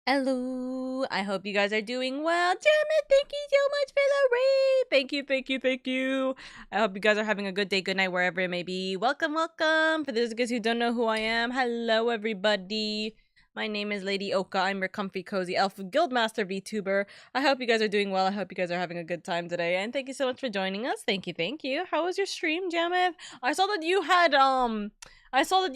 Hello, I hope you guys are doing well. Damn it, thank you so much for the raid. Thank you. I hope you guys are having a good day, good night, wherever it may be. Welcome. For those of you guys who don't know who I am, hello everybody. My name is LadyOka. I'm your comfy, cozy elf guildmaster VTuber. I hope you guys are doing well. I hope you guys are having a good time today. And thank you so much for joining us. Thank you. How was your stream, Jameth? I saw that you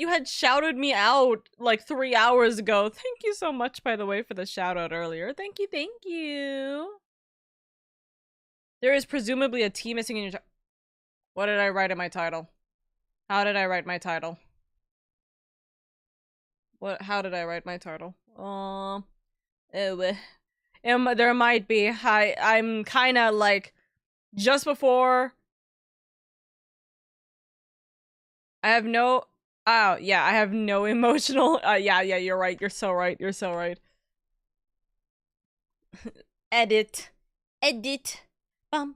had shouted me out like 3 hours ago. Thank you so much, by the way, for the shout out earlier. Thank you. There is presumably a T missing in your What did I write in my title? How did I write my title? How did I write my title? There might be. I'm kind of like just before. I have no. Oh yeah, I have no emotional. Yeah. You're right. You're so right. Edit. Bum.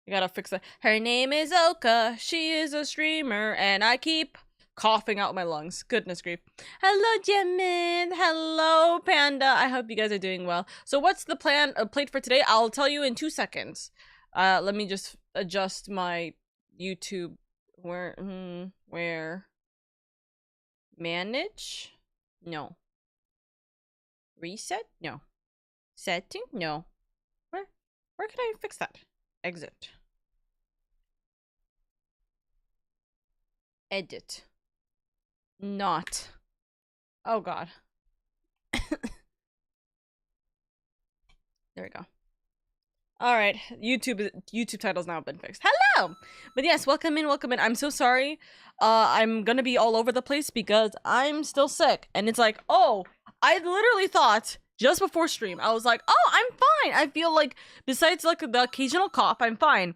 You gotta fix that. Her name is Oka. She is a streamer, and I keep coughing out my lungs. Goodness grief. Hello, Jimin. Hello, Panda. I hope you guys are doing well. So what's the plate for today? I'll tell you in 2 seconds. Let me just adjust my YouTube. Where? Manage? No. Reset? No. Setting? No. Where can I fix that? Exit. Edit. Not. Oh god. There we go. Alright, YouTube title's now been fixed. Hello! But yes, welcome in. I'm so sorry. I'm gonna be all over the place because I'm still sick. And it's like, oh, I literally thought just before stream, I was like, oh, I'm fine. I feel like besides like the occasional cough, I'm fine.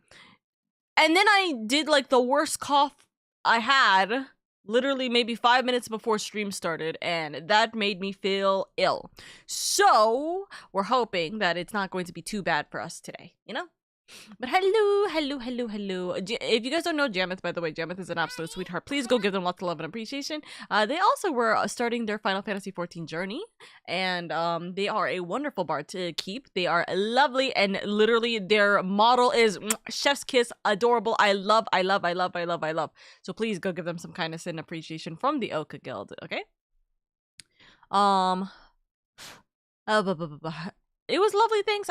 And then I did like the worst cough I had literally maybe 5 minutes before stream started, and that made me feel ill. So we're hoping that it's not going to be too bad for us today, you know? But hello. If you guys don't know Jameth, by the way, Jameth is an absolute sweetheart. Please go give them lots of love and appreciation. They also were starting their Final Fantasy XIV journey, and they are a wonderful bard to keep. They are lovely, and literally their model is chef's kiss, adorable. I love. So please go give them some kindness and appreciation from the Oka Guild, okay? It was lovely, thanks.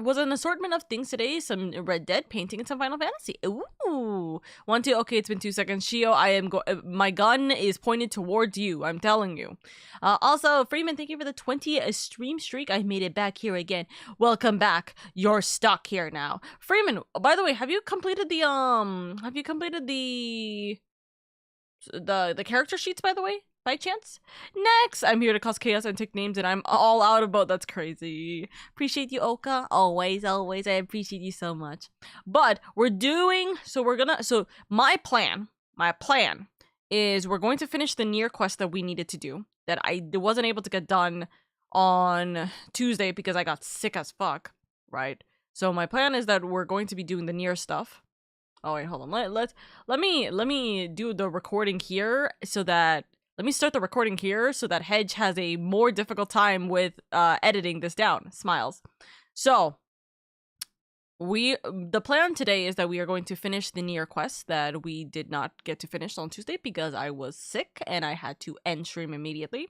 Was an assortment of things today. Some Red Dead, painting, and some Final Fantasy. Ooh. 1, 2, okay, it's been 2 seconds. Shio, my gun is pointed towards you, I'm telling you. Also, Freeman, thank you for the 20 stream streak. I made it back here again. Welcome back. You're stuck here now. Freeman, by the way, have you completed the character sheets, by the way? By chance? Next, I'm here to cause chaos and take names, and I'm all out of boat. That's crazy. Appreciate you, Oka. Always. I appreciate you so much. But my plan is we're going to finish the near quest that we needed to do that I wasn't able to get done on Tuesday because I got sick as fuck, right? So my plan is that we're going to be doing the near stuff. Oh wait, hold on. Let me do the recording here so that let me start the recording here so that Hedge has a more difficult time with editing this down. Smiles. So the plan today is that we are going to finish the near quest that we did not get to finish on Tuesday because I was sick and I had to end stream immediately.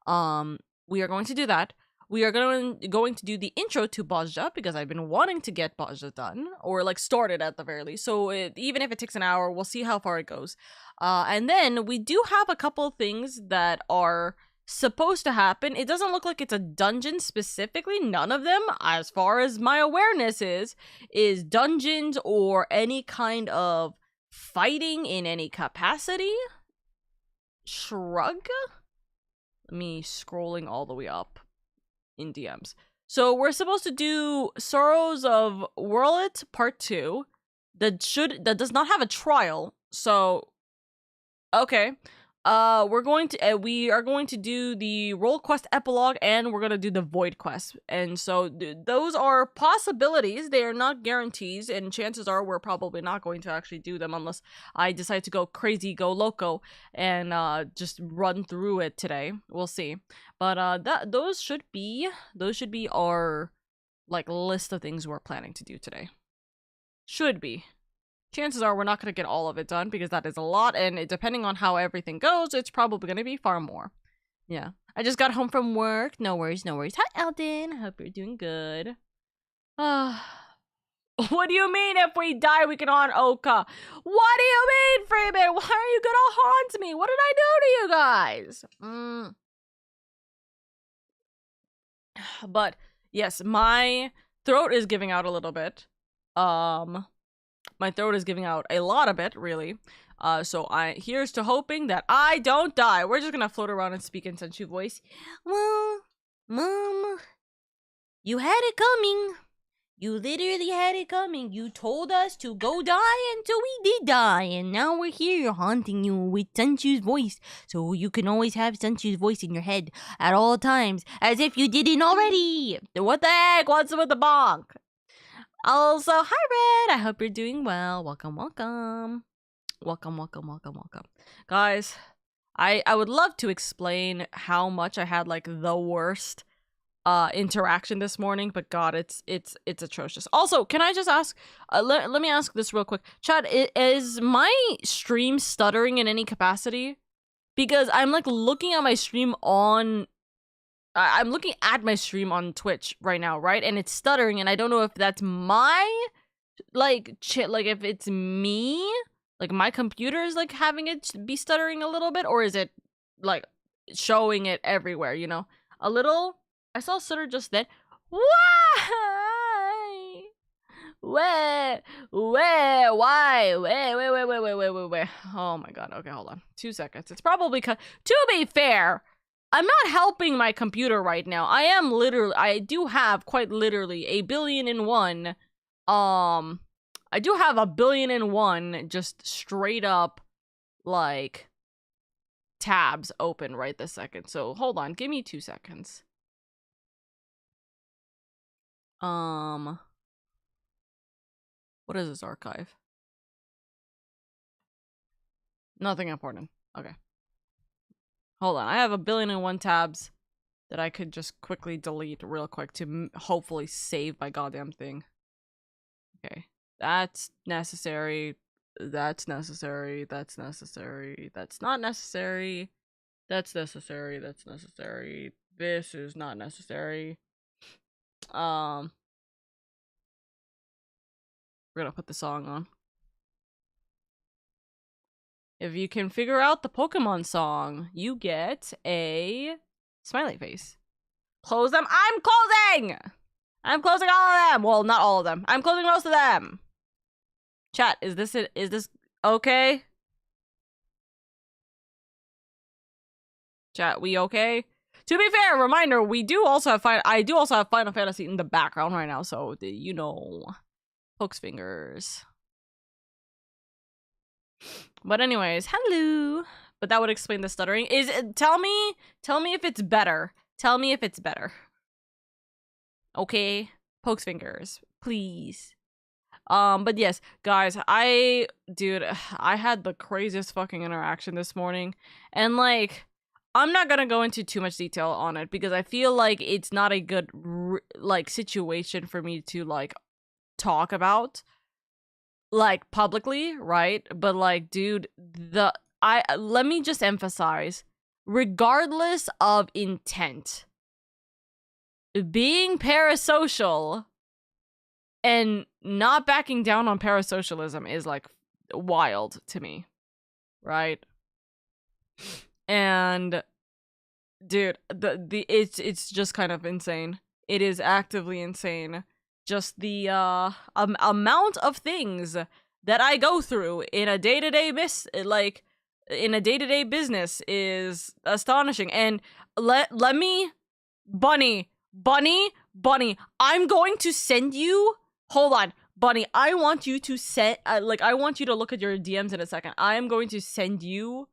We are going to do that. We are going to do the intro to Bozja because I've been wanting to get Bozja done, or like started at the very least. So even if it takes an hour, we'll see how far it goes. And then we do have a couple of things that are supposed to happen. It doesn't look like it's a dungeon specifically. None of them, as far as my awareness is dungeons or any kind of fighting in any capacity. Shrug? Me scrolling all the way up in DMs. So we're supposed to do Sorrows of Worlet Part 2 that does not have a trial. So okay. we are going to do the role quest epilogue, and we're gonna do the void quest. And so those are possibilities. They are not guarantees, and chances are we're probably not going to actually do them unless I decide to go crazy, go loco, and just run through it today. We'll see. But those should be our like list of things we're planning to do today. Should be. Chances are we're not going to get all of it done because that is a lot, and depending on how everything goes, it's probably going to be far more. Yeah. I just got home from work. No worries, no worries. Hi, Eldon. Hope you're doing good. What do you mean if we die, we can haunt Oka? What do you mean, Freeman? Why are you going to haunt me? What did I do to you guys? But, yes, my throat is giving out a little bit. My throat is giving out a lot of it, really. So here's to hoping that I don't die. We're just gonna float around and speak in Sensu voice. Well, Mom, you had it coming. You literally had it coming. You told us to go die, and so we did die. And now we're here haunting you with Sensu's voice. So you can always have Sensu's voice in your head at all times, as if you didn't already. What the heck? What's with the bonk? Also, hi Red, I hope you're doing well. Welcome, welcome. Welcome, welcome, welcome, welcome. Guys, I would love to explain how much I had like the worst interaction this morning, but God, it's atrocious. Also, can I just ask, let me ask this real quick. Chad, is my stream stuttering in any capacity? Because I'm like looking at my stream on I'm looking at my stream on Twitch right now, right? And it's stuttering, and I don't know if that's my, like if it's me, like my computer is like having it be stuttering a little bit, or is it like showing it everywhere, you know? A little. I saw stutter just then. Why? Why? Wait. Oh my God. Okay, hold on. 2 seconds. It's probably to be fair, I'm not helping my computer right now. I do have quite literally 1,000,000,001. I do have 1,000,000,001 just straight up like tabs open right this second. So hold on, give me 2 seconds. What is this archive? Nothing important. Okay. Hold on, I have 1,000,001 tabs that I could just quickly delete real quick to hopefully save my goddamn thing. Okay, that's necessary. That's necessary. That's necessary. That's not necessary. That's necessary. That's necessary. This is not necessary. We're gonna put the song on. If you can figure out the Pokemon song, you get a smiley face. Close them. I'm closing! I'm closing all of them! Well, not all of them. I'm closing most of them! Chat, is this it? Is this okay? Chat, we okay? To be fair, reminder, I do also have Final Fantasy in the background right now, so, you know, pokes fingers. But anyways, hello. But that would explain the stuttering. Tell me if it's better. Tell me if it's better. Okay, pokes fingers, please. But yes, guys, I had the craziest fucking interaction this morning, and like, I'm not gonna go into too much detail on it because I feel like it's not a good like situation for me to like talk about like publicly, right? But like, dude, let me just emphasize, regardless of intent, being parasocial and not backing down on parasocialism is like wild to me, right? And dude, it's just kind of insane. It is actively insane. Just the amount of things that I go through in a day-to-day business is astonishing. And let me, Bunny, I'm going to send you. Hold on, Bunny. I want you to I want you to look at your DMs in a second. I am going to send you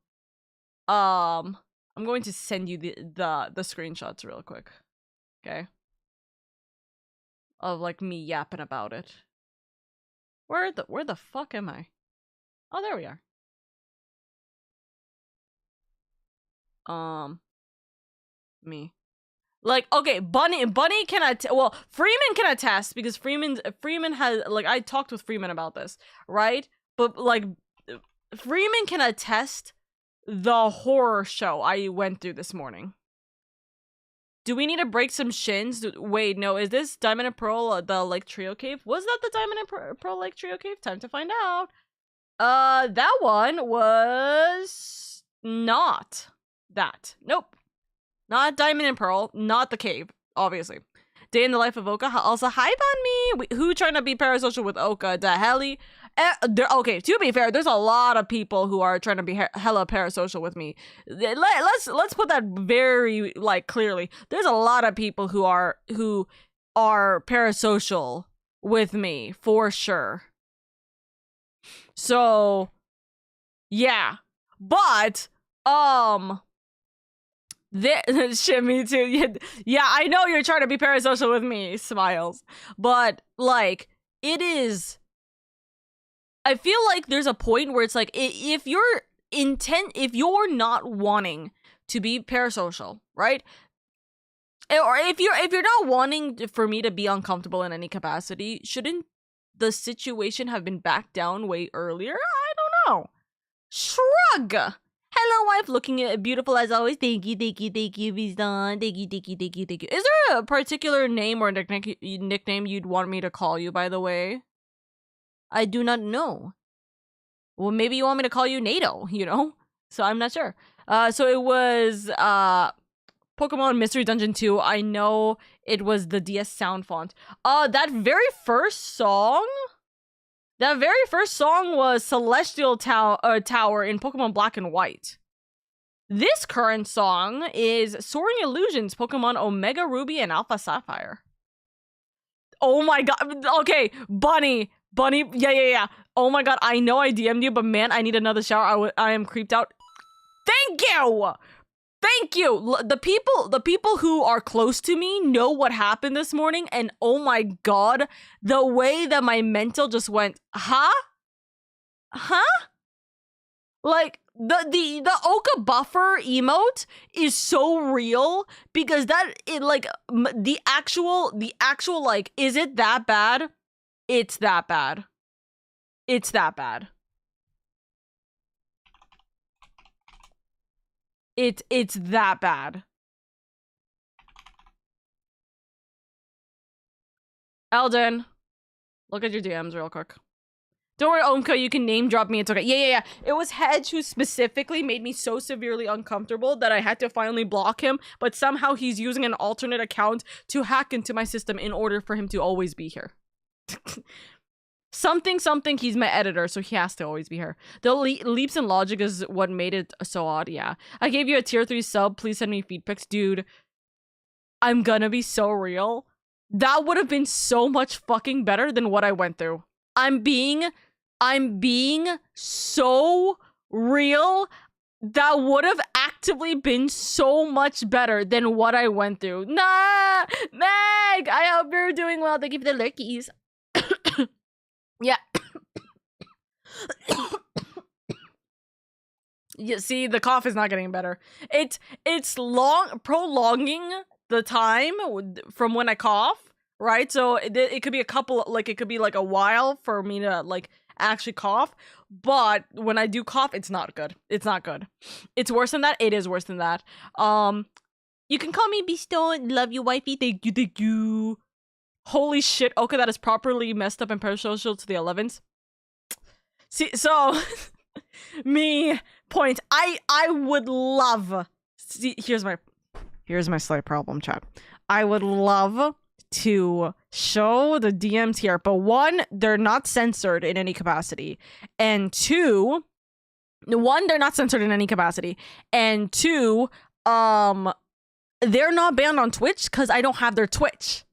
I'm going to send you the screenshots real quick. Okay. Of like me yapping about it. Where the fuck am I? Oh, there we are. Me. Like, okay, Bunny can well, Freeman can attest because Freeman has, like, I talked with Freeman about this, right? But like, Freeman can attest the horror show I went through this morning. Do we need to break some shins? Wait, no, is this Diamond and Pearl the Lake Trio Cave? Was that the Diamond and Pearl Lake Trio Cave? Time to find out. That one was not that. Nope. Not Diamond and Pearl, not the cave, obviously. Day in the life of Oka. Also, hi, Banmi. Who trying to be parasocial with Oka? The helly? Okay, to be fair, there's a lot of people who are trying to be hella parasocial with me. Let's put that very, like, clearly. There's a lot of people who are parasocial with me, for sure. So, yeah. But, shit, me too. Yeah, I know you're trying to be parasocial with me, smiles. But, like, it is... I feel like there's a point where it's like, if you're not wanting to be parasocial, right? Or if you're not wanting for me to be uncomfortable in any capacity, shouldn't the situation have been backed down way earlier? I don't know. Shrug! Hello, wife, looking beautiful as always. Thank you, Bizon. Thank you. Is there a particular name or nickname you'd want me to call you, by the way? I do not know. Well, maybe you want me to call you NATO, you know? So I'm not sure. So it was Pokemon Mystery Dungeon 2. I know it was the DS sound font. That very first song was Celestial Tower in Pokemon Black and White. This current song is Soaring Illusions, Pokemon Omega Ruby and Alpha Sapphire. Oh my god. Okay, Bunny, yeah. Oh my god, I know I DM'd you, but man, I need another shower. I am creeped out. Thank you! The people who are close to me know what happened this morning, and oh my god, the way that my mental just went, huh? Like, the Oka buffer emote is so real because the actual, like, is it that bad? It's that bad. It's that bad. It's that bad. Eldon, look at your DMs real quick. Don't worry, Omka, you can name drop me. It's okay. Yeah. It was Hedge who specifically made me so severely uncomfortable that I had to finally block him, but somehow he's using an alternate account to hack into my system in order for him to always be here. something, he's my editor, so he has to always be here. The leaps in logic is what made it so odd, yeah. I gave you a tier 3 sub, please send me feed pics. Dude, I'm gonna be so real. That would have been so much fucking better than what I went through. I'm being so real. That would have actively been so much better than what I went through. Nah, Meg, I hope you're doing well. Thank you for the lurkies. Yeah. You see, the cough is not getting better. It's prolonging the time from when I cough, right? So it could be it could be like a while for me to like actually cough, but when I do cough, it's not good. It's not good. It's worse than that. It is worse than that. You can call me Beastone. Love you, wifey. Thank you. Holy shit, Oka, that is properly messed up and parasocial to the 11s. See, so me point. I would love. See, here's my slight problem, chat. I would love to show the DMs here, but one, they're not censored in any capacity, and two, they're not censored in any capacity, and two, they're not banned on Twitch because I don't have their Twitch.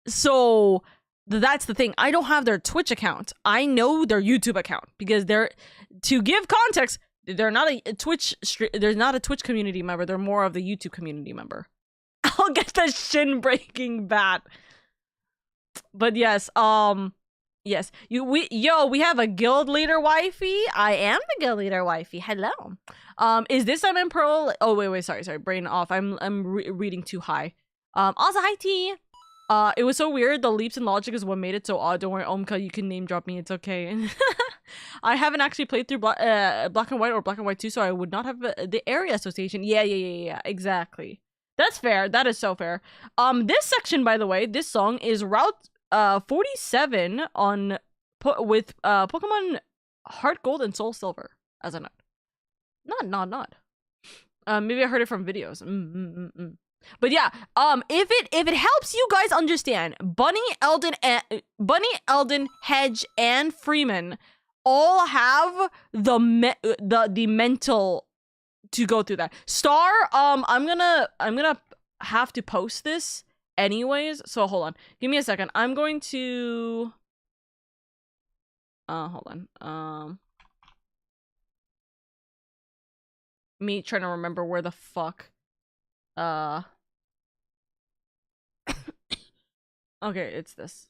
So that's the thing. I don't have their Twitch account. I know their YouTube account because to give context, They're not a Twitch. They're not a Twitch community member. They're more of the YouTube community member. I'll get the shin breaking bat. But yes, yes, we have a guild leader wifey. I am the guild leader wifey. Hello. Is this I'm in Pearl? Oh wait, sorry, brain off. I'm reading too high. Also hi T. It was so weird. The leaps in logic is what made it so odd. Don't worry, Omka, you can name drop me. It's okay. I haven't actually played through Black and White or Black and White 2, so I would not have the area association. Yeah, exactly. That's fair. That is so fair. This section, by the way, this song is Route 47 on with Pokemon Heart Gold and Soul Silver as a note. Not. Maybe I heard it from videos. But yeah, if it helps you guys understand, Bunny, Eldon, Hedge, and Freeman all have the mental to go through that. Star, I'm gonna have to post this anyways, so hold on. Give me a second. I'm going to hold on. Me trying to remember where the fuck okay, it's this.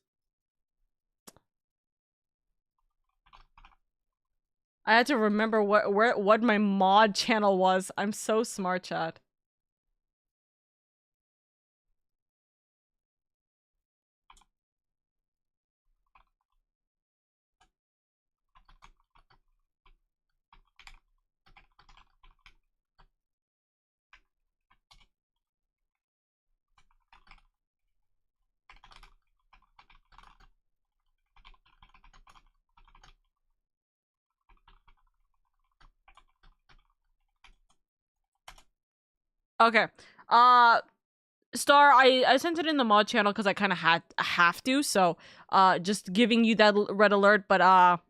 I had to remember what my mod channel was. I'm so smart, chat. Okay. Star, I sent it in the mod channel because I kind of have to, so just giving you that red alert. But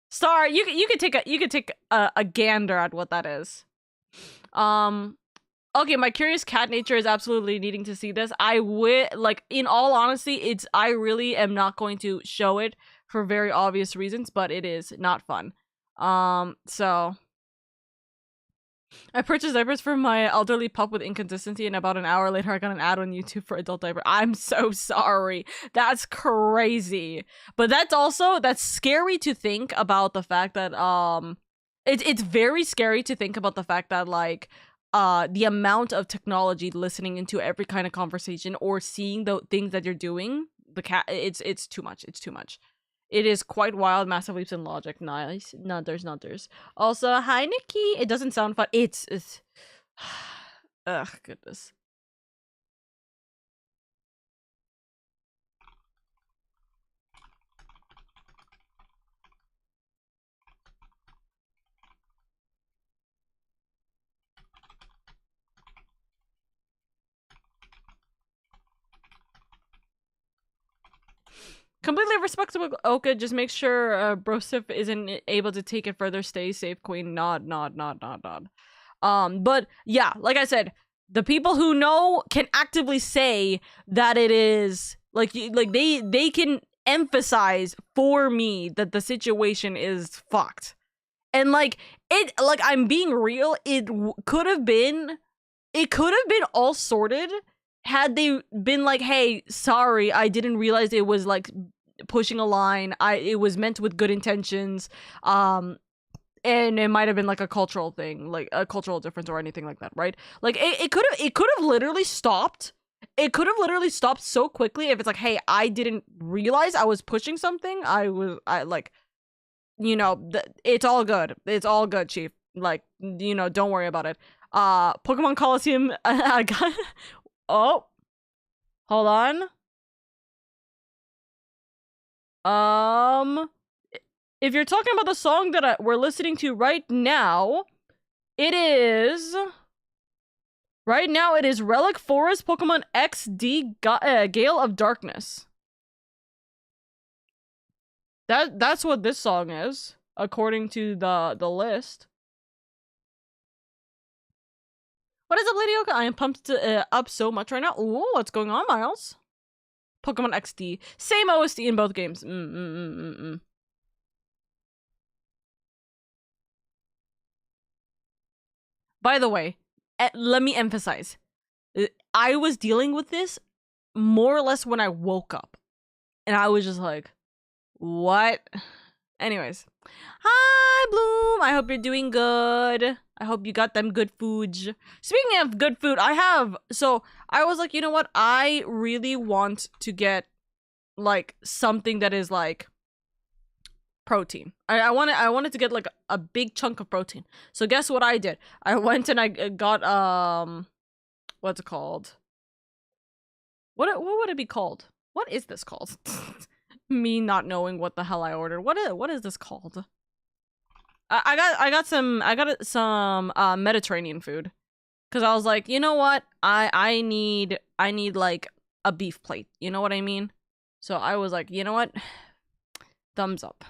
Star, you could take a gander at what that is. Okay, my curious cat nature is absolutely needing to see this. I would like, in all honesty, I really am not going to show it for very obvious reasons, but it is not fun. So I purchased diapers for my elderly pup with inconsistency, and about an hour later, I got an ad on YouTube for adult diaper. I'm so sorry. That's crazy. But that's scary to think about the fact that it's very scary to think about the fact that like the amount of technology listening into every kind of conversation or seeing the things that you're doing. The cat, it's too much. It's too much. It is quite wild. Massive leaps in logic. Nice. Nutters. Also, hi, Nikki. It doesn't sound fun. It's ugh, goodness. Completely respectable, Oka. Just make sure Brosif isn't able to take it further. Stay safe, Queen. Nod. But yeah, like I said, the people who know can actively say that it is like they can emphasize for me that the situation is fucked. And like I'm being real, it could have been all sorted had they been like, hey, sorry, I didn't realize it was like pushing a line. It was meant with good intentions. And it might have been like a cultural thing, like a cultural difference or anything like that, right? Like it could have literally stopped. It could have literally stopped so quickly if it's like, hey, I didn't realize I was pushing something. I like, you know, it's all good. It's all good, Chief. Like, you know, don't worry about it. Pokemon Coliseum. Oh, hold on. If you're talking about the song that we're listening to right now, it is Relic Forest Pokemon XD Gale of Darkness. That's what this song is, according to the list. What is up, LadyOka? I am pumped up so much right now. Ooh, what's going on, Miles? Pokemon XD. Same OSD in both games. By the way, let me emphasize. I was dealing with this more or less when I woke up. And I was just like, what? Anyways. Hi, Bloom. I hope you're doing good. I hope you got them good foods. Speaking of good food, I was like, you know what? I really want to get, like, something that is, like, protein. I wanted to get, like, a big chunk of protein. So guess what I did? I went and I got, what's it called? What would it be called? What is this called? Me not knowing what the hell I ordered. What is this called? I got some Mediterranean food, because I was like, you know what? I need like a beef plate. You know what I mean? So I was like, you know what? Thumbs up.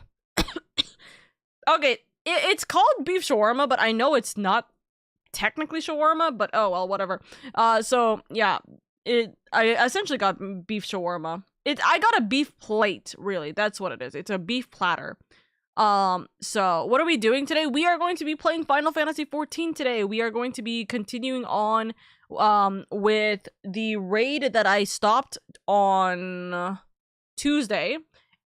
Okay, it's called beef shawarma, but I know it's not technically shawarma. But oh well, whatever. So yeah, I essentially got beef shawarma. I got a beef plate, really. That's what it is. It's a beef platter. So what are we doing today? We are going to be playing Final Fantasy XIV today. We are going to be continuing on with the raid that I stopped on Tuesday.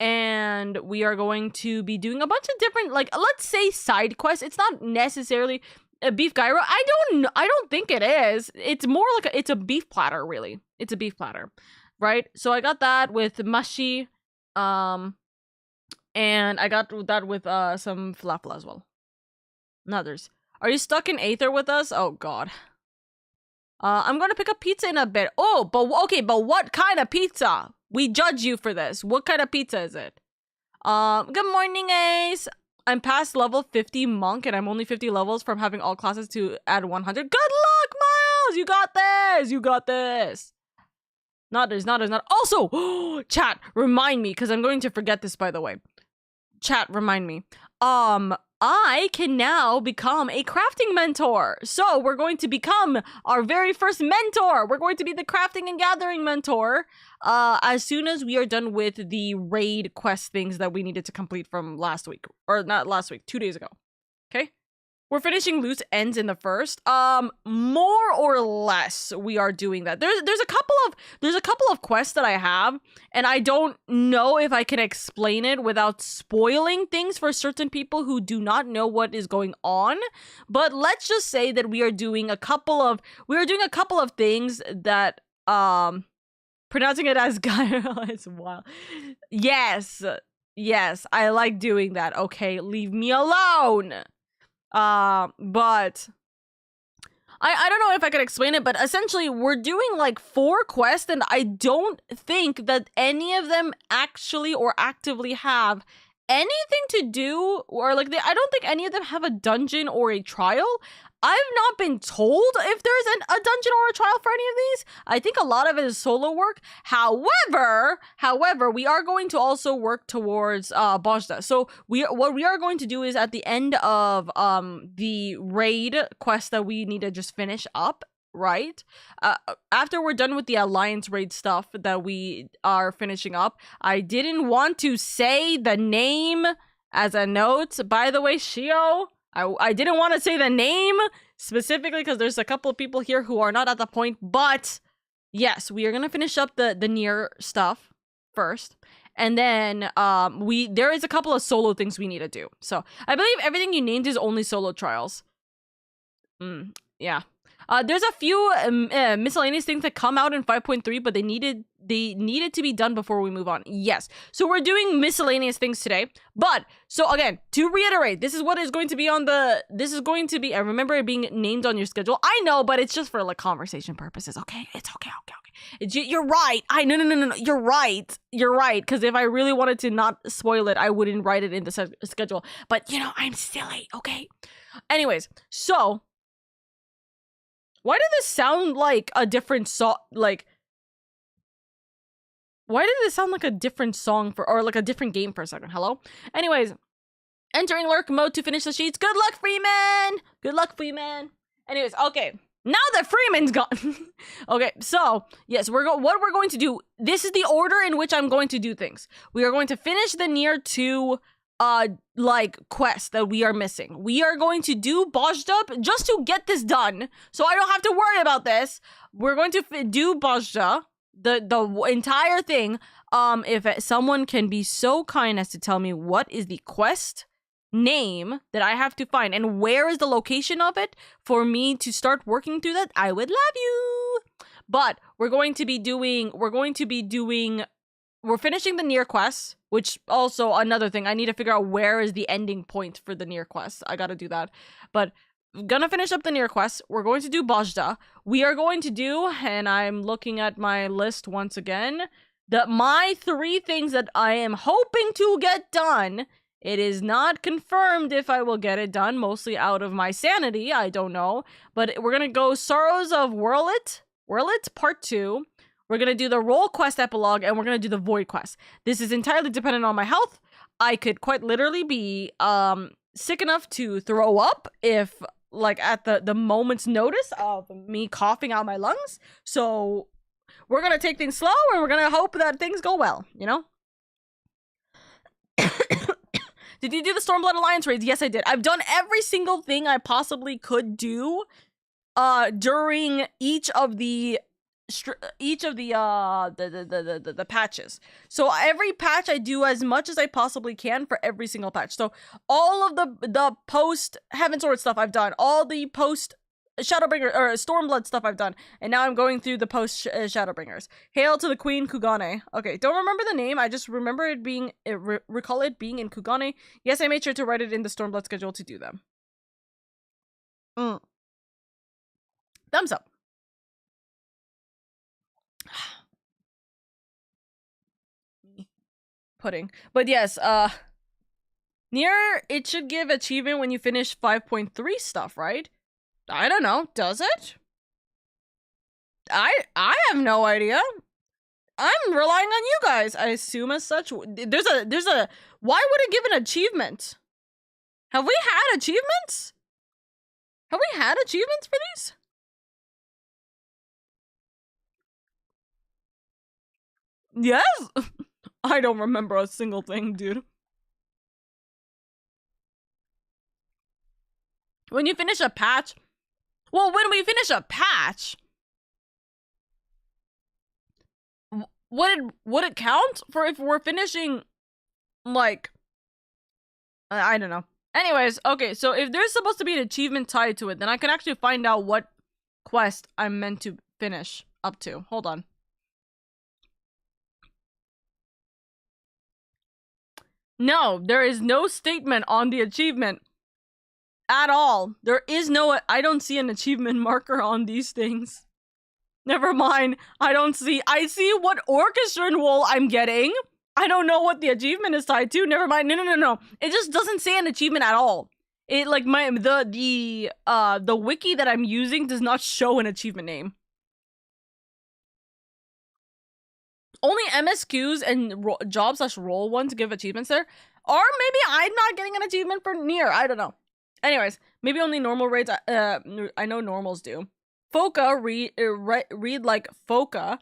And we are going to be doing a bunch of different, like, let's say side quests. It's not necessarily a beef gyro. I don't think it is. It's more like it's a beef platter, really. It's a beef platter. Right? So I got that with mashi, and I got that with some falafel as well. And others. Are you stuck in Aether with us? Oh god. I'm gonna pick up pizza in a bit. Oh, but what kind of pizza? We judge you for this. What kind of pizza is it? Good morning, Ace. I'm past level 50 monk, and I'm only 50 levels from having all classes to add 100. Good luck, Miles! You got this! You got this! Not. Also, chat, remind me, because I'm going to forget this, by the way. Chat, remind me. I can now become a crafting mentor. So we're going to become our very first mentor. We're going to be the crafting and gathering mentor as soon as we are done with the raid quest things that we needed to complete from last week. Or not last week, 2 days ago. Okay? We're finishing loose ends in the first. More or less, we are doing that. There's a couple of quests that I have, and I don't know if I can explain it without spoiling things for certain people who do not know what is going on. But let's just say that we are doing a couple of things that pronouncing it as gyro is wild. Yes, I like doing that. Okay, leave me alone. But I don't know if I could explain it, but essentially we're doing like 4 quests, and I don't think that any of them actually or actively have anything to do, or like I don't think any of them have a dungeon or a trial. I've not been told if there's a dungeon or a trial for any of these. I think a lot of it is solo work. However, we are going to also work towards Bajda. So what we are going to do is at the end of the raid quest that we need to just finish up, right? After we're done with the Alliance raid stuff that we are finishing up, I didn't want to say the name as a note. By the way, Shio, I didn't want to say the name specifically because there's a couple of people here who are not at the point, but yes, we are going to finish up the near stuff first. And then there is a couple of solo things we need to do. So I believe everything you named is only solo trials. Yeah. There's a few miscellaneous things that come out in 5.3, but they needed to be done before we move on. Yes. So we're doing miscellaneous things today. But so again, to reiterate, this is what is going to be I remember it being named on your schedule. I know, but it's just for like conversation purposes. Okay. It's okay. You're right. No. You're right. Because if I really wanted to not spoil it, I wouldn't write it in the schedule. But I'm silly. Okay. Anyways, so why did this sound like a different song? Like, why did this sound like a different song or like a different game for a second? Hello? Anyways, entering lurk mode to finish the sheets. Good luck, Freeman! Anyways, okay. Now that Freeman's gone. Okay, so, yes, what we're going to do, this is the order in which I'm going to do things. We are going to finish the near 2 like quest that we are missing. We are going to do Bajda just to get this done, so I don't have to worry about this. We're going to do Bajda, the entire thing. If someone can be so kind as to tell me what is the quest name that I have to find and where is the location of it for me to start working through that, I would love you. But we're finishing the near quest, which also another thing, I need to figure out where is the ending point for the near quest. I gotta do that. But gonna finish up the near quest. We're going to do Bajda. We are going to do, and I'm looking at my list once again, my 3 things that I am hoping to get done. It is not confirmed if I will get it done, mostly out of my sanity. I don't know. But we're gonna go Sorrows of Whirlit Part 2. We're going to do the Roll Quest epilogue, and we're going to do the Void Quest. This is entirely dependent on my health. I could quite literally be sick enough to throw up if, like, at the moment's notice of me coughing out my lungs. So we're going to take things slow, and we're going to hope that things go well, you know? Did you do the Stormblood Alliance raids? Yes, I did. I've done every single thing I possibly could do during each of the patches. So every patch I do as much as I possibly can for every single patch. So all of the post Heaven Sword stuff I've done, all the post Shadowbringer or Stormblood stuff I've done, and now I'm going through the post Shadowbringers. Hail to the Queen Kugane. Okay, don't remember the name. I just remember it being recall it being in Kugane. Yes, I made sure to write it in the Stormblood schedule to do them. Thumbs up. Pudding. But yes, near it should give achievement when you finish 5.3 stuff, right? I don't know. Does it? I have no idea. I'm relying on you guys. I assume as such. There's a why would it give an achievement? Have we had achievements? Have we had achievements for these? Yes. I don't remember a single thing, dude. When you finish a patch, well, when we finish a patch, would it count for if we're finishing, like, I don't know. Anyways, okay, so if there's supposed to be an achievement tied to it, then I can actually find out what quest I'm meant to finish up to. Hold on. No, there is no statement on the achievement at all. There is no, I don't see an achievement marker on these things. Never mind. I see what orchestra roll I'm getting. I don't know what the achievement is tied to. Never mind. No. It just doesn't say an achievement at all. It, like, the wiki that I'm using does not show an achievement name. Only MSQs and job/role ones give achievements there. Or maybe I'm not getting an achievement for near. I don't know. Anyways, maybe only normal raids. I know normals do. Foca, read like foca,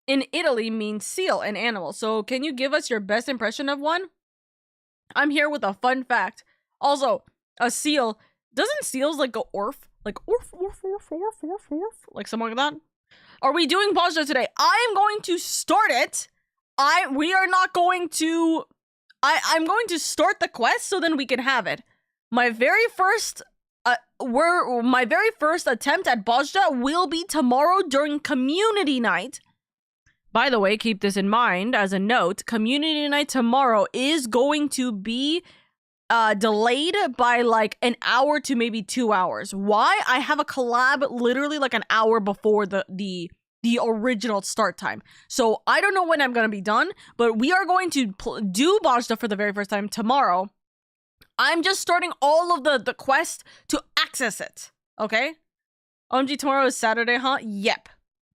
in Italy means seal, an animal. So can you give us your best impression of one? I'm here with a fun fact. Also, a seal, doesn't seals like go orf? Like orf, like something like that? Are we doing Bajda today? I am going to start it. I'm going to start the quest so then we can have it. My very first attempt at Bajda will be tomorrow during community night. By the way, keep this in mind as a note. Community night tomorrow is going to be delayed by like an hour to maybe 2 hours. Why? I have a collab literally like an hour before the original start time. So I don't know when I'm going to be done, but we are going to do Bajda for the very first time tomorrow. I'm just starting all of the quest to access it. Okay? OMG, tomorrow is Saturday, huh? Yep.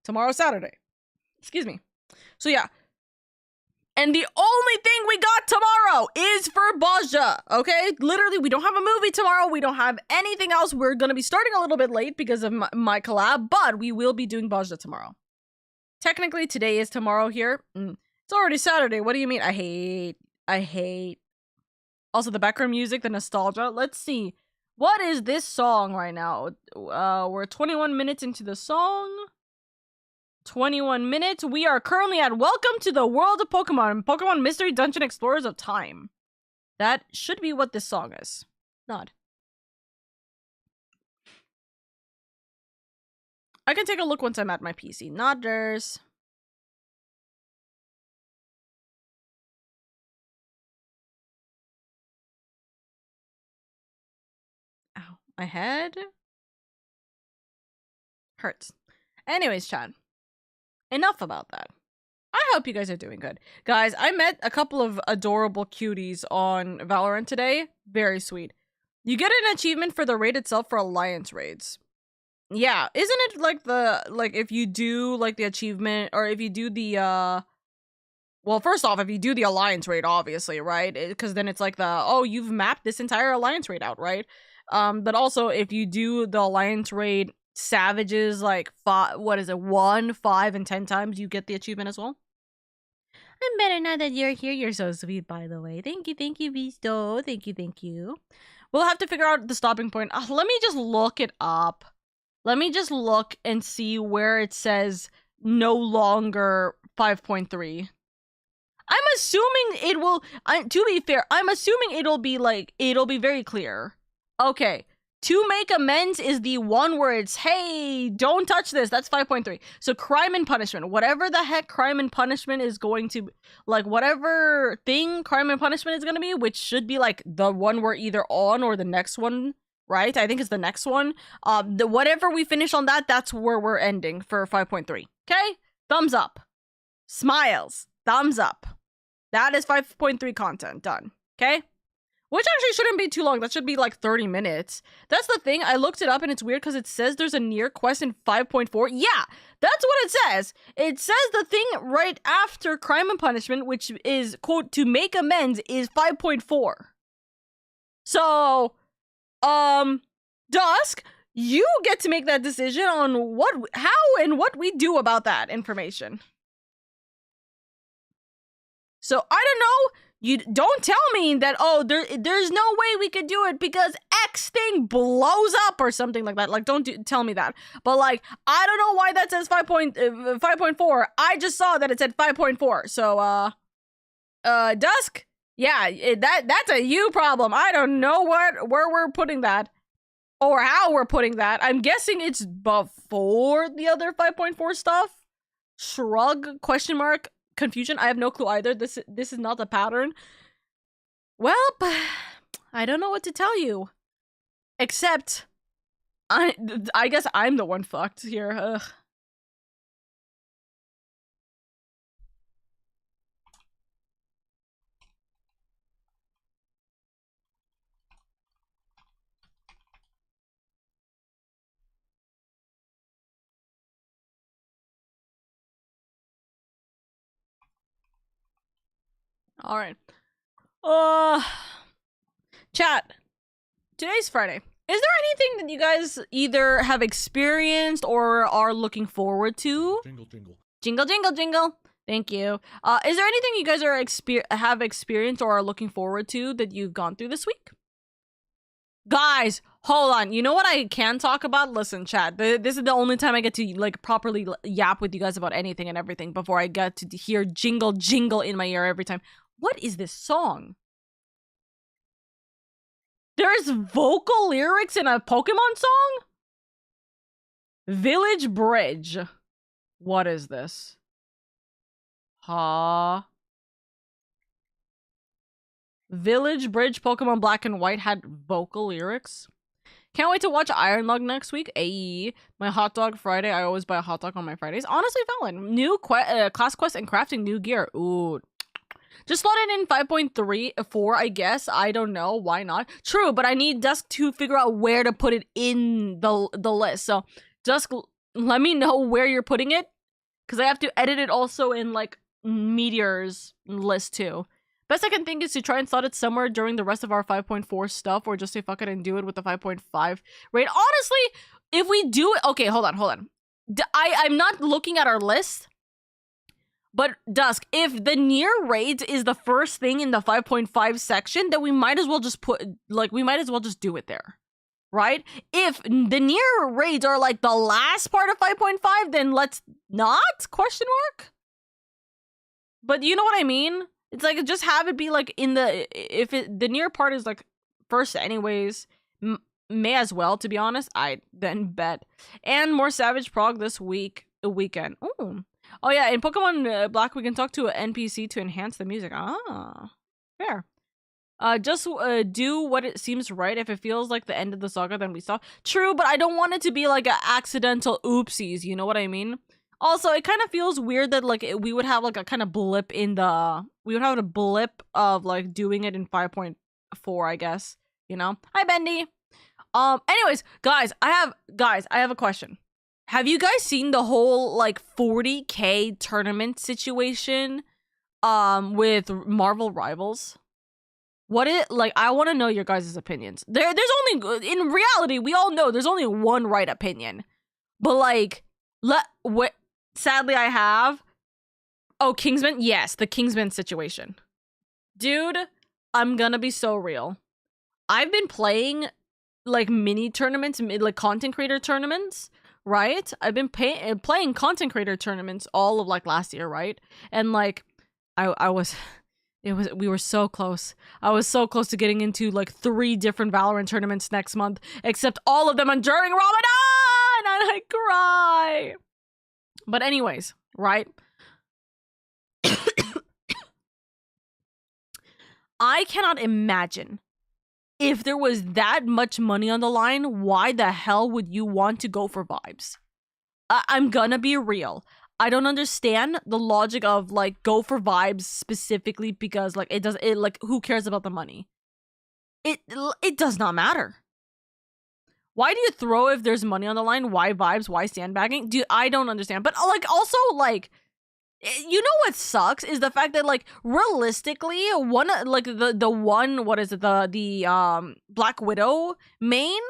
Tomorrow's Saturday. Excuse me. So yeah. And the only thing we got tomorrow is for Bajda, okay? Literally, we don't have a movie tomorrow. We don't have anything else. We're going to be starting a little bit late because of my collab, but we will be doing Bajda tomorrow. Technically, today is tomorrow here. It's already Saturday. What do you mean? I hate Also, the background music, the nostalgia. Let's see. What is this song right now? We're 21 minutes into the song. 21 minutes. We are currently at Welcome to the World of Pokemon. Pokemon Mystery Dungeon Explorers of Time. That should be what this song is. Not. I can take a look once I'm at my PC. Nodders. Ow. My head hurts. Anyways, chat. Enough about that. I hope you guys are doing good. Guys, I met a couple of adorable cuties on Valorant today. Very sweet. You get an achievement for the raid itself for Alliance raids. Yeah, isn't it like if you do like the achievement, or if you do the well, first off, if you do the Alliance raid, obviously, right? Because then it's like you've mapped this entire Alliance raid out, right? But also if you do the Alliance raid Savages like 1, 5, and 10 times, you get the achievement as well. I'm better now that you're here. You're so sweet, by the way. Thank you, Visto. Thank you. We'll have to figure out the stopping point. Let me just look it up. Let me just look and see where it says no longer 5.3. I'm assuming it will, to be fair, I'm assuming it'll be very clear. Okay. To make amends is the one where it's, hey, don't touch this. That's 5.3. So crime and punishment. Whatever the heck crime and punishment is going to, like, whatever thing crime and punishment is going to be, which should be, like, the one we're either on or the next one, right? I think it's the next one. Whatever we finish on that, that's where we're ending for 5.3. Okay? Thumbs up. Smiles. Thumbs up. That is 5.3 content. Done. Okay? Which actually shouldn't be too long. That should be like 30 minutes. That's the thing. I looked it up and it's weird because it says there's a near quest in 5.4. Yeah, that's what it says. It says the thing right after crime and punishment, which is, quote, to make amends, is 5.4. So, Dusk, you get to make that decision on how and what we do about that information. So, I don't know. You don't tell me that, there's no way we could do it because X thing blows up or something like that. Like, don't tell me that. But, like, I don't know why that says 5.4. I just saw that it said 5.4. So, Dusk? Yeah, that's a you problem. I don't know where we're putting that or how we're putting that. I'm guessing it's before the other 5.4 stuff. Shrug, question mark. Confusion. I have no clue either. This is not the pattern. Well, I don't know what to tell you. Except, I guess I'm the one fucked here. Ugh. All right. Chat. Today's Friday. Is there anything that you guys either have experienced or are looking forward to? Jingle, jingle. Jingle, jingle, jingle. Thank you. Is there anything you guys have experienced or are looking forward to that you've gone through this week? Guys, hold on. You know what I can talk about? Listen, chat. This is the only time I get to, like, properly yap with you guys about anything and everything before I get to hear jingle, jingle in my ear every time. What is this song? There's vocal lyrics in a Pokemon song? Village Bridge. What is this? Village Bridge Pokemon Black and White had vocal lyrics. Can't wait to watch Iron Lung next week. Ayy. My hot dog Friday. I always buy a hot dog on my Fridays. Honestly, valid. New class quest and crafting new gear. Ooh. Just slot it in 5.3, I guess. I don't know. Why not? True, but I need Dusk to figure out where to put it in the list. So, Dusk, let me know where you're putting it. Because I have to edit it also in, like, Meteor's list, too. Best I can think is to try and slot it somewhere during the rest of our 5.4 stuff. Or just say fuck it and do it with the 5.5 rate. Honestly, if we do it... Okay, hold on. I'm not looking at our list. But Dusk, if the near raids is the first thing in the 5.5 section, then we might as well just do it there. Right? If the near raids are like the last part of 5.5, then let's not? Question mark? But you know what I mean? It's like, just have it be like in the, if the near part is like first anyways, may as well, to be honest. I then bet. And more Savage Prog this weekend. Ooh. Oh yeah, in Pokemon Black, we can talk to an NPC to enhance the music. Ah, fair. Just do what it seems right. If it feels like the end of the saga, then we stop. True, but I don't want it to be like an accidental oopsies. You know what I mean? Also, it kind of feels weird that like we would have like a kind of blip in the. We would have a blip of like doing it in 5.4, I guess. You know? Hi, Bendy. Anyways, guys, I have a question. Have you guys seen the whole like 40K tournament situation with Marvel Rivals? What it like? I want to know your guys' opinions. There's only, in reality, we all know there's only one right opinion. But like, sadly I have. Oh, Kingsman? Yes, the Kingsman situation. Dude, I'm gonna be so real. I've been playing like mini tournaments, like content creator tournaments, right? I've been playing content creator tournaments all of like last year, right? And like we were so close. I was so close to getting into like 3 different Valorant tournaments next month, except all of them are during Ramadan, and I cry. But anyways, right? I cannot imagine, if there was that much money on the line, why the hell would you want to go for vibes? I'm gonna be real. I don't understand the logic of like go for vibes specifically, because like it like, who cares about the money? It does not matter. Why do you throw if there's money on the line? Why vibes? Why sandbagging? I don't understand. But like also like, you know what sucks is the fact that like realistically one like the one, what is it, the Black Widow main,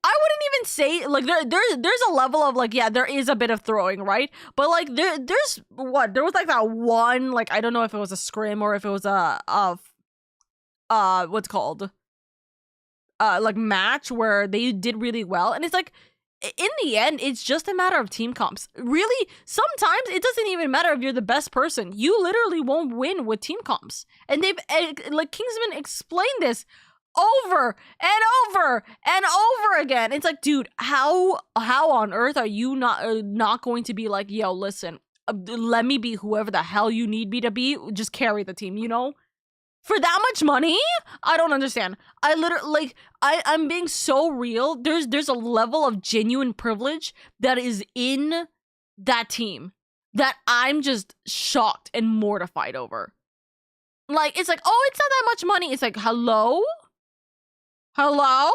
I wouldn't even say like there's a level of like, yeah, there is a bit of throwing, right? But like there's what, there was like that one, like I don't know if it was a scrim or if it was a what's called like match where they did really well, and it's like, in the end, it's just a matter of team comps. Really, sometimes it doesn't even matter if you're the best person. You literally won't win with team comps. And they've, like, Kingsman explained this over and over and over again. It's like, dude, how on earth are you not going to be like, yo, listen, let me be whoever the hell you need me to be. Just carry the team, you know? For that much money? I don't understand. I literally, like, I'm being so real. There's a level of genuine privilege that is in that team that I'm just shocked and mortified over. Like, it's like, oh, it's not that much money. It's like, hello? Hello?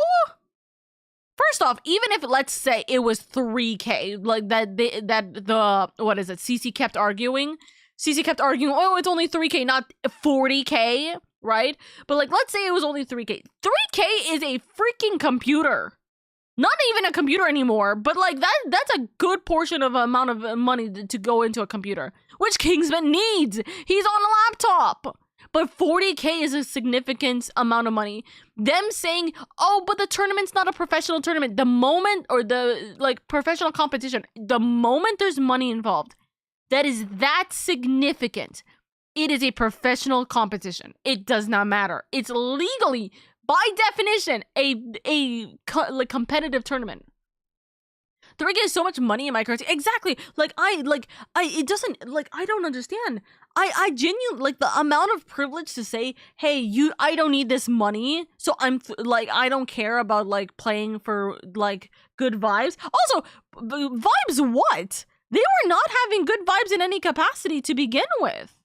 First off, even if, let's say, it was 3K, like, what is it, CC kept arguing, oh, it's only 3K, not 40K, right? But, like, let's say it was only 3K. 3K is a freaking computer. Not even a computer anymore, but, like, that's a good portion of amount of money to go into a computer, which Kingsman needs. He's on a laptop. But 40K is a significant amount of money. Them saying, oh, but the tournament's not a professional tournament. The moment, or the, like, professional competition, the moment there's money involved, that is that significant, it is a professional competition. It does not matter. It's legally, by definition, a competitive tournament. 3K is so much money in my currency. Exactly. It doesn't, like, I don't understand. I genuinely, like, the amount of privilege to say, hey, I don't need this money, so I'm, I don't care about, like, playing for, like, good vibes. Also, vibes what? They were not having good vibes in any capacity to begin with.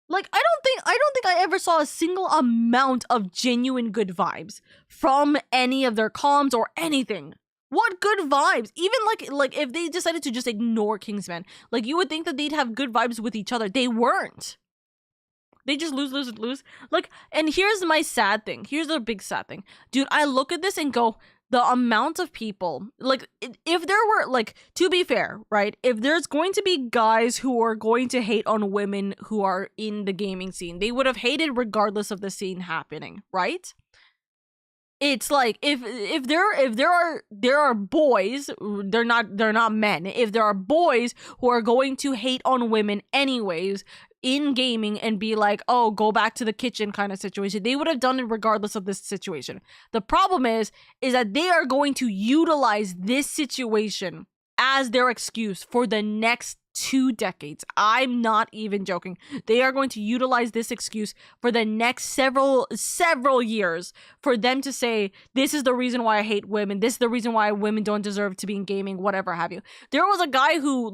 Like, I don't think I ever saw a single amount of genuine good vibes from any of their comms or anything. What good vibes? Even like if they decided to just ignore Kingsman, like, you would think that they'd have good vibes with each other. They weren't. They just lose. Like, and here's my sad thing. Here's the big sad thing. Dude, I look at this and go, the amount of people, like, if there were, like, to be fair, right, if there's going to be guys who are going to hate on women who are in the gaming scene, they would have hated regardless of the scene happening, right? It's like, if there are boys, they're not men, if there are boys who are going to hate on women anyways in gaming and be like, oh, go back to the kitchen kind of situation, they would have done it regardless of this situation. The problem is that they are going to utilize this situation as their excuse for the next 2 decades. I'm not even joking. They are going to utilize this excuse for the next several years for them to say, this is the reason why I hate women. This is the reason why women don't deserve to be in gaming, whatever have you. There was a guy who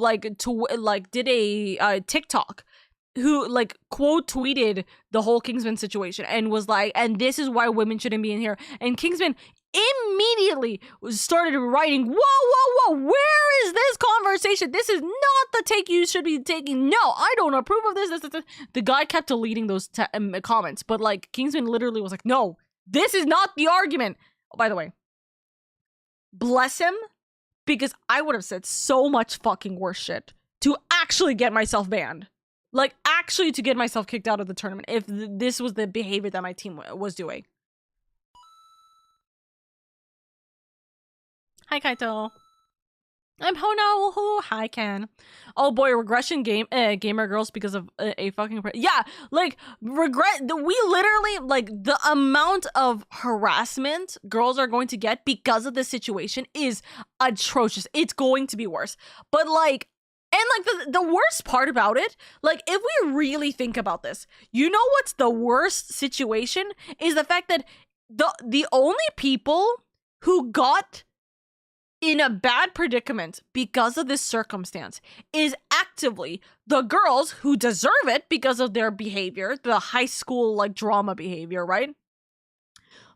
did a TikTok who quote tweeted the whole Kingsman situation and was like, and this is why women shouldn't be in here. And Kingsman immediately started writing, whoa, where is this conversation? This is not the take you should be taking. No, I don't approve of this. The guy kept deleting those comments, but Kingsman literally was like, no, this is not the argument. Oh, by the way, bless him, because I would have said so much fucking worse shit to actually get myself banned. Actually to get myself kicked out of the tournament if this was the behavior that my team was doing. Hi, Kaito. I'm Hono. Hi, Ken. Oh boy, regression gamer girls because of a fucking yeah, regret. We literally the amount of harassment girls are going to get because of this situation is atrocious. It's going to be worse, but and the worst part about it, if we really think about this, you know what's the worst situation is the fact that the only people who got in a bad predicament because of this circumstance is actively the girls who deserve it because of their behavior, the high school drama behavior, right?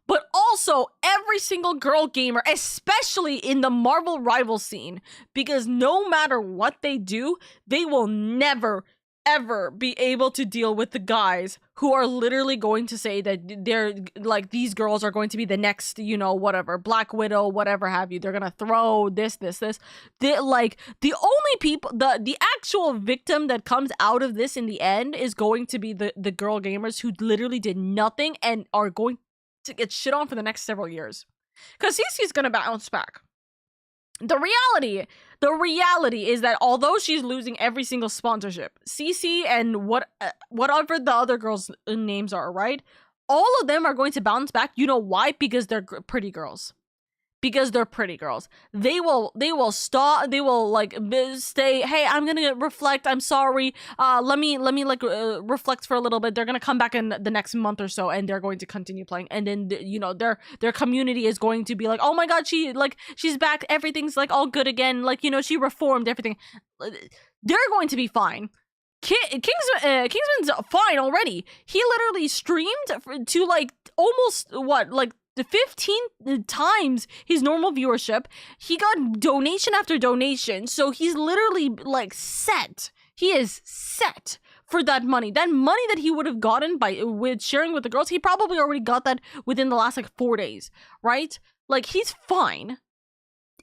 But also every single girl gamer, especially in the Marvel rival scene, because no matter what they do, they will never, ever be able to deal with the guys who are literally going to say that they're these girls are going to be the next, whatever, Black Widow, whatever have you. They're gonna throw this. The only people, the actual victim that comes out of this in the end is going to be the girl gamers who literally did nothing and are going to get shit on for the next several years, because CC's gonna bounce back. The reality is that although she's losing every single sponsorship, CC and whatever the other girls' names are, right? All of them are going to bounce back. You know why? Because they're pretty girls. Because they're pretty girls. They will stop. They will stay. Hey, I'm gonna reflect. I'm sorry. Let me reflect for a little bit. They're gonna come back in the next month or so, and they're going to continue playing. And then their community is going to be like, oh my god, she's back. Everything's all good again. She reformed everything. They're going to be fine. Kingsman's fine already. He literally streamed to almost 15 times his normal viewership. He got donation after donation, so he's literally set. He is set for that money. That money that he would have gotten with sharing with the girls, he probably already got that within the last 4 days, right? He's fine.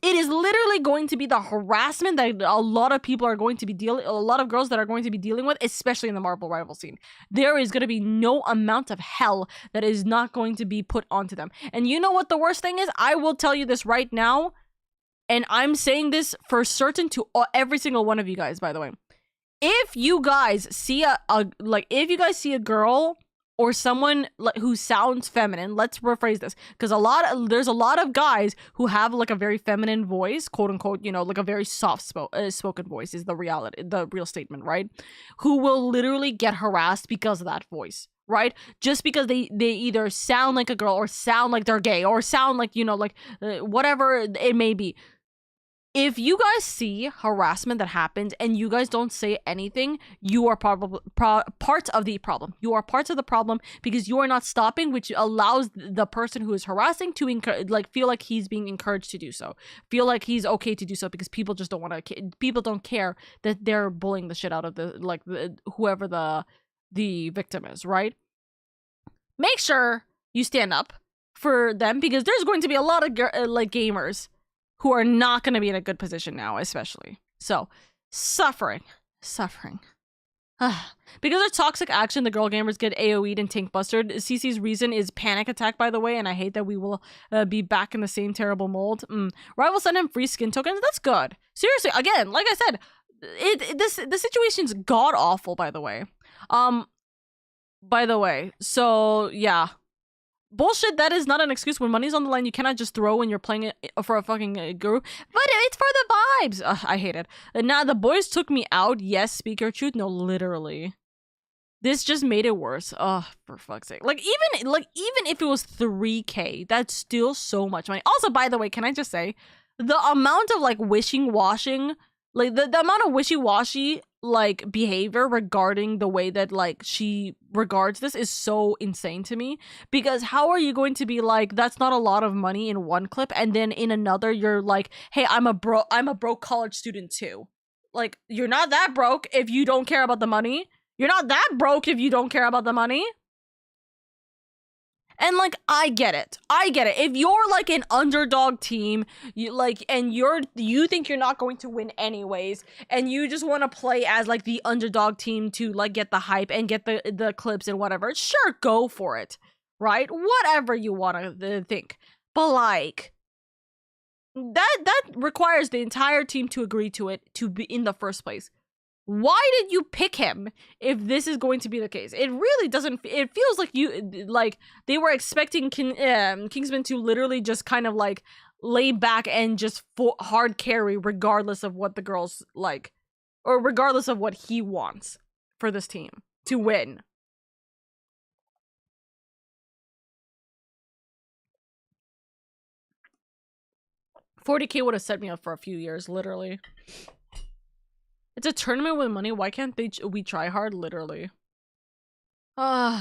It is literally going to be the harassment that a lot of people are going to be a lot of girls that are going to be dealing with, especially in the Marvel rival scene. There is going to be no amount of hell that is not going to be put onto them. And you know what the worst thing is? I will tell you this right now, and I'm saying this for certain to every single one of you guys, by the way. If you guys see a girl or someone who sounds feminine, let's rephrase this, because there's a lot of guys who have a very feminine voice, quote unquote, a very soft spoken voice is the real statement, right? Who will literally get harassed because of that voice, right? Just because they either sound like a girl or sound like they're gay or sound whatever it may be. If you guys see harassment that happens and you guys don't say anything, you are probably part of the problem. You are part of the problem because you are not stopping, which allows the person who is harassing to feel like he's being encouraged to do so. Feel like he's okay to do so because people just don't want to. People don't care that they're bullying the shit out of whoever the victim is, right? Make sure you stand up for them, because there's going to be a lot of like gamers who are not going to be in a good position now, especially. So, suffering. Because of toxic action, the girl gamers get AoE'd and tank busted. CC's reason is panic attack, by the way, and I hate that we will be back in the same terrible mold. Rival sent him free skin tokens. That's good. Seriously, again, like I said, the situation's god awful, by the way. So yeah. Bullshit, that is not an excuse. When money's on the line, you cannot just throw when you're playing it for a fucking group. But it's for the vibes. Ugh, I hate it. Nah, the boys took me out. Yes, speak your truth. No, literally. This just made it worse. Ugh, for fuck's sake. Like, even if it was 3K, that's still so much money. Also, by the way, can I just say, the amount of, like, wishing-washing, like, the amount of wishy-washy, like, behavior regarding the way that, like, she regards this is so insane to me. Because how are you going to be like, that's not a lot of money in one clip, and then in another you're like, hey, I'm a broke college student too. Like, you're not that broke if you don't care about the money. You're not that broke if you don't care about the money. And, like, I get it. If you're, like, an underdog team, you think you're not going to win anyways, and you just want to play as, like, the underdog team to, like, get the hype and get the clips and whatever, sure, go for it, right? Whatever you want to think. But, like, that requires the entire team to agree to it to be in the first place. Why did you pick him if this is going to be the case? It really doesn't. It feels like they were expecting Kingsman to literally just kind of like lay back and just hard carry regardless of what the girls like, or regardless of what he wants for this team to win. $40K would have set me up for a few years, literally. It's a tournament with money. Why can't we try hard? Literally. Even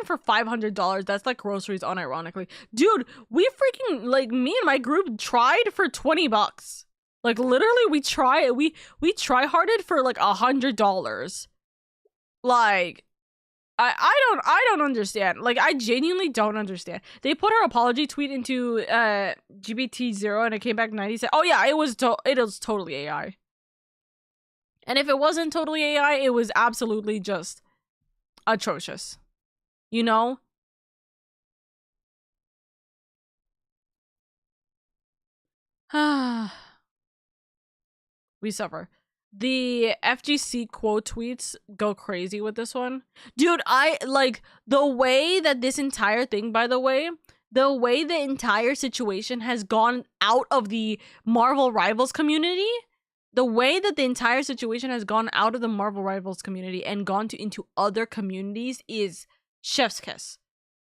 for $500, that's like groceries, unironically. Dude, we freaking, like, me and my group tried for $20. Like, literally, we try-harded for like $100. Like, I don't understand. Like, I genuinely don't understand. They put her apology tweet into GBT0 and it came back 90 Oh yeah, it was totally AI. And if it wasn't totally AI, it was absolutely just atrocious. You know? We suffer. The FGC quote tweets go crazy with this one. Dude, I like the way that this entire thing, by the way, the way the entire situation has gone out of the Marvel Rivals community, the way that the entire situation has gone out of the Marvel Rivals community and gone into other communities is chef's kiss.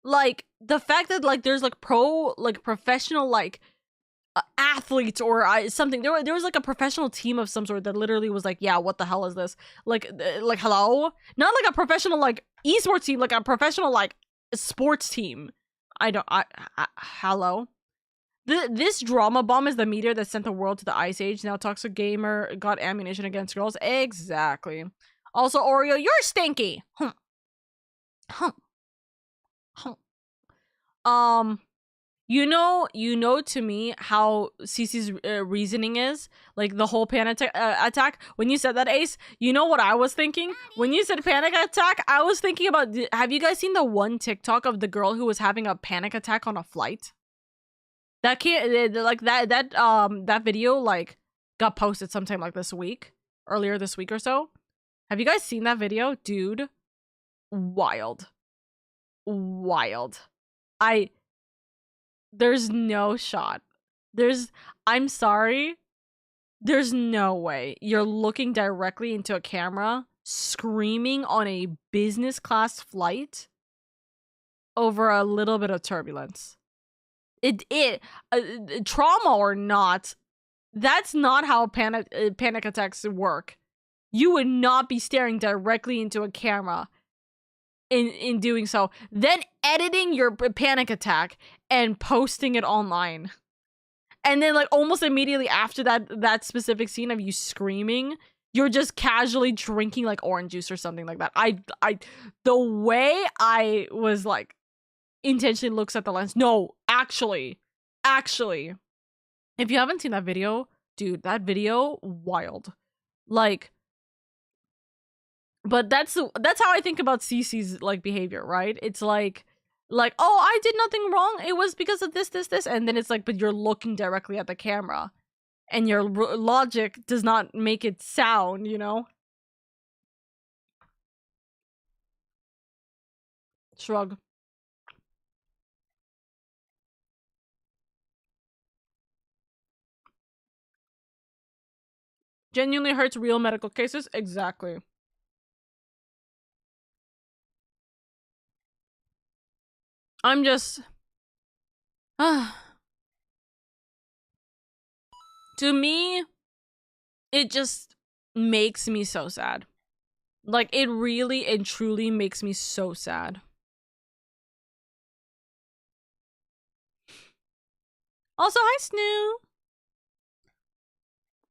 Like, the fact that, like, there's, like, professional, like, athletes or something. There was like a professional team of some sort that literally was like, yeah, what the hell is this? Like hello? Not like a professional, like, esports team, like a professional, like, sports team. Hello? This drama bomb is the meteor that sent the world to the ice age. Now toxic gamer got ammunition against girls. Exactly. Also, Oreo, you're stinky. You know to me how Cece's reasoning is, like the whole panic attack. When you said that, Ace, you know what I was thinking? When you said panic attack, I was thinking about, have you guys seen the one TikTok of the girl who was having a panic attack on a flight? That can't, like, that video, like, got posted sometime like earlier this week or so. Have you guys seen that video? Dude, wild. There's no shot. I'm sorry. There's no way you're looking directly into a camera, screaming on a business class flight over a little bit of turbulence. Trauma or not, that's not how panic attacks work. You would not be staring directly into a camera in doing so, then editing your panic attack and posting it online, and then, like, almost immediately after that specific scene of you screaming, you're just casually drinking like orange juice or something like that. The way I was like intentionally looks at the lens. No, actually, if you haven't seen that video, dude, that video, wild. Like, but that's how I think about Cece's like behavior, right? It's like, oh, I did nothing wrong. It was because of this, and then it's like, but you're looking directly at the camera, and your logic does not make it sound, you know? Shrug. Genuinely hurts real medical cases? Exactly. I'm just... to me, it just makes me so sad. Like, it really and truly makes me so sad. Also, hi, Snoo.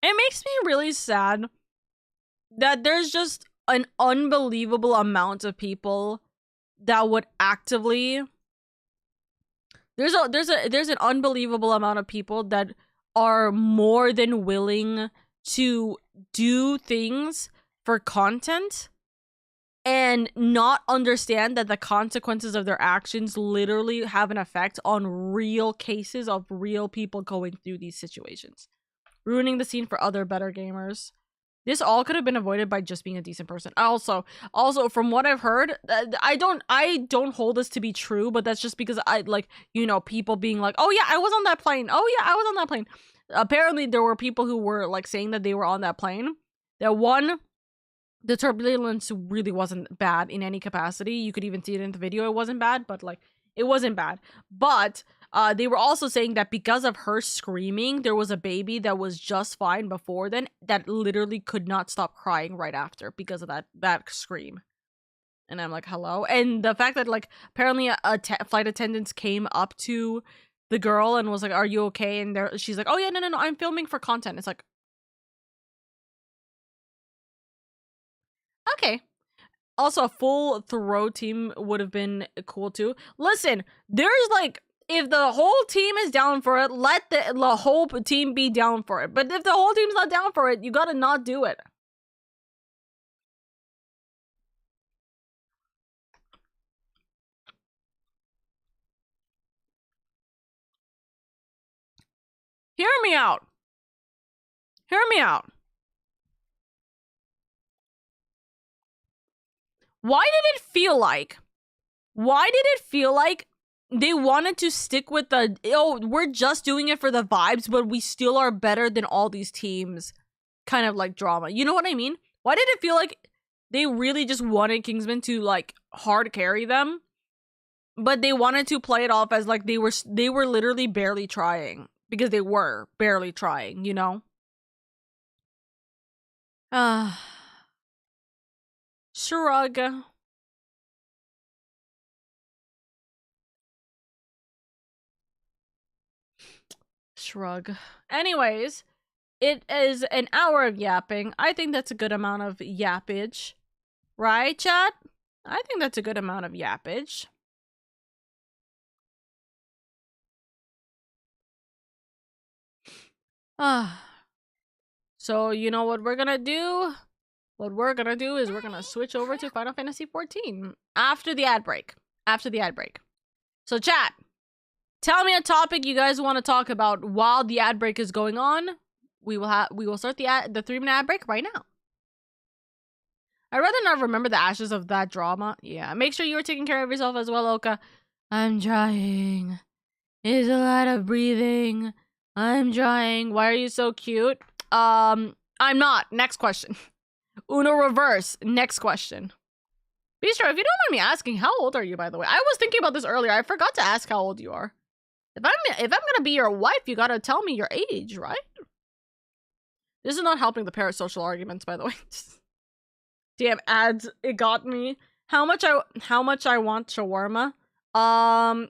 It makes me really sad that there's just an unbelievable amount of people that would actively... There's an unbelievable amount of people that are more than willing to do things for content and not understand that the consequences of their actions literally have an effect on real cases of real people going through these situations, ruining the scene for other better gamers. This all could have been avoided by just being a decent person. Also, from what I've heard, I don't hold this to be true, but that's just because I, like, you know, people being like, oh yeah, I was on that plane. Oh yeah, I was on that plane. Apparently, there were people who were like saying that they were on that plane. That one, the turbulence really wasn't bad in any capacity. You could even see it in the video. It wasn't bad, but like, it wasn't bad. But they were also saying that because of her screaming, there was a baby that was just fine before then that literally could not stop crying right after because of that scream. And I'm like, hello? And the fact that, like, apparently flight attendants came up to the girl and was like, are you okay? And she's like, oh yeah, no, I'm filming for content. It's like, okay. Also, a full throw team would have been cool too. Listen, there's like, if the whole team is down for it, let the whole team be down for it. But if the whole team's not down for it, you gotta not do it. Hear me out. Hear me out. Why did it feel like they wanted to stick with the, oh, we're just doing it for the vibes, but we still are better than all these teams kind of like drama? You know what I mean? Why did it feel like they really just wanted Kingsman to like hard carry them, but they wanted to play it off as like they were literally barely trying, because they were barely trying, you know? Shrug. Shrug. Anyways, it is an hour of yapping. I think that's a good amount of yappage. Right, chat? I think that's a good amount of yappage. So, you know what we're gonna do? What we're gonna do is we're gonna switch over to Final Fantasy XIV after the ad break. So, chat, tell me a topic you guys want to talk about while the ad break is going on. We will start the 3-minute ad break right now. I'd rather not remember the ashes of that drama. Yeah, make sure you're taking care of yourself as well, Oka. I'm trying. It's a lot of breathing. I'm trying. Why are you so cute? I'm not. Next question. Uno reverse. Next question. Bistro, if you don't mind me asking, how old are you, by the way? I was thinking about this earlier. I forgot to ask how old you are. If I'm gonna be your wife, you gotta tell me your age, right? This is not helping the parasocial arguments, by the way. Damn ads, it got me. How much I want shawarma? I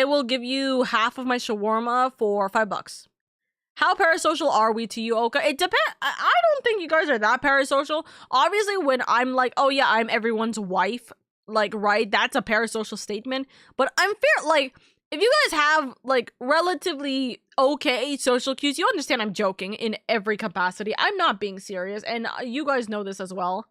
will give you half of my shawarma for $5. How parasocial are we to you, Oka? It depends. I don't think you guys are that parasocial. Obviously, when I'm like, oh yeah, I'm everyone's wife, like, right, that's a parasocial statement. But I'm fair, like, if you guys have, like, relatively okay social cues, you understand I'm joking in every capacity. I'm not being serious, and you guys know this as well.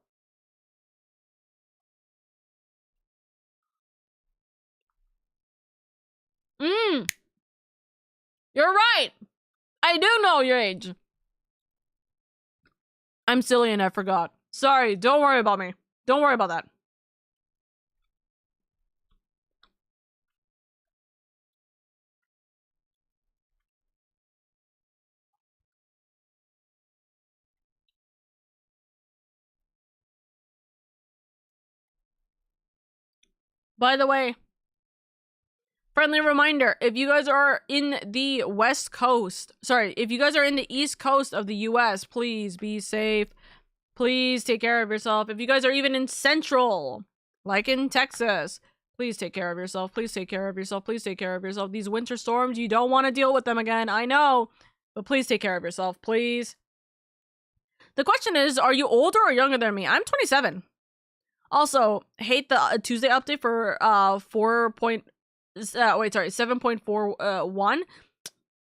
You're right. I do know your age. I'm silly and I forgot. Sorry, don't worry about me. Don't worry about that. By the way, friendly reminder, if you guys are in the West Coast, sorry, if you guys are in the East Coast of the US, please be safe. Please take care of yourself. If you guys are even in Central, like in Texas, please take care of yourself. Please take care of yourself. Please take care of yourself. These winter storms, you don't want to deal with them again. I know, but please take care of yourself, please. The question is, are you older or younger than me? I'm 27. Also, hate the Tuesday update for 7.41.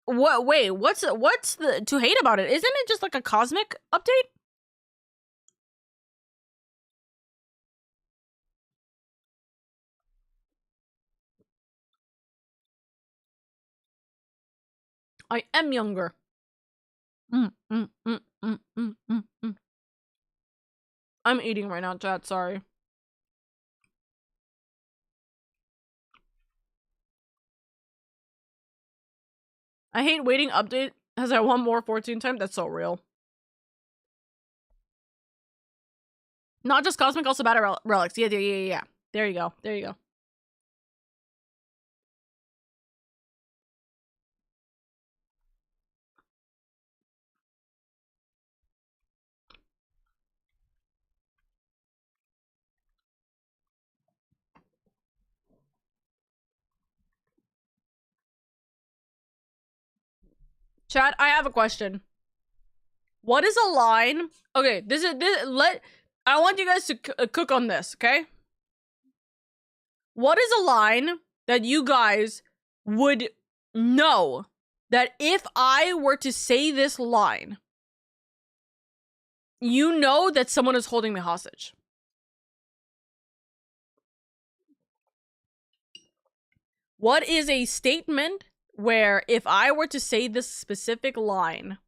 What's the to hate about it? Isn't it just like a cosmic update? I am younger. I'm eating right now, chat, sorry. I hate waiting update as I want more 14 time. That's so real. Not just cosmic, also battle relics. Yeah. There you go. There you go. Chat, I have a question. What is a line? Okay, I want you guys to cook on this, okay? What is a line that you guys would know that if I were to say this line, you know that someone is holding me hostage? What is a statement where if I were to say this specific line,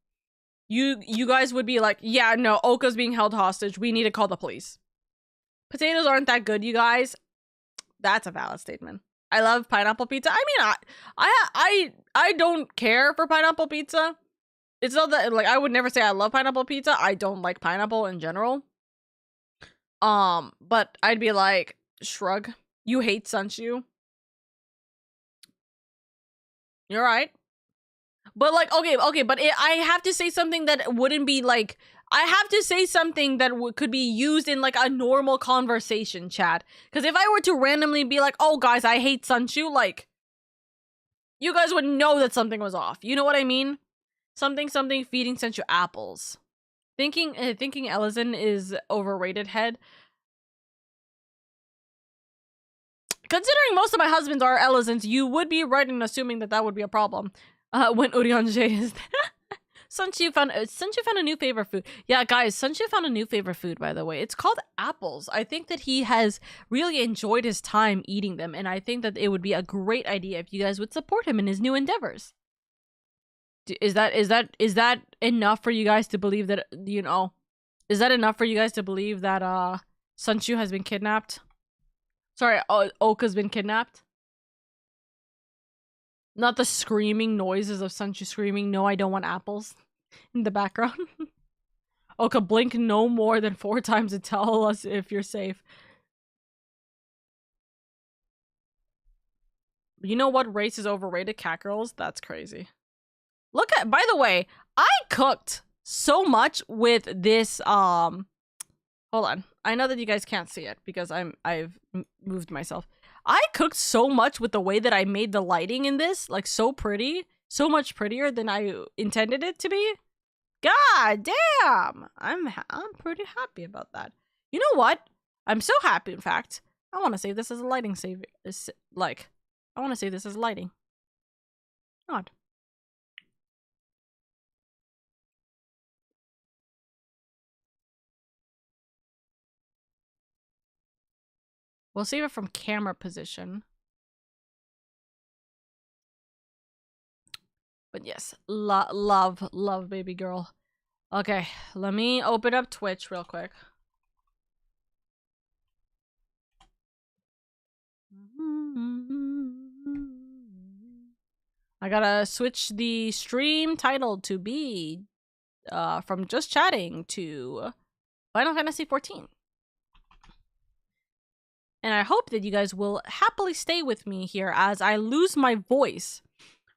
you guys would be like, yeah, no, Oka's being held hostage. We need to call the police. Potatoes aren't that good, you guys. That's a valid statement. I love pineapple pizza. I mean, I don't care for pineapple pizza. It's not that, like, I would never say I love pineapple pizza. I don't like pineapple in general. But I'd be like, shrug. You hate Sunshu. You're right. But, like, okay, but I have to say something that wouldn't be, like, I have to say something that could be used in, like, a normal conversation, chat. Because if I were to randomly be like, oh, guys, I hate Sunshu, like, you guys would know that something was off. You know what I mean? Something feeding Sunshu apples. Thinking Ellison is overrated head. Considering most of my husbands are Ellisons, you would be right in assuming that would be a problem. When Urionje is Sunshu found a new favorite food. Yeah, guys, Sunshu found a new favorite food, by the way. It's called apples. I think that he has really enjoyed his time eating them, and I think that it would be a great idea if you guys would support him in his new endeavors. Is that enough for you guys to believe that, you know, is that enough for you guys to believe that Sunshu has been kidnapped? Sorry, Oka's been kidnapped? Not the screaming noises of Sunshu screaming, no, I don't want apples, in the background. Oka, blink no more than 4 times to tell us if you're safe. You know what race is overrated? Cat girls? That's crazy. Look at, by the way, I cooked so much with this, hold on. I know that you guys can't see it because I've moved myself. I cooked so much with the way that I made the lighting in this, like, so pretty, so much prettier than I intended it to be. God damn! I'm pretty happy about that. You know what? I'm so happy, in fact. I want to save this as a lighting save. I want to save this as lighting. Odd. We'll save it from camera position. But yes, love baby girl. Okay, let me open up Twitch real quick. I gotta switch the stream title to be from just chatting to Final Fantasy XIV. And I hope that you guys will happily stay with me here as I lose my voice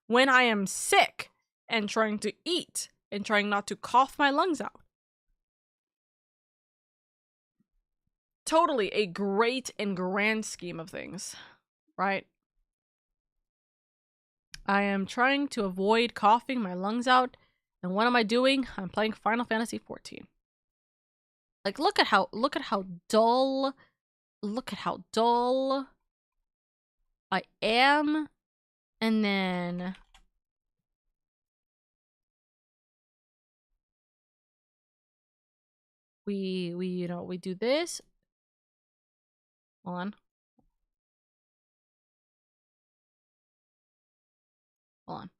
when I am sick and trying to eat and trying not to cough my lungs out. Totally a great and grand scheme of things, right? I am trying to avoid coughing my lungs out, and what am I doing? I'm playing Final Fantasy XIV. Like, look at how dull I am, and then we do this. Hold on. Hold on.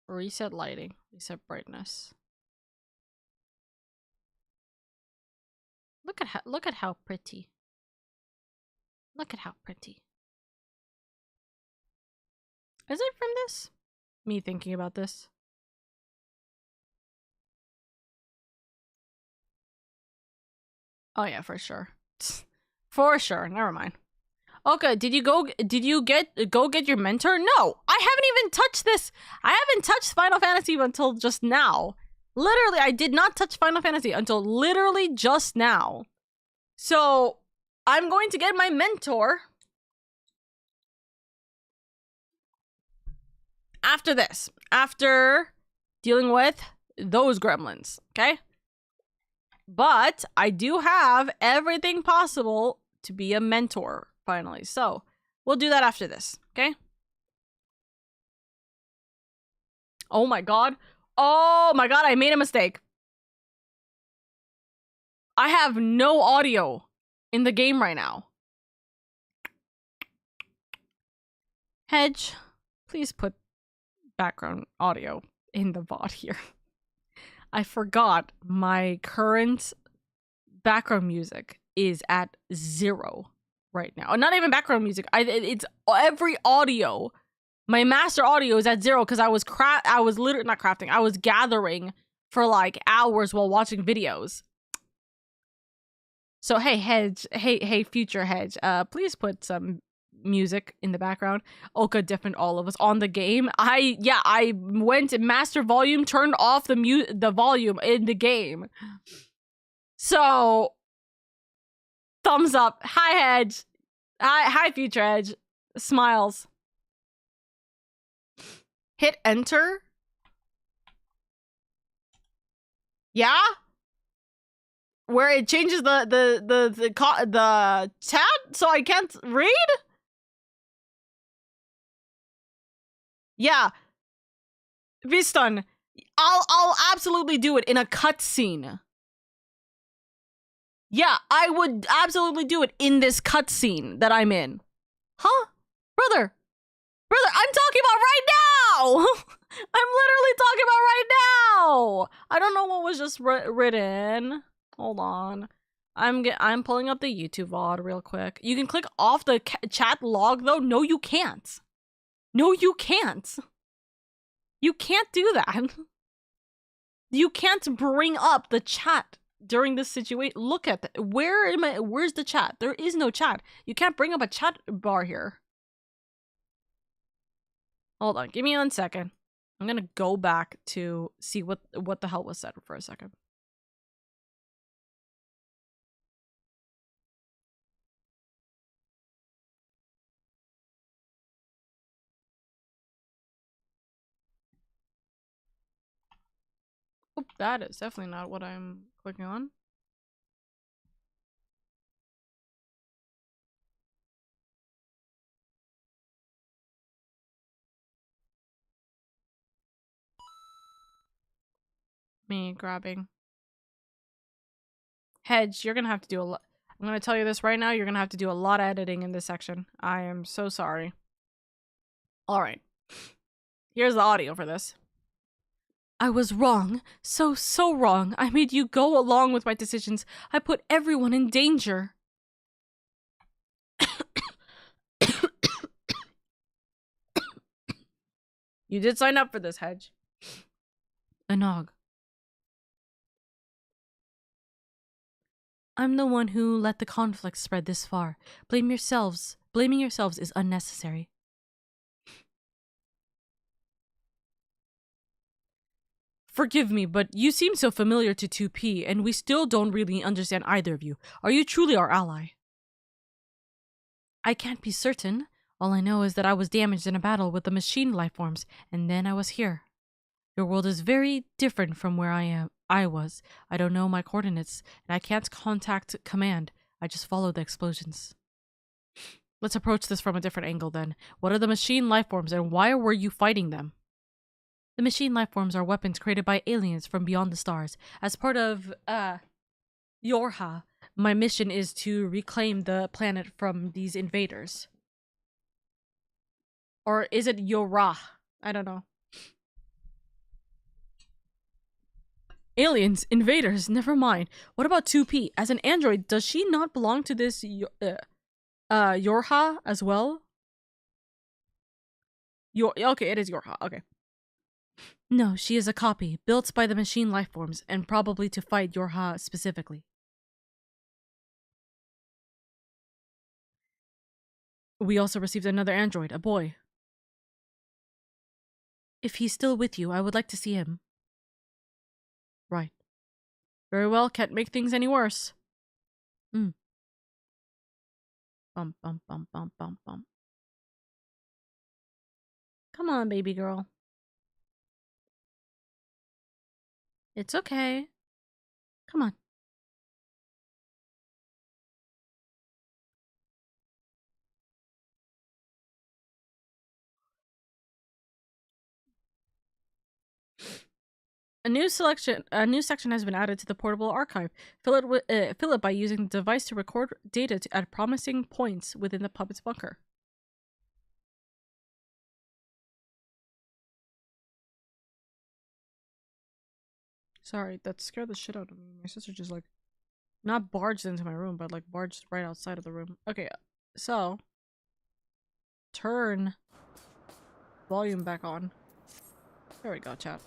Reset lighting. Reset brightness. Look at how pretty. Look at how pretty. Is it from this? Me thinking about this. Oh yeah, for sure. For sure. Never mind. Okay, did you go get your mentor? No, I haven't even touched this. I haven't touched Final Fantasy until just now. Literally, I did not touch Final Fantasy until literally just now. So, I'm going to get my mentor after this. After dealing with those gremlins, okay? But I do have everything possible to be a mentor, finally. So, we'll do that after this, okay? Oh my god. Oh my god, I made a mistake. I have no audio in the game right now. Hedge, please put background audio in the VOD here. I forgot my current background music is at 0 right now. Not even background music. It's every audio. My master audio is at 0 because I was literally not crafting. I was gathering for like hours while watching videos. So hey Hedge, hey future Hedge, please put some music in the background. Oka different all of us on the game. I went to master volume, turned off the volume in the game. So thumbs up. Hi Hedge. Hi future Hedge. Smiles. Hit enter. Yeah? Where it changes the chat so I can't read? Yeah. Viston, I'll absolutely do it in a cutscene. Yeah, I would absolutely do it in this cutscene that I'm in. Huh? Brother, I'm talking about right now! I'm literally talking about right now! I don't know what was just written. Hold on. I'm pulling up the YouTube VOD real quick. You can click off the chat log though. No, you can't. No, you can't. You can't do that. You can't bring up the chat during this situation. Look at that. Where's the chat? There is no chat. You can't bring up a chat bar here. Hold on, give me 1 second. I'm gonna go back to see what the hell was said for a second. That is definitely not what I'm clicking on. Me grabbing. Hedge, you're gonna have to do a lot. I'm gonna tell you this right now. You're gonna have to do a lot of editing in this section. I am so sorry. All right. Here's the audio for this. I was wrong. So wrong. I made you go along with my decisions. I put everyone in danger. You did sign up for this, Hedge. Anog. I'm the one who let the conflict spread this far. Blaming yourselves is unnecessary. Forgive me, but you seem so familiar to 2P, and we still don't really understand either of you. Are you truly our ally? I can't be certain. All I know is that I was damaged in a battle with the machine lifeforms, and then I was here. Your world is very different from where I was. I don't know my coordinates, and I can't contact command. I just follow the explosions. Let's approach this from a different angle then. What are the machine lifeforms, and why were you fighting them? The machine lifeforms are weapons created by aliens from beyond the stars. As part of, Yorha, my mission is to reclaim the planet from these invaders. Or is it Yorah? I don't know. Aliens, invaders, never mind. What about 2P? As an android, does she not belong to this Yorha as well? Okay, it is Yorha. Okay. No, she is a copy, built by the machine lifeforms, and probably to fight Yorha specifically. We also received another android, a boy. If he's still with you, I would like to see him. Right. Very well, can't make things any worse. Bum, bum, bum, bum, bum, bum. Come on, baby girl. It's okay. Come on. A new section has been added to the portable archive. Fill it by using the device to record data at promising points within the puppet's bunker. Sorry, that scared the shit out of me. My sister just like not barged into my room, but like barged right outside of the room. Okay, so turn volume back on. There we go, chat.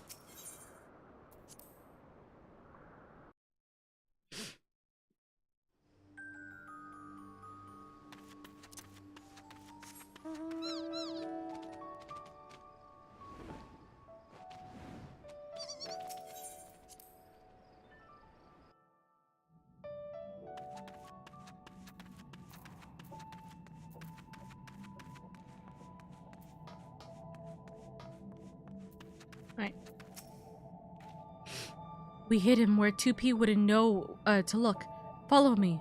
Right. We hid him where 2P wouldn't know to look. Follow me.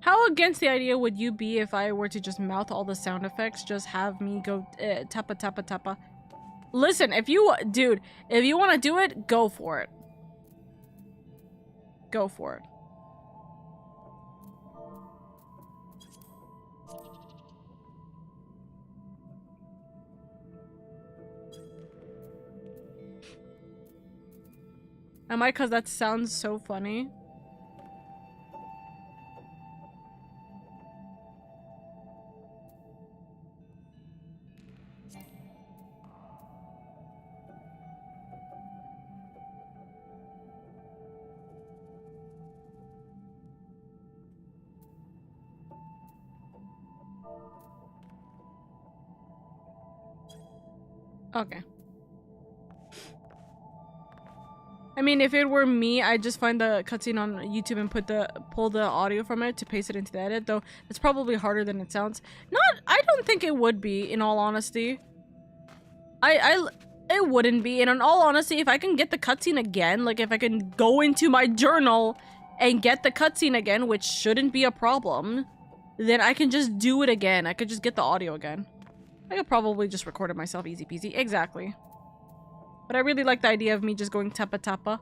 How against the idea would you be if I were to just mouth all the sound effects? Just have me go tappa tappa tappa. Listen, if you want to do it, go for it. Go for it. Am I? Because that sounds so funny. Okay. I mean, if it were me, I'd just find the cutscene on YouTube and pull the audio from it to paste it into the edit, though it's probably harder than it sounds. I don't think it would be, in all honesty. It wouldn't be, and in all honesty, if I can get the cutscene again, like if I can go into my journal and get the cutscene again, which shouldn't be a problem, then I can just do it again. I could just get the audio again. I could probably just record it myself, easy peasy. Exactly. But I really like the idea of me just going tappa tappa.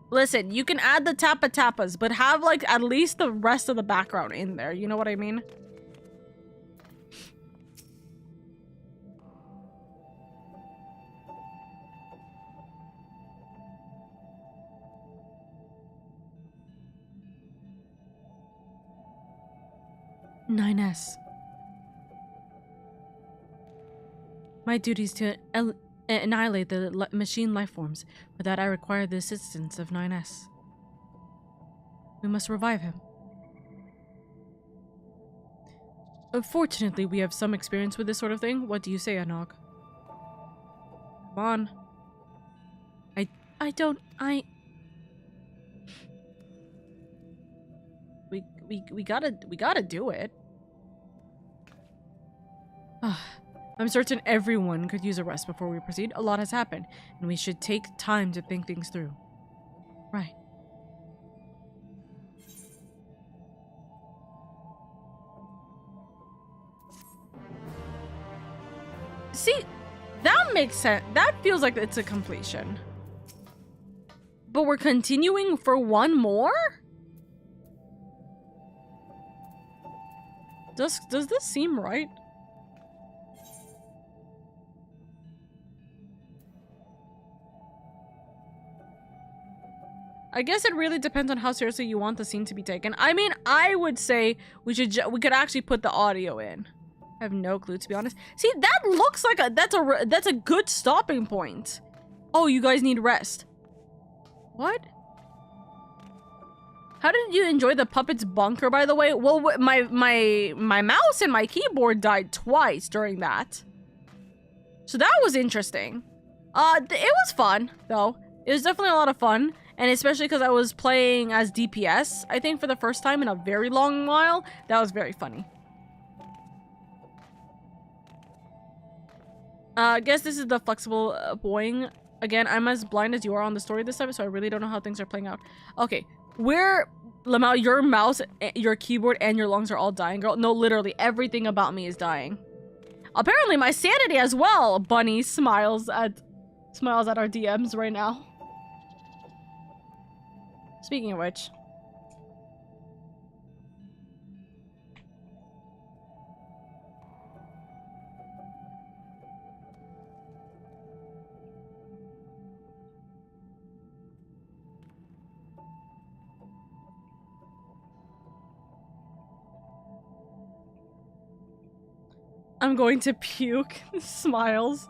Listen, you can add the tappa tappas, but have like at least the rest of the background in there. You know what I mean? "9S. My duty is to annihilate the machine life forms. For that, I require the assistance of 9S. We must revive him. Unfortunately, we have some experience with this sort of thing. What do you say, Anog? Come on. We gotta do it. I'm certain everyone could use a rest before we proceed. A lot has happened, and we should take time to think things through. Right. See, that makes sense. That feels like it's a completion. But we're continuing for one more? Does this seem right? I guess it really depends on how seriously you want the scene to be taken. I mean, I would say we could actually put the audio in. I have no clue, to be honest. See, that looks like that's a good stopping point. Oh, you guys need rest. What? How did you enjoy the puppet's bunker, by the way? Well, my mouse and my keyboard died twice during that. So that was interesting. It was fun, though. It was definitely a lot of fun. And especially because I was playing as DPS, I think, for the first time in a very long while. That was very funny. I guess this is the flexible boing. Again, I'm as blind as you are on the story this time, so I really don't know how things are playing out. Okay, Lamau, your mouse, your keyboard, and your lungs are all dying, girl. No, literally, everything about me is dying. Apparently, my sanity as well. Bunny smiles at our DMs right now. Speaking of which. I'm going to puke. Smiles.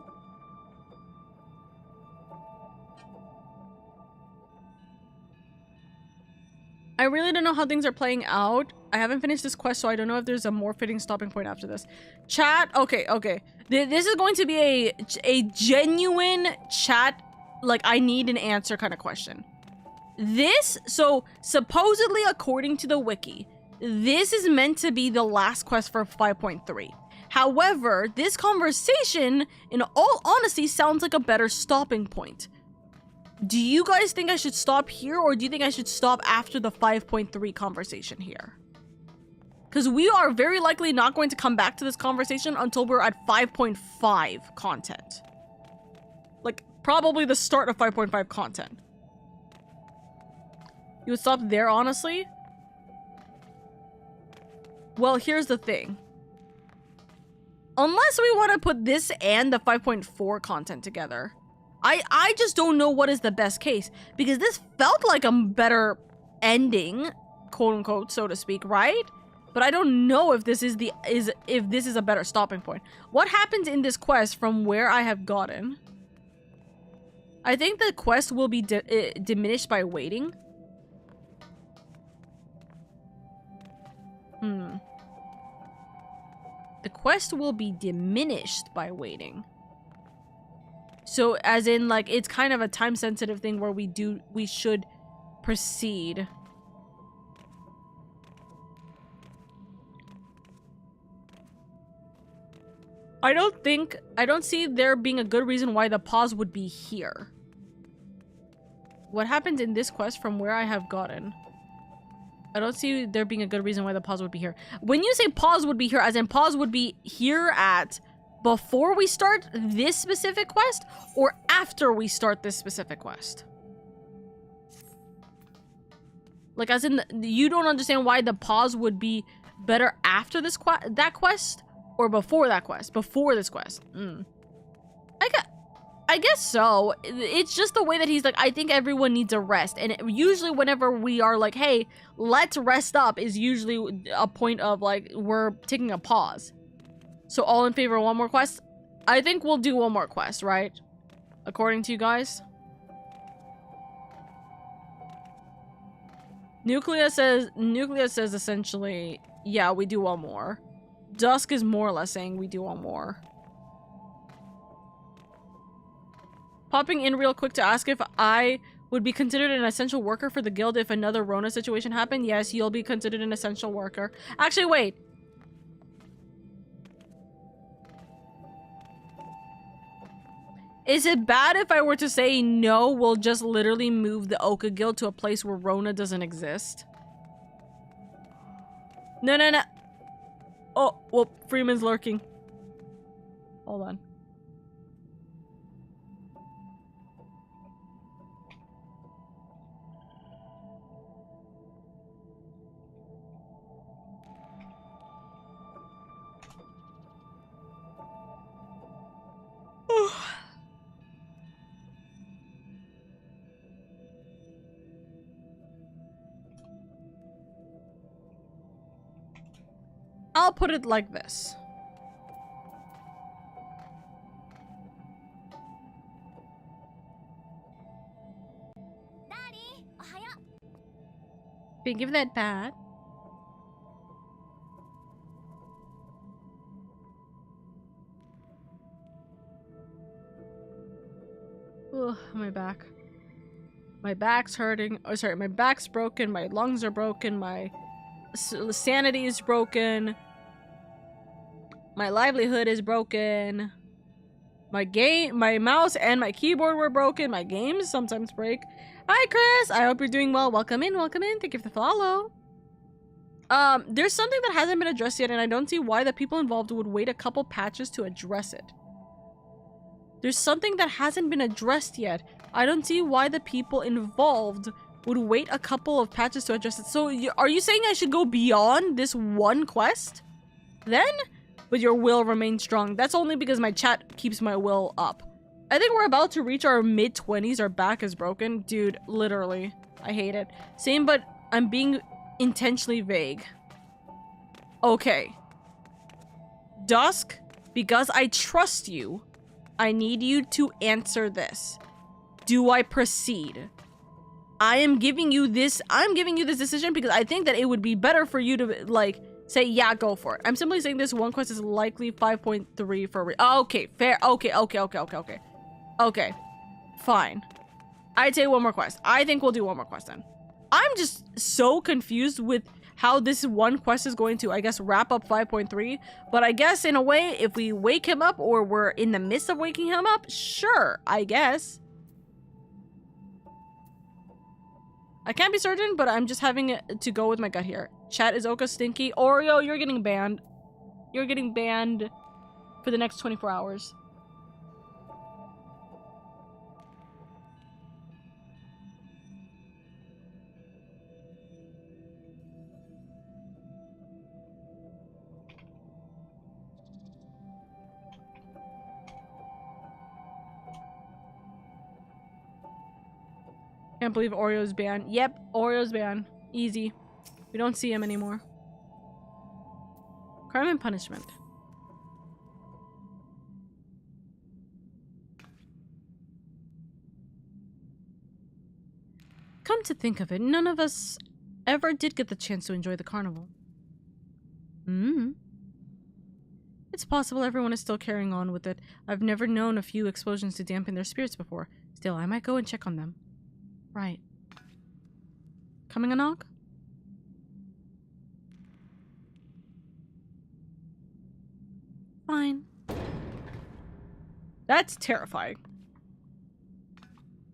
I really don't know how things are playing out. I haven't finished this quest, so I don't know if there's a more fitting stopping point after this. Chat, okay. This is going to be a genuine chat, like I need an answer kind of question. So supposedly according to the wiki, this is meant to be the last quest for 5.3. However, this conversation, in all honesty, sounds like a better stopping point. Do you guys think I should stop here, or do you think I should stop after the 5.3 conversation here? Because we are very likely not going to come back to this conversation until we're at 5.5 content. Like, probably the start of 5.5 content. You would stop there, honestly? Well, here's the thing. Unless we want to put this and the 5.4 content together. I just don't know what is the best case, because this felt like a better ending, quote unquote, so to speak, right? But I don't know if this is if this is a better stopping point. What happens in this quest from where I have gotten? I think the quest will be diminished by waiting. The quest will be diminished by waiting. So as in like it's kind of a time sensitive thing where we should proceed. I don't see there being a good reason why the pause would be here. What happened in this quest from where I have gotten? I don't see there being a good reason why the pause would be here. When you say pause would be here, as in pause would be here at before we start this specific quest or after we start this specific quest? Like, as in, you don't understand why the pause would be better after this that quest or before that quest? Before this quest. I guess so. It's just the way that he's like, I think everyone needs a rest. And usually whenever we are like, hey, let's rest up is usually a point of like, we're taking a pause. So all in favor of one more quest? I think we'll do one more quest, right? According to you guys. Nucleus says essentially, yeah, we do one more. Dusk is more or less saying we do one more. Popping in real quick to ask if I would be considered an essential worker for the guild if another Rona situation happened. Yes, you'll be considered an essential worker. Actually, wait. Is it bad if I were to say no, we'll just literally move the Oka guild to a place where Rona doesn't exist? No. Oh, well, Freeman's lurking. Hold on. I'll put it like this. Been given that bad. Ugh, my back. My back's hurting. Oh, sorry, my back's broken. My lungs are broken. My sanity is broken. My livelihood is broken. My mouse and my keyboard were broken. My games sometimes break. Hi, Chris. I hope you're doing well. Welcome in. Welcome in. Thank you for the follow. There's something that hasn't been addressed yet, and I don't see why the people involved would wait a couple patches to address it. There's something that hasn't been addressed yet. I don't see why the people involved would wait a couple of patches to address it. So, are you saying I should go beyond this one quest? Then? But your will remains strong. That's only because my chat keeps my will up. I think we're about to reach our mid-20s. Our back is broken. Dude, literally. I hate it. Same, but I'm being intentionally vague. Okay. Dusk, because I trust you, I need you to answer this. Do I proceed? I'm giving you this decision because I think that it would be better for you to, like, say, yeah, go for it. I'm simply saying this one quest is likely 5.3 for okay, fair. Okay. Okay. Fine. I'd say one more quest. I think we'll do one more quest then. I'm just so confused with how this one quest is going to, I guess, wrap up 5.3. But I guess, in a way, if we wake him up or we're in the midst of waking him up, sure, I guess. I can't be certain, but I'm just having to go with my gut here. Chat, is Oka stinky? Oreo, you're getting banned. You're getting banned for the next 24 hours. Can't believe Oreo's banned. Yep, Oreo's banned. Easy. We don't see him anymore. Crime and punishment. Come to think of it, none of us ever did get the chance to enjoy the carnival. It's possible everyone is still carrying on with it. I've never known a few explosions to dampen their spirits before. Still, I might go and check on them. Right. Coming a knock? Fine. That's terrifying.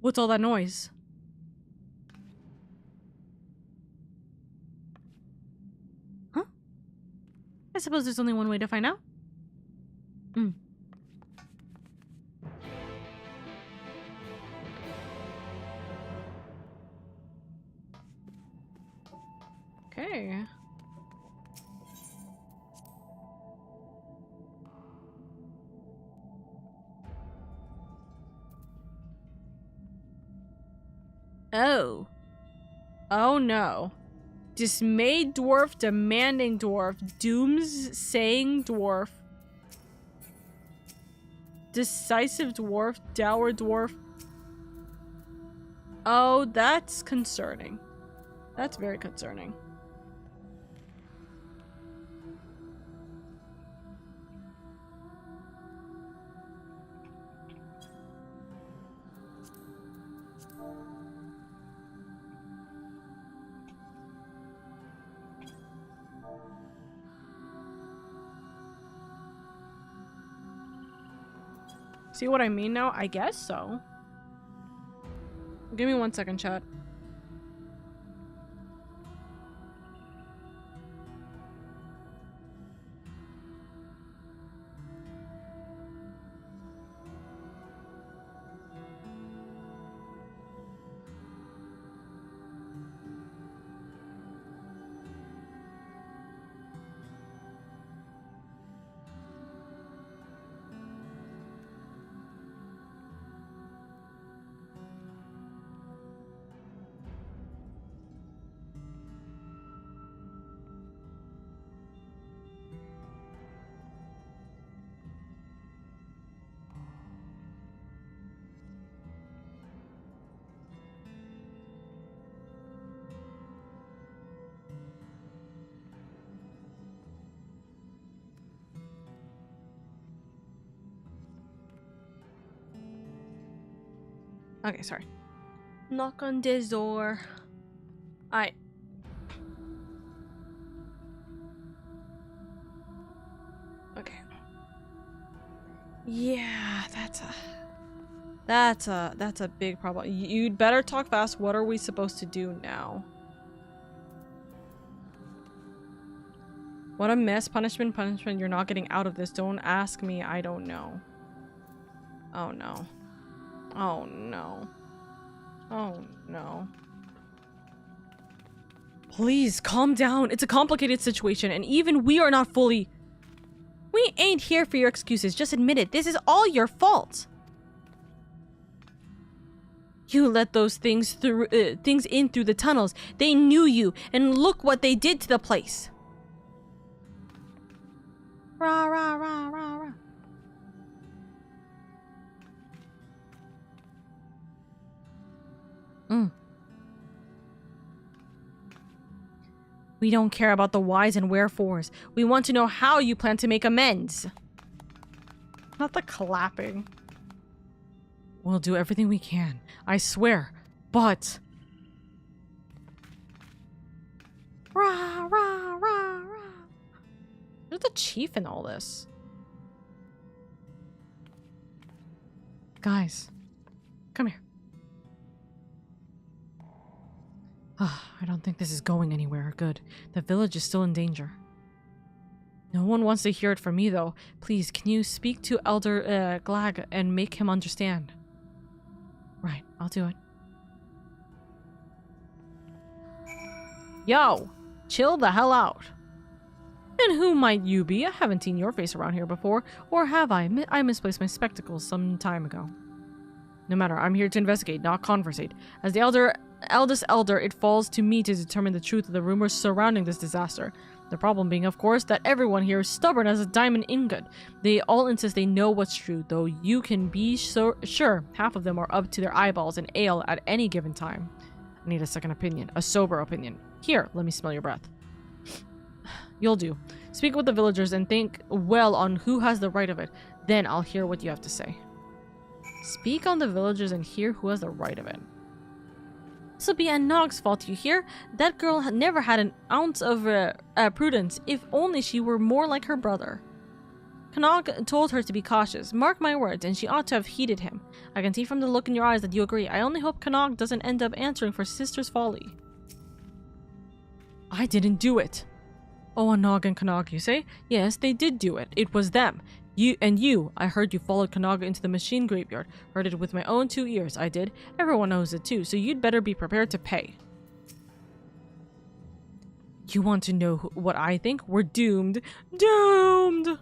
What's all that noise? Huh? I suppose there's only one way to find out. Okay. Oh. Oh no. Dismayed dwarf, demanding dwarf, dooms saying dwarf, decisive dwarf, dour dwarf. Oh, that's concerning. That's very concerning. See what I mean now? I guess so. Give me 1 second, chat. Okay, sorry. Knock on this door. Okay. Yeah, that's a big problem. You'd better talk fast. What are we supposed to do now? What a mess. Punishment. You're not getting out of this. Don't ask me. I don't know. Oh no. Oh no. Oh no. Please calm down. It's a complicated situation and even we are not fully... We ain't here for your excuses. Just admit it. This is all your fault. You let those things in through the tunnels. They knew you and look what they did to the place. Rah, rah, rah, rah, rah. We don't care about the whys and wherefores. We want to know how you plan to make amends. Not the clapping. We'll do everything we can. I swear. But... Rah, rah, rah, rah. Where's the chief in all this? Guys. Come here. I don't think this is going anywhere good. The village is still in danger. No one wants to hear it from me, though. Please, can you speak to Elder Glag and make him understand? Right, I'll do it. Yo! Chill the hell out. And who might you be? I haven't seen your face around here before. Or have I? I misplaced my spectacles some time ago. No matter, I'm here to investigate, not conversate. As the eldest elder, it falls to me to determine the truth of the rumors surrounding this disaster. The problem being, of course, that everyone here is stubborn as a diamond ingot. They all insist they know what's true, though you can be so sure half of them are up to their eyeballs in ale at any given time. I need a second opinion, a sober opinion. Here, let me smell your breath. You'll do. Speak with the villagers and think well on who has the right of it. Then I'll hear what you have to say. Speak on the villagers and hear who has the right of it. This'll be Aunt Nog's fault, you hear? That girl never had an ounce of prudence. If only she were more like her brother. Canog told her to be cautious. Mark my words, and she ought to have heeded him. I can see from the look in your eyes that you agree. I only hope Canog doesn't end up answering for sister's folly. I didn't do it. Oh, Nog and Canog, you say? Yes, they did do it. It was them. You. I heard you followed Canog into the machine graveyard. Heard it with my own 2 ears. I did. Everyone knows it too, so you'd better be prepared to pay. You want to know what I think? We're doomed. Doomed!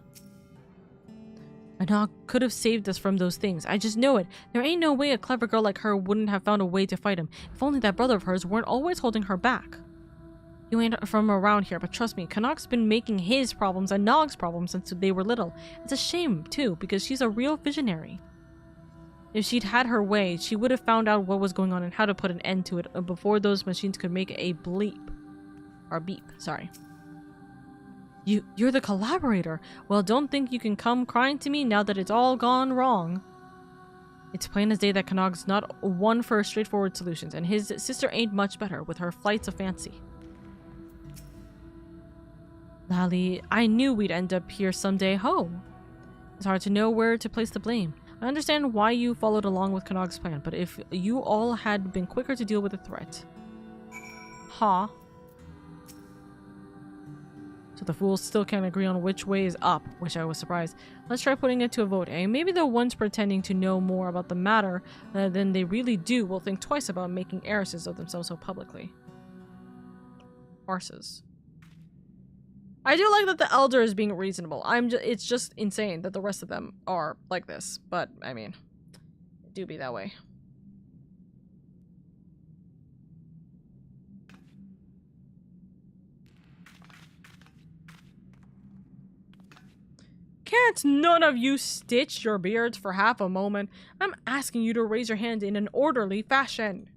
Canog could have saved us from those things. I just know it. There ain't no way a clever girl like her wouldn't have found a way to fight him. If only that brother of hers weren't always holding her back. You ain't from around here, but trust me, Canog's been making his problems and Nog's problems since they were little. It's a shame, too, because she's a real visionary. If she'd had her way, she would have found out what was going on and how to put an end to it before those machines could make a bleep. Or beep, sorry. You're the collaborator. Well, don't think you can come crying to me now that it's all gone wrong. It's plain as day that Canog's not one for straightforward solutions, and his sister ain't much better with her flights of fancy. Lally, I knew we'd end up here someday. Ho! It's hard to know where to place the blame. I understand why you followed along with Canog's plan, but if you all had been quicker to deal with the threat. Huh? So the fools still can't agree on which way is up. Wish I was surprised. Let's try putting it to a vote, eh? Maybe the ones pretending to know more about the matter than they really do will think twice about making heiresses of themselves so publicly. Farces. I do like that the elder is being reasonable. It's just insane that the rest of them are like this. But, I mean, it do be that way. Can't none of you stitch your beards for half a moment? I'm asking you to raise your hand in an orderly fashion.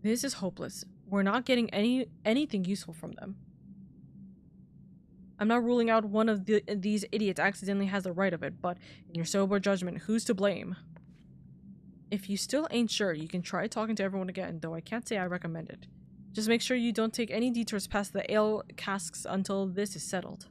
This is hopeless. We're not getting anything useful from them. I'm not ruling out one of these idiots accidentally has the right of it, but in your sober judgment, who's to blame? If you still ain't sure, you can try talking to everyone again, though I can't say I recommend it. Just make sure you don't take any detours past the ale casks until this is settled.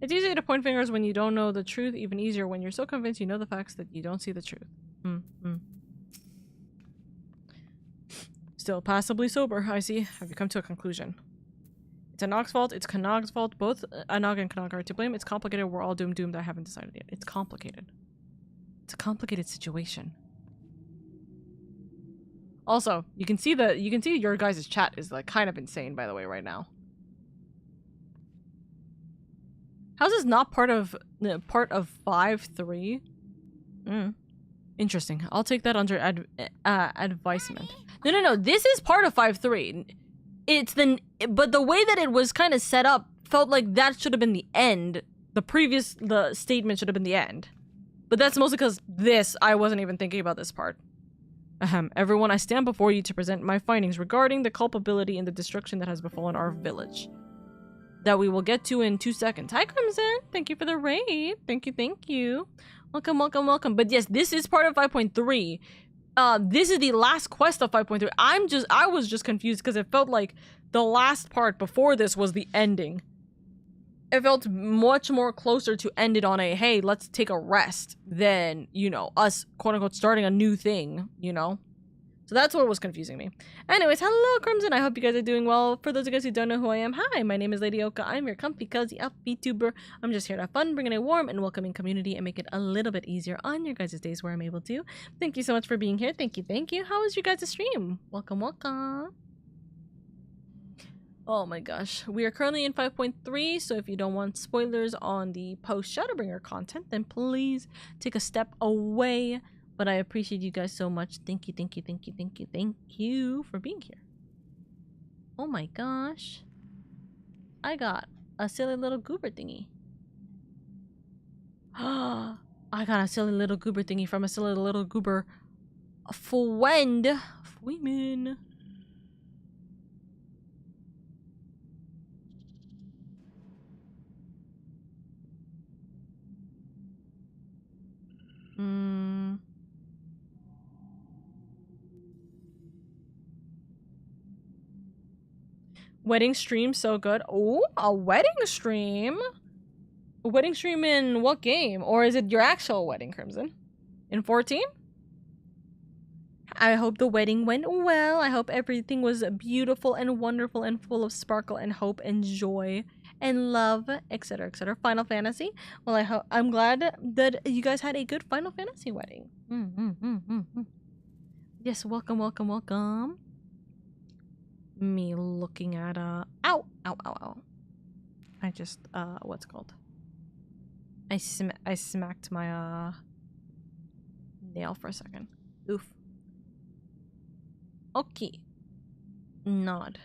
It's easier to point fingers when you don't know the truth, even easier when you're so convinced you know the facts that you don't see the truth. Still passably sober, I see. Have you come to a conclusion? It's Anog's fault, it's Canog's fault. Both Anog and Canog are to blame. It's complicated, we're all doomed. I haven't decided yet. It's complicated. It's a complicated situation. Also, you can see your guys' chat is like kind of insane, by the way, right now. How's this not part of 5.3? Interesting. I'll take that under advisement. No. This is part of 5.3. But the way that it was kind of set up felt like that should have been the end. The statement should have been the end. But that's mostly because I wasn't even thinking about this part. Everyone, I stand before you to present my findings regarding the culpability in the destruction that has befallen our village. That we will get to in 2 seconds. Hi, Crimson. Thank you for the raid. Thank you. Welcome. But yes, this is part of 5.3. This is the last quest of 5.3. I was just confused because it felt like the last part before this was the ending. It felt much more closer to end it on a, hey, let's take a rest than, us, quote unquote, starting a new thing, So that's what was confusing me. Anyways, hello Crimson. I hope you guys are doing well. For those of you guys who don't know who I am, hi, my name is LadyOka. I'm your comfy, cozy elf Vtuber. I'm just here to have fun, bring in a warm and welcoming community and make it a little bit easier on your guys' days where I'm able to. Thank you so much for being here. Thank you, thank you. How was your guys' stream? Welcome, welcome. Oh my gosh. We are currently in 5.3, so if you don't want spoilers on the post Shadowbringer content, then please take a step away. But I appreciate you guys so much. Thank you, thank you, thank you, thank you, thank you for being here. Oh my gosh. I got a silly little goober thingy. I got a silly little goober thingy from a silly little goober friend. Women. Wedding stream so good. Oh, a wedding stream? A wedding stream in what game? Or is it your actual wedding, Crimson? In 14? I hope the wedding went well. I hope everything was beautiful and wonderful and full of sparkle and hope and joy and love, etc., etc. Final Fantasy. Well, I'm glad that you guys had a good Final Fantasy wedding. Yes, welcome, welcome, welcome. Me looking at ow, ow, ow, ow. I just what's it called? I smacked my nail for a second. Oof. Okay. Nod.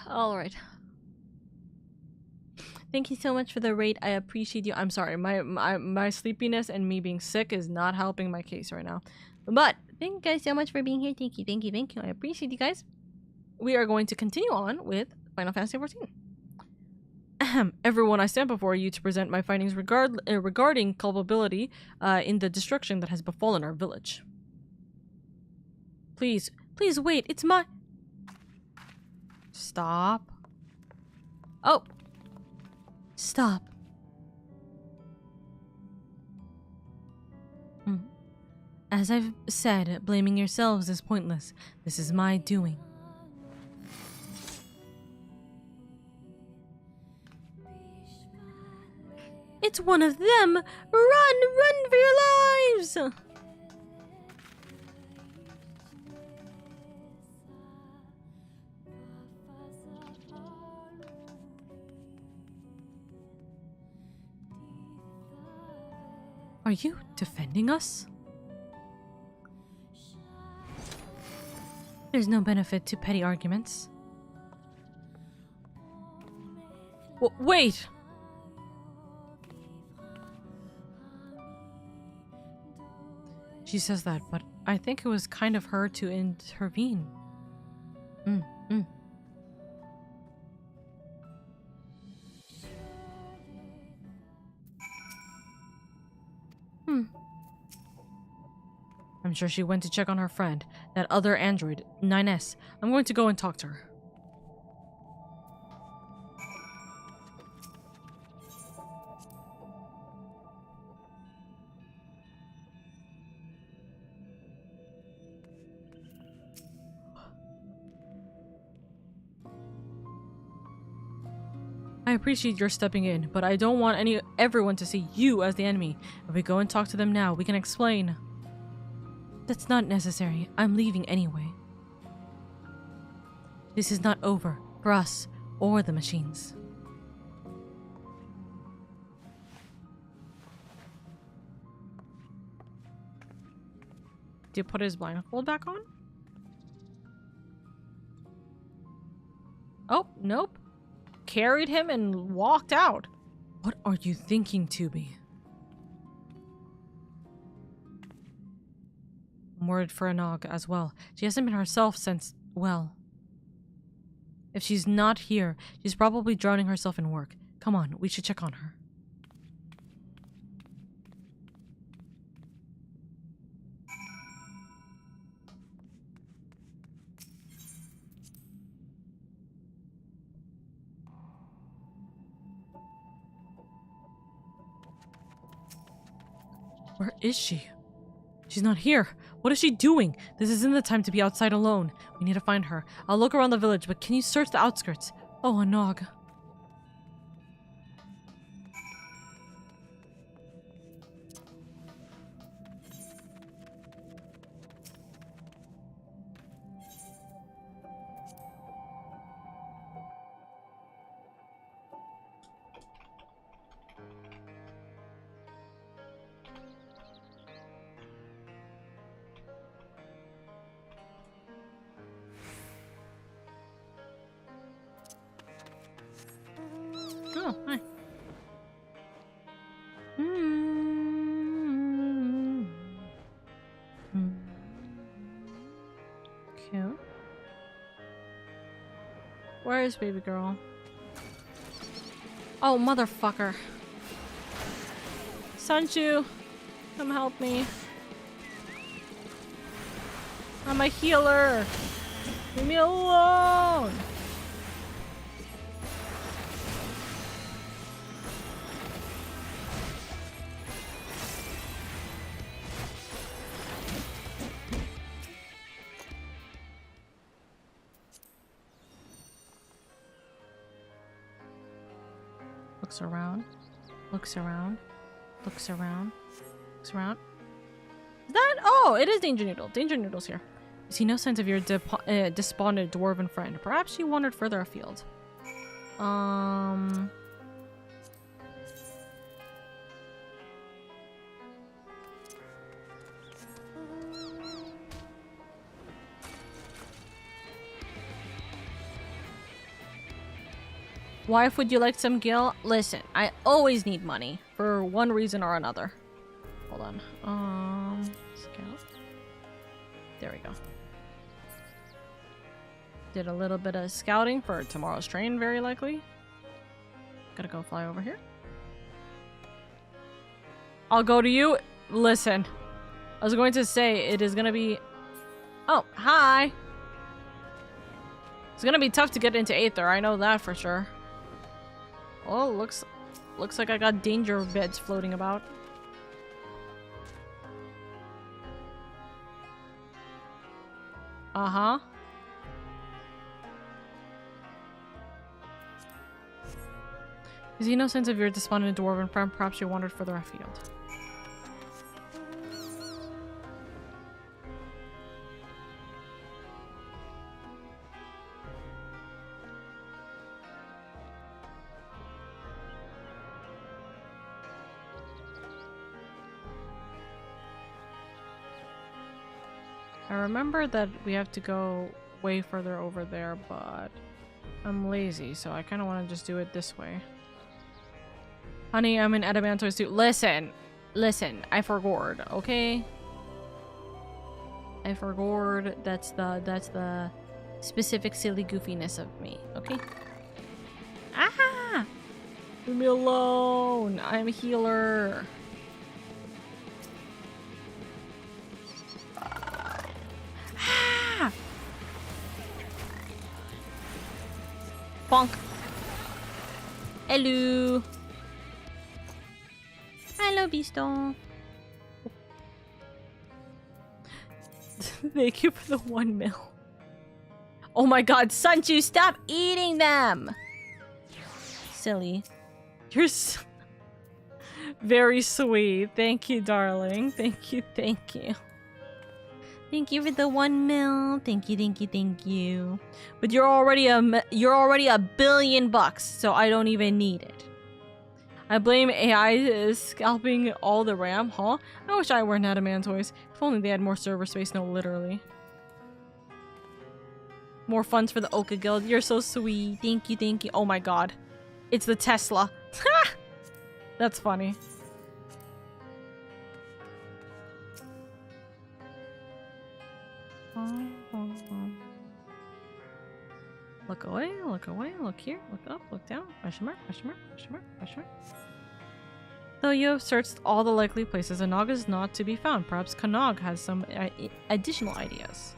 All right. Thank you so much for the raid. I appreciate you. I'm sorry. My sleepiness and me being sick is not helping my case right now. But thank you guys so much for being here. Thank you, thank you, thank you. I appreciate you guys. We are going to continue on with Final Fantasy XIV. Everyone, I stand before you to present my findings regarding culpability in the destruction that has befallen our village. Please, please wait. It's my... Stop. Oh. Stop. As I've said, blaming yourselves is pointless. This is my doing. It's one of them! Run for your lives! Are you defending us? There's no benefit to petty arguments. Wait! She says that, but I think it was kind of her to intervene. I'm sure she went to check on her friend, that other android, 9S. I'm going to go and talk to her. I appreciate your stepping in, but I don't want everyone to see you as the enemy. If we go and talk to them now, we can explain. That's not necessary. I'm leaving anyway. This is not over for us or the machines. Do you put his blindfold back on? Oh, nope. Carried him and walked out. What are you thinking, Tubi? I'm worried for Anog as well. She hasn't been herself since, well... If she's not here, she's probably drowning herself in work. Come on, we should check on her. Where is she? She's not here. What is she doing? This isn't the time to be outside alone. We need to find her. I'll look around the village, but can you search the outskirts? Oh, a nog. Oh, hi. Cute. Where is baby girl? Oh, motherfucker. Sanju, come help me. I'm a healer. Leave me alone. Looks around. Looks around. Looks around. Looks around. Is that? Oh, it is Danger Noodle. Danger Noodle's here. You see no signs of your despondent dwarven friend. Perhaps she wandered further afield. Wife, would you like some gil? Listen, I always need money for one reason or another. Hold on. Scout. There we go. Did a little bit of scouting for tomorrow's train, very likely. Gotta go fly over here. I'll go to you. Listen, I was going to say it is gonna be... Oh, hi! It's gonna be tough to get into Aether, I know that for sure. Oh, looks like I got danger beds floating about. Uh-huh. You see no sense of your despondent dwarven friend. Perhaps you wandered further afield. I remember that we have to go way further over there, but I'm lazy, so I kind of want to just do it this way. Honey, I'm in Adamantoise too. Listen, I forgot, okay? I forgot. That's the specific silly goofiness of me, okay? Ah! Leave me alone. I'm a healer. Bonk. Hello. Hello, Beaston. Thank you for the 1 mil. Oh my god, Sanju, stop eating them! Silly. You're so very sweet. Thank you, darling. Thank you, thank you. Thank you for the 1 mil. Thank you, thank you, thank you. But you're already $1 billion, so I don't even need it. I blame AI scalping all the RAM, huh? I wish I weren't Adamantoise. If only they had more server space, no, literally. More funds for the Oka Guild. You're so sweet. Thank you, thank you. Oh my god. It's the Tesla. That's funny. Look away, look here, look up, look down. Question mark, question mark, question mark, question mark. Though you have searched all the likely places, a Nog is not to be found. Perhaps Kanog has some additional ideas.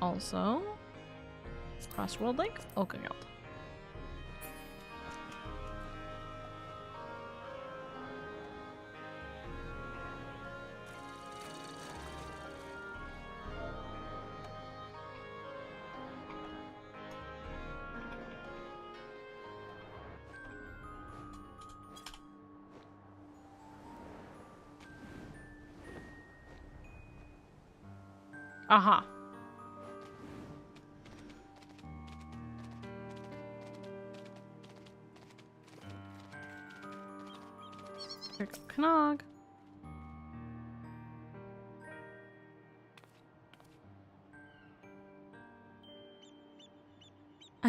Also, cross-world link, Oka Guild. Uh-huh. Here we go, Knog.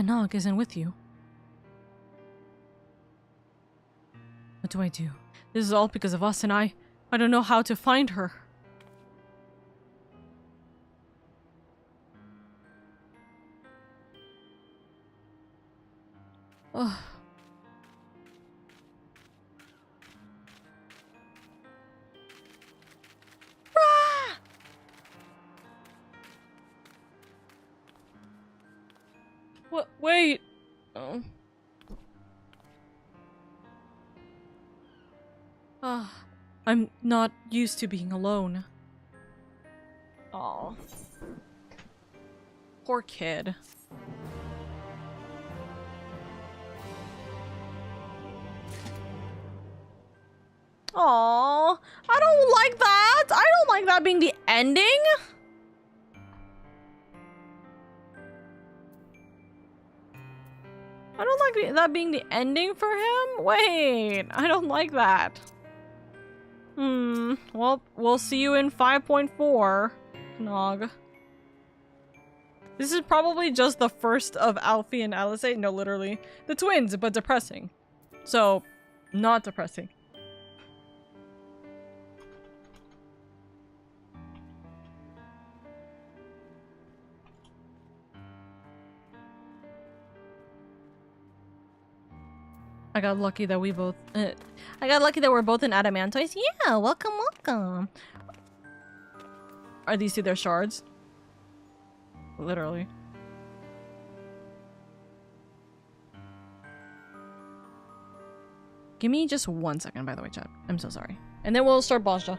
Nog isn't with you. What do I do? This is all because of us, and I don't know how to find her. Ugh. What? Wait. Oh. I'm not used to being alone. Oh. Poor kid. Aww. I don't like that. I don't like that being the ending. I don't like that being the ending for him. Wait, I don't like that. Well, we'll see you in 5.4, Nog. This is probably just the first of Alfie and Alice. No, literally. The twins, but depressing. So, not depressing. I got lucky that we both... I got lucky that we're both in Adamantoise. Yeah, welcome, welcome. Are these two their shards? Literally. Give me just 1 second, by the way, chat. I'm so sorry. And then we'll start Bosja.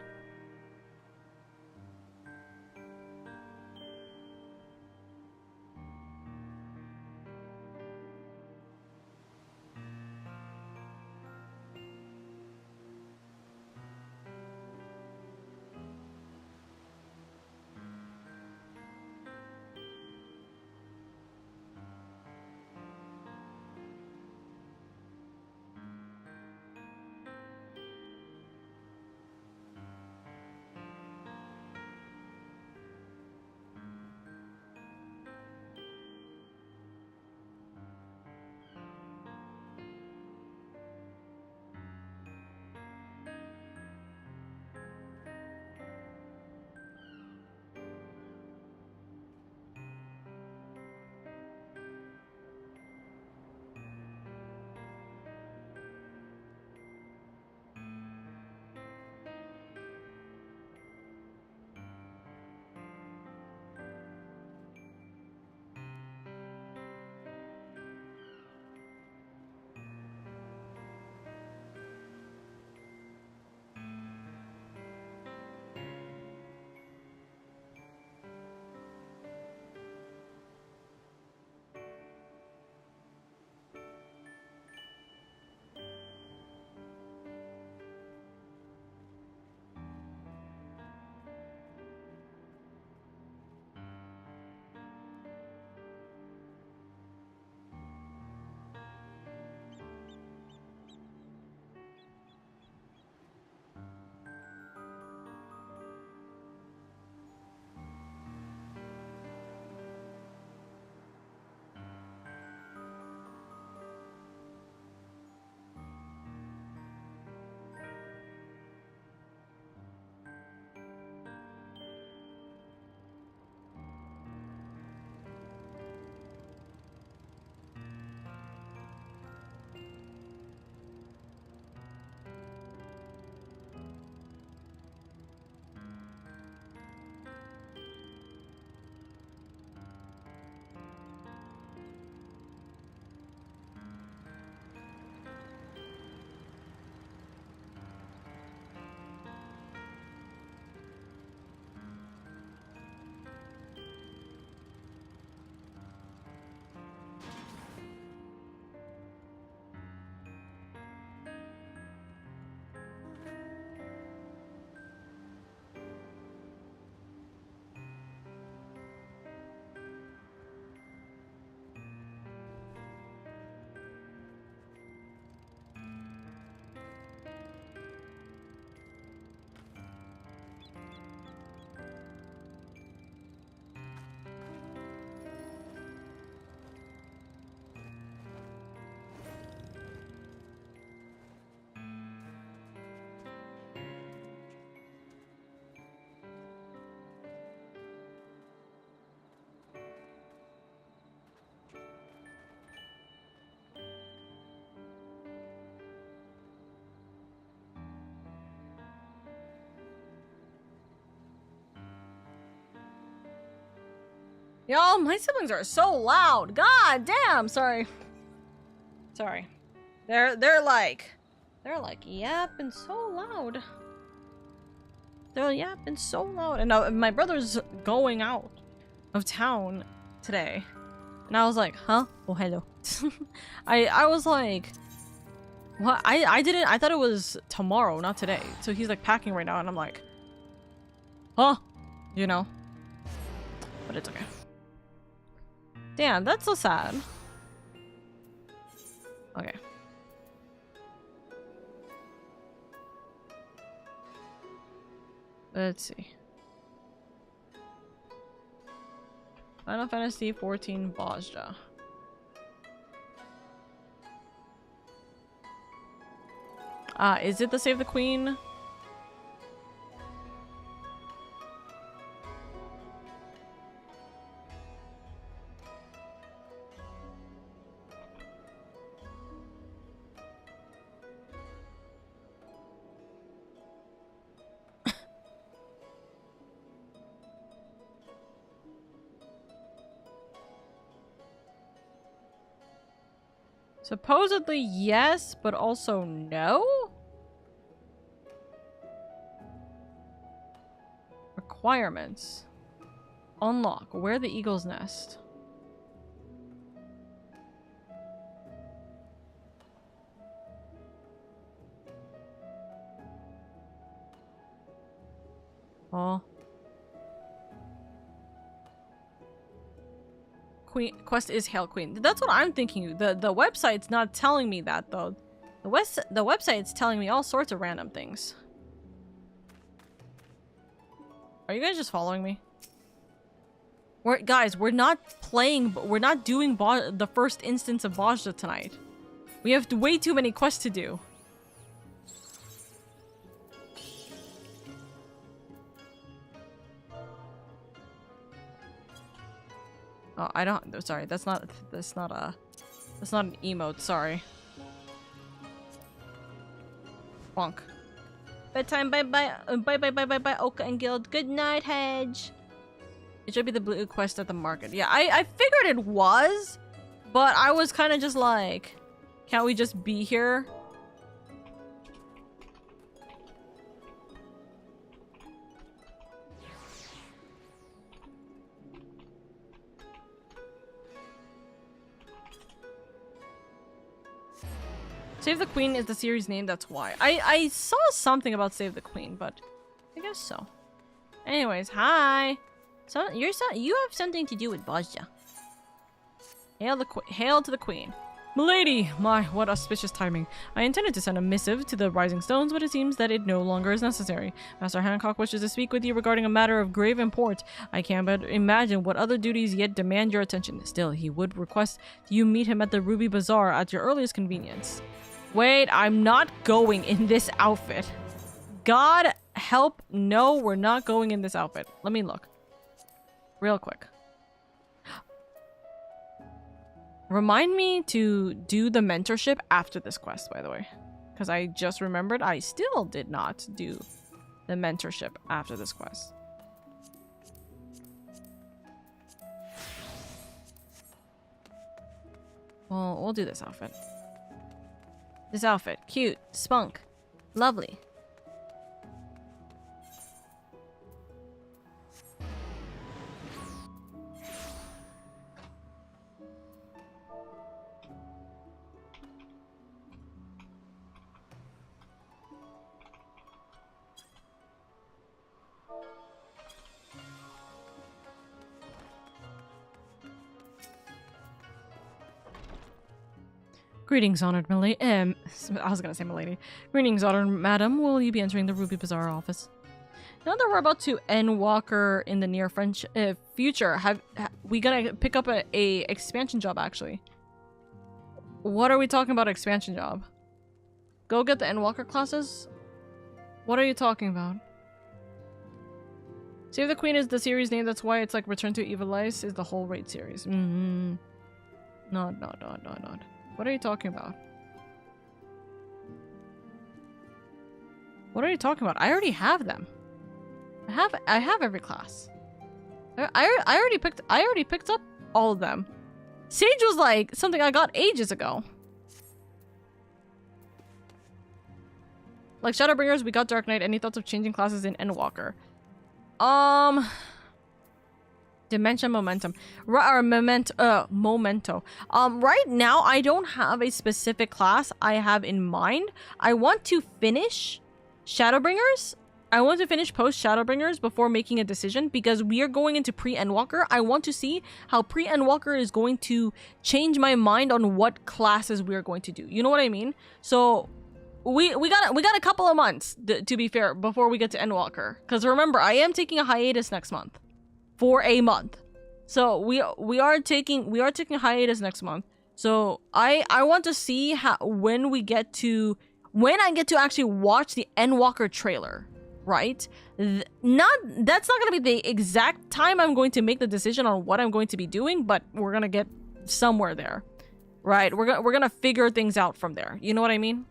Y'all, my siblings are so loud. God damn. Sorry. Sorry. They're like yapping so loud. They're yapping so loud. And my brother's going out of town today. And I was like, huh? Oh, hello. I was like, what? I thought it was tomorrow, not today. So he's like packing right now and I'm like, huh? You know? But it's okay. Damn, that's so sad. Okay. Let's see. Final Fantasy 14 Bozja. Is it the Save the Queen? Supposedly yes, but also no? Requirements. Unlock. Where the eagle's nest. Oh. Queen quest is Hail Queen. That's what I'm thinking. The website's not telling me that though. The website's telling me all sorts of random things. Are you guys just following me? Guys, we're not doing the first instance of Bozja tonight. We have way too many quests to do. Oh, I don't. Sorry, that's not an emote. Sorry. Bonk. Bedtime. Bye. Oka and Guild. Good night, Hedge. It should be the blue quest at the market. Yeah, I figured it was, but I was kind of just like, can't we just be here? Save the Queen is the series name, that's why. I saw something about Save the Queen, but I guess so. Anyways, hi. So you have something to do with Bozja. Hail to the Queen. Milady! My, what auspicious timing. I intended to send a missive to the Rising Stones, but it seems that it no longer is necessary. Master Hancock wishes to speak with you regarding a matter of grave import. I can't but imagine what other duties yet demand your attention. Still, he would request you meet him at the Ruby Bazaar at your earliest convenience. Wait, I'm not going in this outfit. God help, no, we're not going in this outfit. Let me look. Real quick. Remind me to do the mentorship after this quest, by the way. Because I just remembered I still did not do the mentorship after this quest. Well, we'll do this outfit. This outfit. Cute. Spunk. Lovely. Greetings, honored milady. I was gonna say milady. Greetings, honored madam. Will you be entering the Ruby Bazaar office? Now that we're about to end Walker in the near future, we gonna pick up a expansion job, actually. What are we talking about expansion job? Go get the Endwalker classes? What are you talking about? Save the Queen is the series name, that's why it's like Return to Evil Ice is the whole raid series. No. What are you talking about? What are you talking about? I already have them. I have every class. I I already picked up all of them. Sage was like something I got ages ago. Like Shadowbringers, we got Dark Knight. Any thoughts of changing classes in Endwalker? Dementia Momentum. Or Memento. Right now, I don't have a specific class I have in mind. I want to finish Shadowbringers. I want to finish post Shadowbringers before making a decision because we are going into pre-Endwalker. I want to see how pre-Endwalker is going to change my mind on what classes we are going to do. You know what I mean? So we got a couple of months to be fair before we get to Endwalker. Because remember, I am taking a hiatus next month. For a month. So we are taking a hiatus next month. So I want to see how when I get to actually watch the Endwalker trailer, right? That's not gonna be the exact time I'm going to make the decision on what I'm going to be doing, but we're gonna get somewhere there, right? We're gonna figure things out from there. You know what I mean?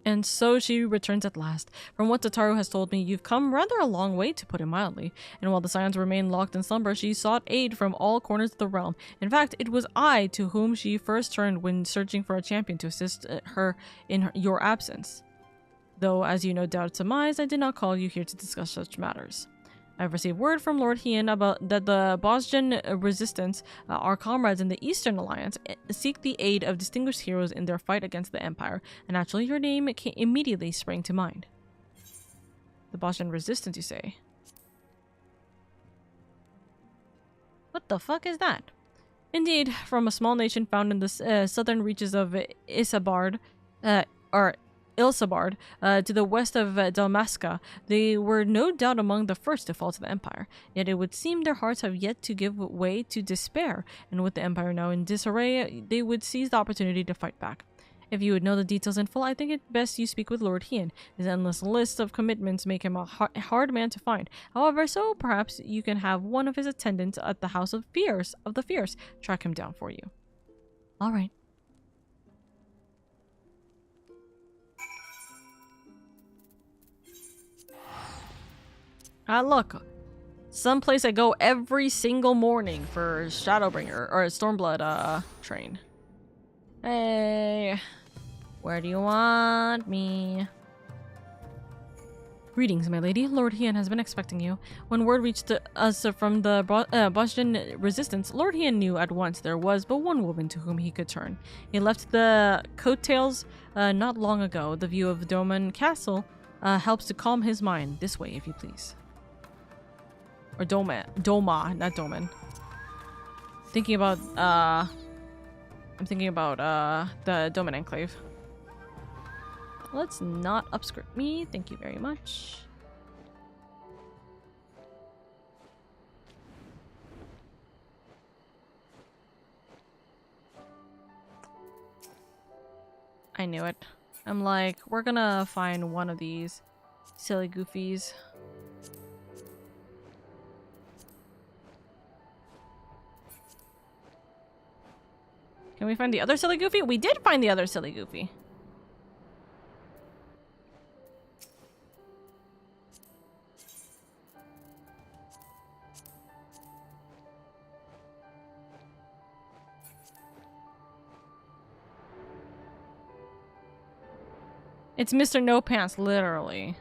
And so she returns at last. From what Tataru has told me, you've come rather a long way, to put it mildly. And while the Scions remained locked in slumber, she sought aid from all corners of the realm. In fact, it was I to whom she first turned when searching for a champion to assist her in your absence. Though, as you no doubt surmise, I did not call you here to discuss such matters. I have received word from Lord Hien about that the Bosjan resistance, our comrades in the Eastern Alliance, seek the aid of distinguished heroes in their fight against the Empire, and naturally your name immediately sprang to mind. The Bosjan resistance, you say? What the fuck is that? Indeed, from a small nation found in the southern reaches of Isabard, Ilsabard, to the west of Dalmasca, they were no doubt among the first to fall to the Empire. Yet it would seem their hearts have yet to give way to despair, and with the Empire now in disarray, they would seize the opportunity to fight back. If you would know the details in full, I think it best you speak with Lord Hien. His endless list of commitments make him a hard man to find. However, so perhaps you can have one of his attendants at the House of the Fierce track him down for you. All right. Look. Someplace I go every single morning for Shadowbringer, or Stormblood, train. Hey. Where do you want me? Greetings, my lady. Lord Hien has been expecting you. When word reached us from the Bosjan resistance, Lord Hien knew at once there was but one woman to whom he could turn. He left the coattails not long ago. The view of Doman Castle helps to calm his mind. This way, if you please. Or Doma, not Doman. I'm thinking about the Doman Enclave. Let's not upskirt me. Thank you very much. I knew it. I'm like, we're gonna find one of these silly goofies. Can we find the other silly goofy? We did find the other silly goofy. It's Mr. No Pants, literally.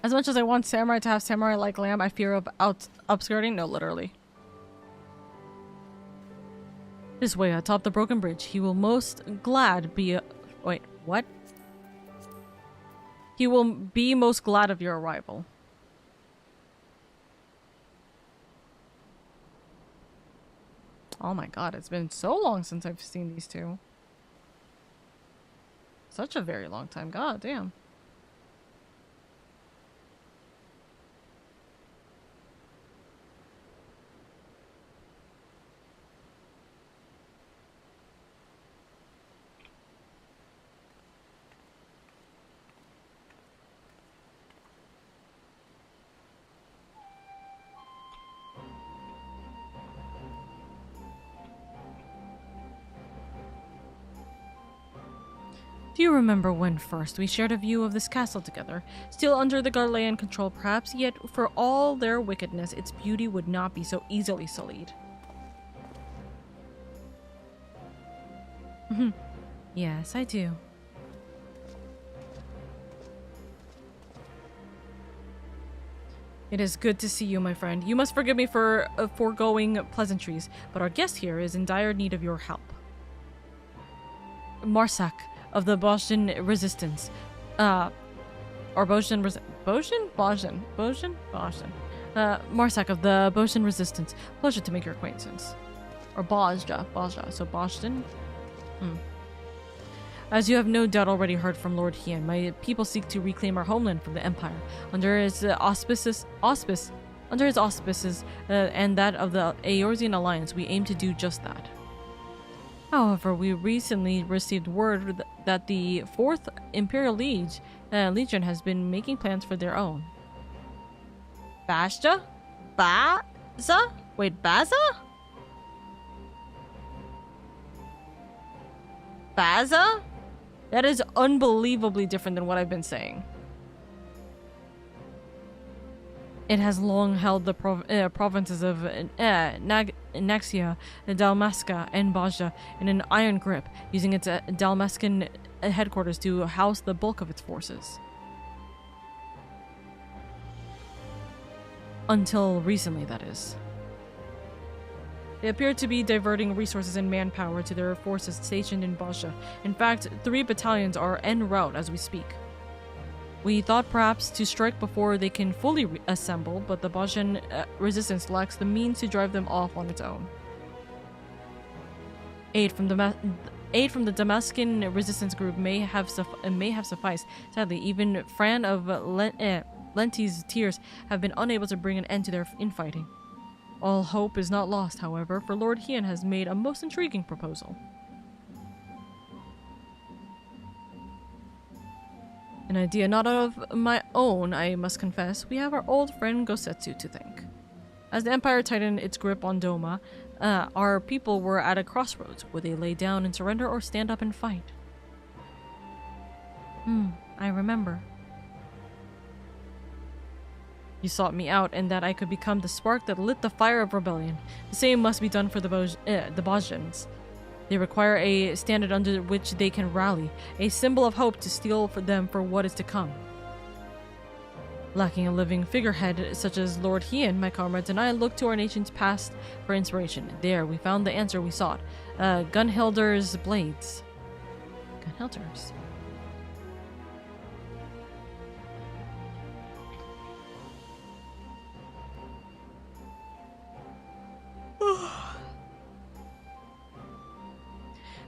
As much as I want samurai to have samurai-like lamb, I fear of upskirting. No, literally. This way, atop the broken bridge, he will most glad be wait, what? He will be most glad of your arrival. Oh my god, it's been so long since I've seen these two. Such a very long time. God damn. Do you remember when first we shared a view of this castle together, still under the Garlean control perhaps, yet for all their wickedness, its beauty would not be so easily sullied? Yes, I do. It is good to see you, my friend. You must forgive me for foregoing pleasantries, but our guest here is in dire need of your help. Marsak of the Bosjan Resistance. Marsak of the Bosjan Resistance. Pleasure to make your acquaintance. Or Bajja, so Bosjan? As you have no doubt already heard from Lord Hien, my people seek to reclaim our homeland from the Empire. Under his auspices, and that of the Eorzean Alliance, we aim to do just that. However, we recently received word that the 4th Imperial Legion has been making plans for their own. Baza? Wait, Baza? Baza? That is unbelievably different than what I've been saying. It has long held the provinces of Naxia, Dalmasca, and Bajja in an iron grip, using its Dalmascan headquarters to house the bulk of its forces. Until recently, that is. They appear to be diverting resources and manpower to their forces stationed in Bajja. In fact, 3 battalions are en route as we speak. We thought perhaps to strike before they can fully assemble, but the Bajjan resistance lacks the means to drive them off on its own. Aid from the Damascus resistance group may have sufficed. Sadly, even Fran of Lenti's tears have been unable to bring an end to their infighting. All hope is not lost, however, for Lord Hien has made a most intriguing proposal. An idea not of my own, I must confess. We have our old friend Gosetsu to thank. As the Empire tightened its grip on Doma, our people were at a crossroads. Would they lay down and surrender or stand up and fight? I remember. You sought me out, and that I could become the spark that lit the fire of rebellion. The same must be done for the Bajans. They require a standard under which they can rally, a symbol of hope to steel for them for what is to come. Lacking a living figurehead such as Lord Hien, my comrades and I looked to our nation's past for inspiration. There, we found the answer we sought. Gunhilder's blades. Gunhilder's?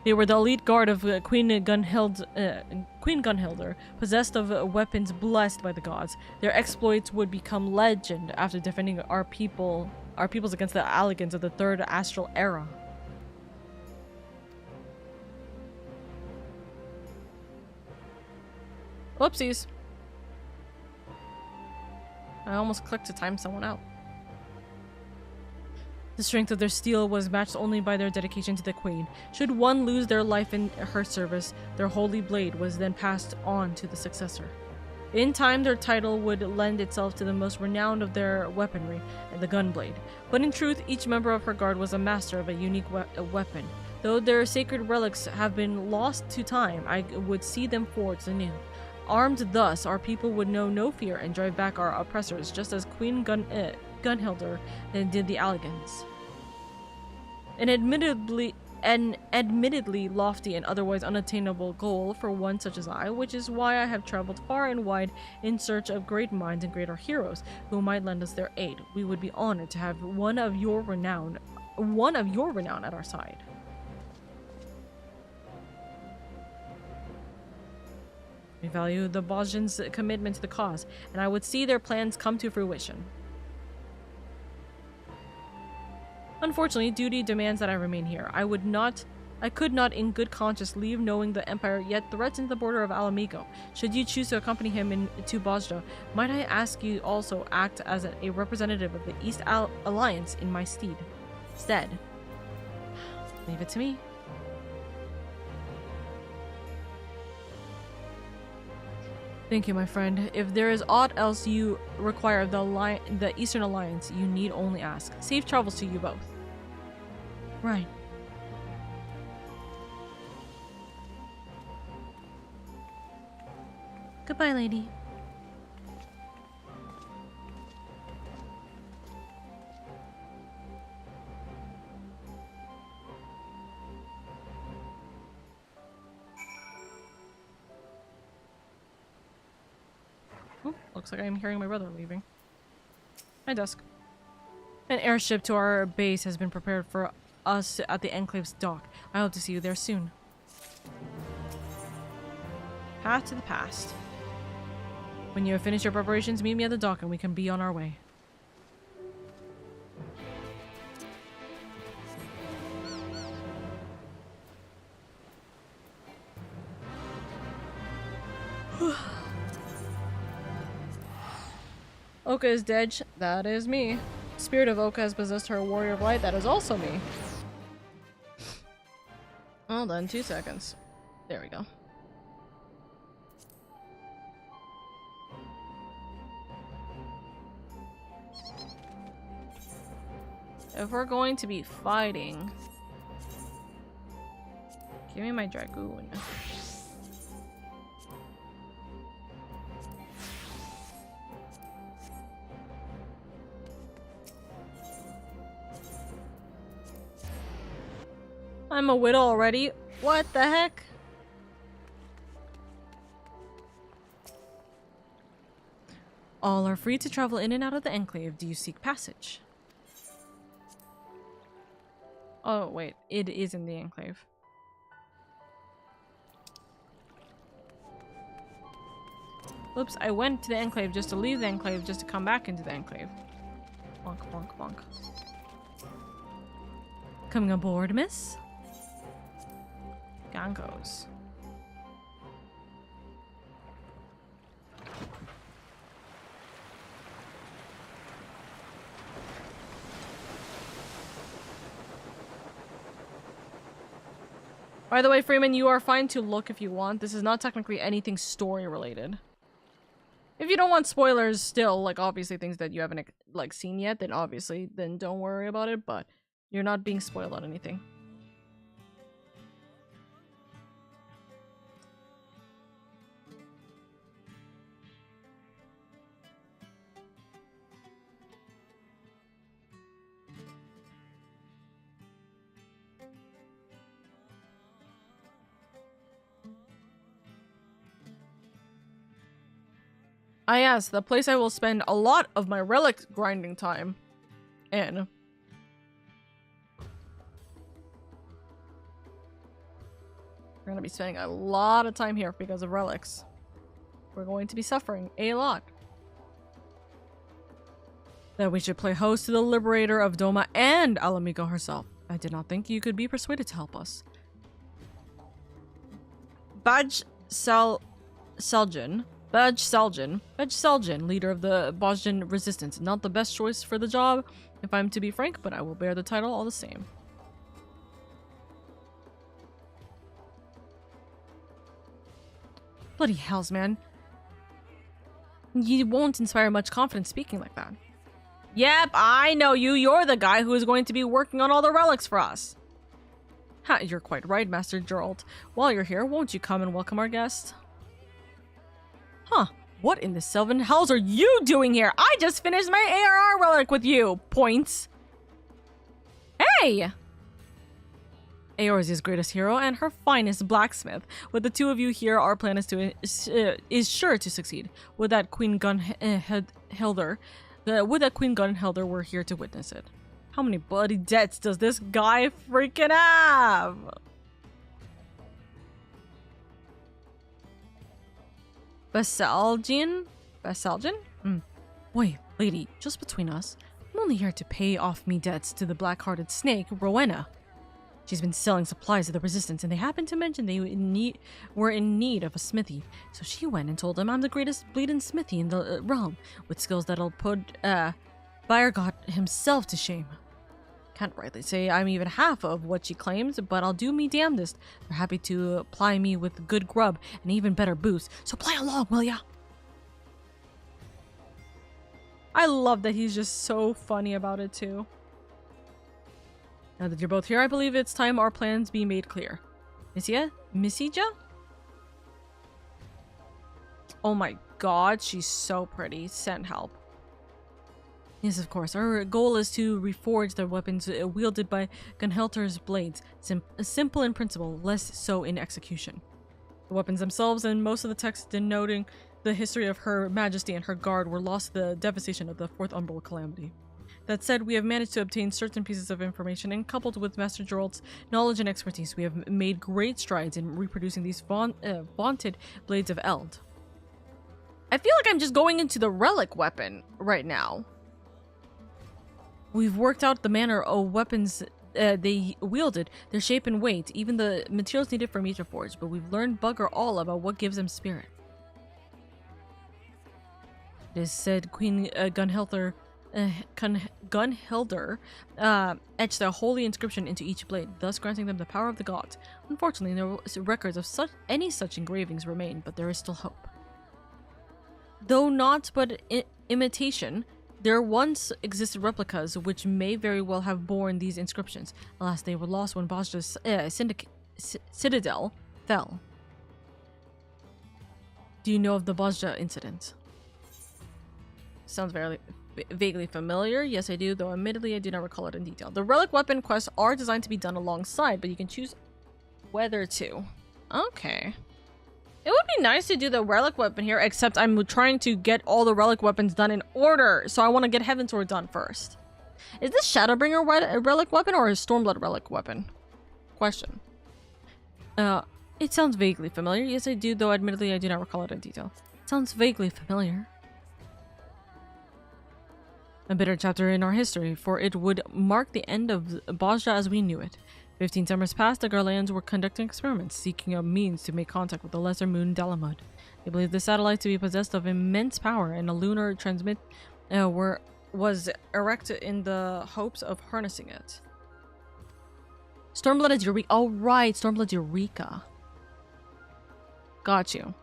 They were the elite guard of Queen Gunhilder, possessed of weapons blessed by the gods. Their exploits would become legend after defending our peoples against the Alligans of the Third Astral Era. Whoopsies. I almost clicked to time someone out. The strength of their steel was matched only by their dedication to the Queen. Should one lose their life in her service, their holy blade was then passed on to the successor. In time, their title would lend itself to the most renowned of their weaponry, the gunblade. But in truth, each member of her guard was a master of a unique weapon. Though their sacred relics have been lost to time, I would see them forged anew. Armed thus, our people would know no fear and drive back our oppressors, just as Queen Gunhilder did the Alligans. An admittedly lofty and otherwise unattainable goal for one such as I, which is why I have traveled far and wide in search of great minds and greater heroes who might lend us their aid. We would be honored to have one of your renown at our side. We value the Bajans' commitment to the cause, and I would see their plans come to fruition. Unfortunately, duty demands that I remain here. I could not in good conscience leave knowing the Empire yet threatens the border of Alamigo. Should you choose to accompany him to Bajda, might I ask you also act as a representative of the East Alliance in my stead? Leave it to me. Thank you, my friend. If there is aught else you require of the Eastern Alliance, you need only ask. Safe travels to you both. Right. Goodbye, lady. Oh, looks like I'm hearing my brother leaving. My desk. An airship to our base has been prepared for us at the Enclave's dock. I hope to see you there soon. Path to the past. When you have finished your preparations, meet me at the dock and we can be on our way. Oka is dead. That is me. Spirit of Oka has possessed her warrior of light. That is also me. Hold on 2 seconds. There we go. If we're going to be fighting, give me my Dragoon. I'm a widow already? What the heck? All are free to travel in and out of the Enclave. Do you seek passage? Oh, wait. It is in the Enclave. Oops, I went to the Enclave just to leave the Enclave just to come back into the Enclave. Bonk, bonk, bonk. Coming aboard, miss? Gankos. By the way, Freeman, you are fine to look if you want. This is not technically anything story related. If you don't want spoilers still, like obviously things that you haven't like seen yet, then obviously then don't worry about it, but you're not being spoiled on anything. Ah yes, the place I will spend a lot of my relic grinding time in. We're gonna be spending a lot of time here because of relics. We're going to be suffering a lot. That we should play host to the liberator of Doma and Alamiko herself. I did not think you could be persuaded to help us. Badge Saljan, leader of the Bosjan resistance. Not the best choice for the job, if I'm to be frank, but I will bear the title all the same. Bloody hells, man. You won't inspire much confidence speaking like that. Yep, I know you. You're the guy who is going to be working on all the relics for us. Ha, you're quite right, Master Geralt. While you're here, won't you come and welcome our guest? Huh. What in the seven hells are you doing here? I just finished my ARR relic with you. Points. Hey! Aor is his greatest hero and her finest blacksmith. With the two of you here, our plan is sure to succeed. With that Queen Gunhilder, we're here to witness it. How many bloody debts does this guy freaking have? Basalgian? Wait, lady, just between us, I'm only here to pay off me debts to the black-hearted snake, Rowena. She's been selling supplies to the Resistance, and they happened to mention they were in need of a smithy. So she went and told them I'm the greatest bleeding smithy in the realm, with skills that'll put Bayergott himself to shame. Can't rightly say I'm even half of what she claims, but I'll do me damnedest. They're happy to ply me with good grub and even better booze, so play along, will ya? I love that he's just so funny about it too. Now that you're both here, I believe it's time our plans be made clear. Missija? Oh my god, she's so pretty. Send help. Yes, of course. Our goal is to reforge the weapons wielded by Gunhelter's blades. Simple in principle, less so in execution. The weapons themselves and most of the text denoting the history of Her Majesty and her guard were lost to the devastation of the Fourth Umbral Calamity. That said, we have managed to obtain certain pieces of information, and coupled with Master Geralt's knowledge and expertise, we have made great strides in reproducing these vaunted blades of Eld. I feel like I'm just going into the relic weapon right now. We've worked out the manner of weapons they wielded, their shape and weight, even the materials needed for Meter Forge, but we've learned bugger all about what gives them spirit. It is said Queen Gunhilder etched a holy inscription into each blade, thus granting them the power of the gods. Unfortunately, no records of any such engravings remain, but there is still hope. Though not but imitation, there once existed replicas which may very well have borne these inscriptions. Alas, they were lost when Bajra's citadel fell. Do you know of the Bajra incident? Sounds very vaguely familiar. Yes, I do, though admittedly I do not recall it in detail. The relic weapon quests are designed to be done alongside, but you can choose whether to. Okay. It would be nice to do the relic weapon here, except I'm trying to get all the relic weapons done in order, so I want to get Heaven's Sword done first. Is this Shadowbringer relic weapon or a Stormblood relic weapon? Question. It sounds vaguely familiar. Yes, I do, though admittedly I do not recall it in detail. It sounds vaguely familiar. A bitter chapter in our history, for it would mark the end of Bajra as we knew it. 15 summers passed, the Garleans were conducting experiments, seeking a means to make contact with the lesser moon Dalamud. They believed the satellite to be possessed of immense power, and a lunar transmit was erected in the hopes of harnessing it. Stormblood is Eureka. Oh right, Stormblood Eureka. Got you.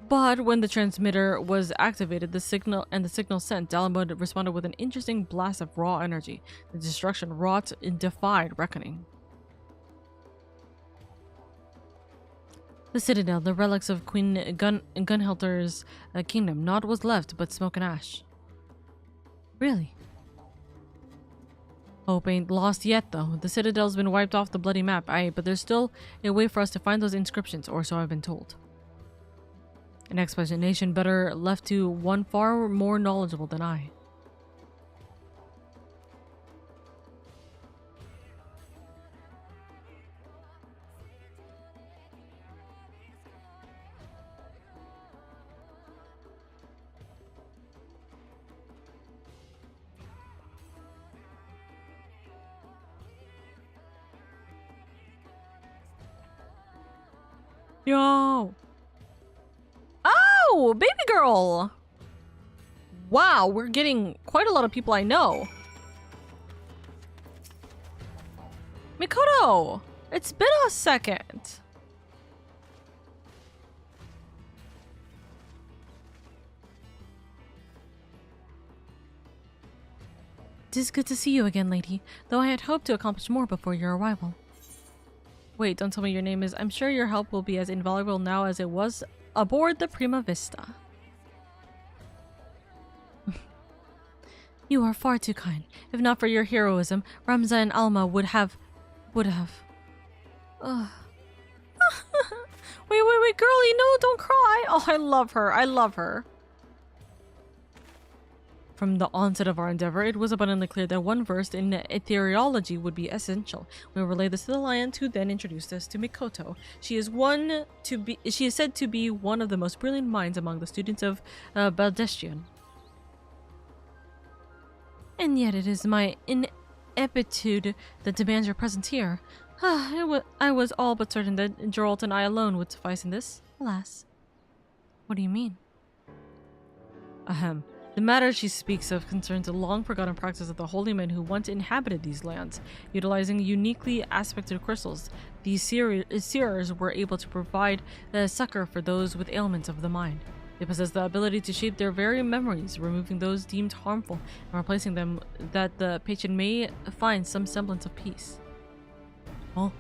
But when the transmitter was activated, the signal sent, Dalamud responded with an interesting blast of raw energy. The destruction wrought and defied reckoning. The citadel, the relics of Queen Gunhelter's kingdom, naught was left but smoke and ash. Really? Hope ain't lost yet, though. The citadel's been wiped off the bloody map, aye, but there's still a way for us to find those inscriptions, or so I've been told. An explanation better left to one far more knowledgeable than I. Yo! Oh, baby girl! Wow, we're getting quite a lot of people I know. Mikoto! It's been a second. It is good to see you again, lady, though I had hoped to accomplish more before your arrival. Wait, don't tell me your name is. I'm sure your help will be as invaluable now as it was aboard the Prima Vista. You are far too kind. If not for your heroism, Ramza and Alma would have. Wait, girlie, no, don't cry. Oh, I love her. I love her. From the onset of our endeavor, it was abundantly clear that one versed in ethereology would be essential. We relayed this to the Lion, who then introduced us to Mikoto. She is said to be one of the most brilliant minds among the students of Baldestrian. And yet it is my ineptitude that demands your presence here. I was all but certain that Geralt and I alone would suffice in this. Alas. What do you mean? Ahem. The matter she speaks of concerns a long-forgotten practice of the holy men who once inhabited these lands. Utilizing uniquely aspected crystals, these seers were able to provide succor for those with ailments of the mind. They possess the ability to shape their very memories, removing those deemed harmful and replacing them that the patient may find some semblance of peace. Oh.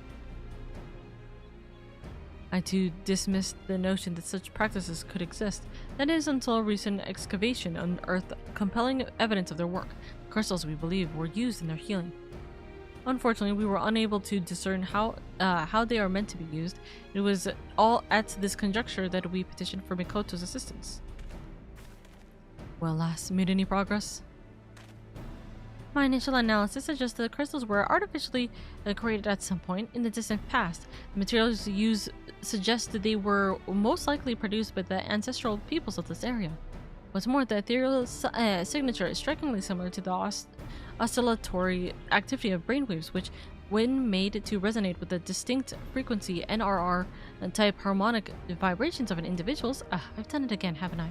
I too dismissed the notion that such practices could exist. That is until recent excavation unearthed compelling evidence of their work. The crystals, we believe, were used in their healing. Unfortunately, we were unable to discern how they are meant to be used. It was all at this conjecture that we petitioned for Mikoto's assistance. Well, lass, made any progress? My initial analysis suggests that the crystals were artificially created at some point in the distant past. The materials used suggest that they were most likely produced by the ancestral peoples of this area. What's more, the ethereal signature is strikingly similar to the oscillatory activity of brainwaves, which, when made to resonate with the distinct frequency NRR type harmonic vibrations of an individual's. I've done it again, haven't I?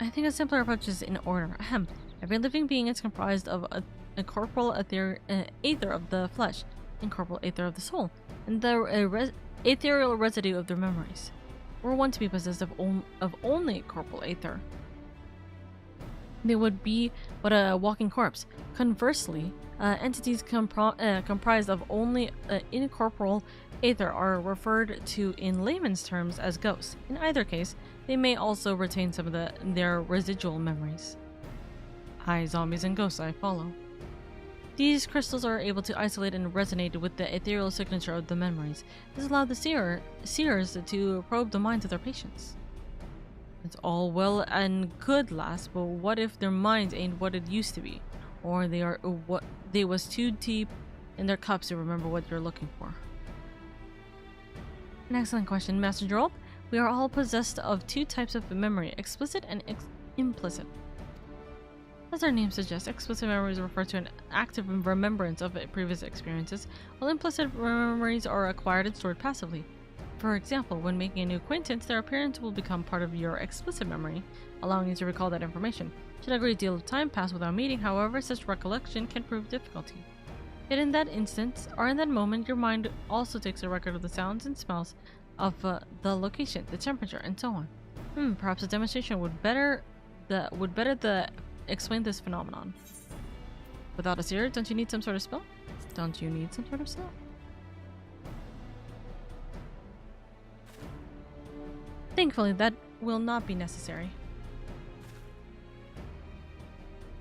I think a simpler approach is in order. Ahem. Every living being is comprised of a corporal aether of the flesh, incorporeal aether of the soul, and the ethereal residue of their memories. Were one to be possessed of only corporal aether, they would be but a walking corpse. Conversely, entities comprised of only incorporeal aether are referred to in layman's terms as ghosts. In either case, they may also retain some of their residual memories. Hi, zombies and ghosts, I follow. These crystals are able to isolate and resonate with the ethereal signature of the memories. This allowed the seers to probe the minds of their patients. It's all well and good, lass, but what if their minds ain't what it used to be? Or they was too deep in their cups to remember what you're looking for? An excellent question, Master Geralt. We are all possessed of two types of memory, explicit and implicit. As our name suggests, explicit memories refer to an active remembrance of previous experiences, while implicit memories are acquired and stored passively. For example, when making a new acquaintance, their appearance will become part of your explicit memory, allowing you to recall that information. Should a great deal of time pass without meeting, however, such recollection can prove difficulty. Yet in that instance, or in that moment, your mind also takes a record of the sounds and smells of the location, the temperature, and so on. Perhaps a demonstration would better explain this phenomenon. Without a seer, don't you need some sort of spell? Don't you need some sort of spell? Thankfully, that will not be necessary.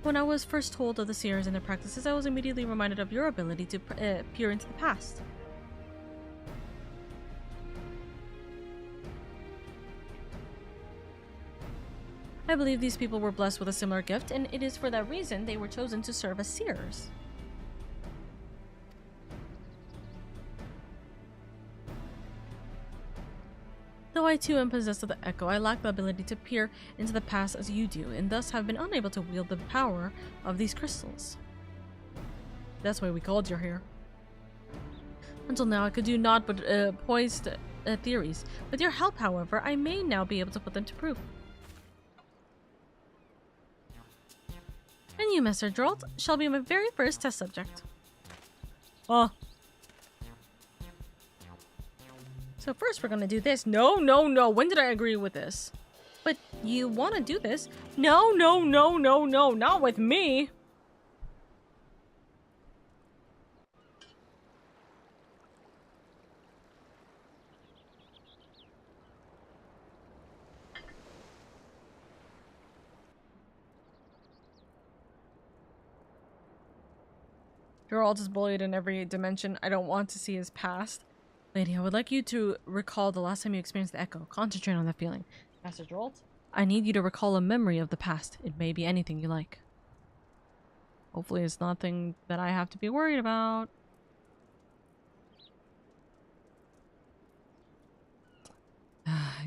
When I was first told of the seers and their practices, I was immediately reminded of your ability to peer into the past. I believe these people were blessed with a similar gift, and it is for that reason they were chosen to serve as seers. Though I too am possessed of the echo, I lack the ability to peer into the past as you do, and thus have been unable to wield the power of these crystals. That's why we called you here. Until now, I could do naught but poised theories. With your help, however, I may now be able to put them to proof. And you, Master Geralt, shall be my very first test subject. Oh. So first we're gonna do this. No. When did I agree with this? But you want to do this? No. Not with me. Geralt is bullied in every dimension. I don't want to see his past. Lady, I would like you to recall the last time you experienced the echo. Concentrate on that feeling. Master Geralt, I need you to recall a memory of the past. It may be anything you like. Hopefully it's nothing that I have to be worried about.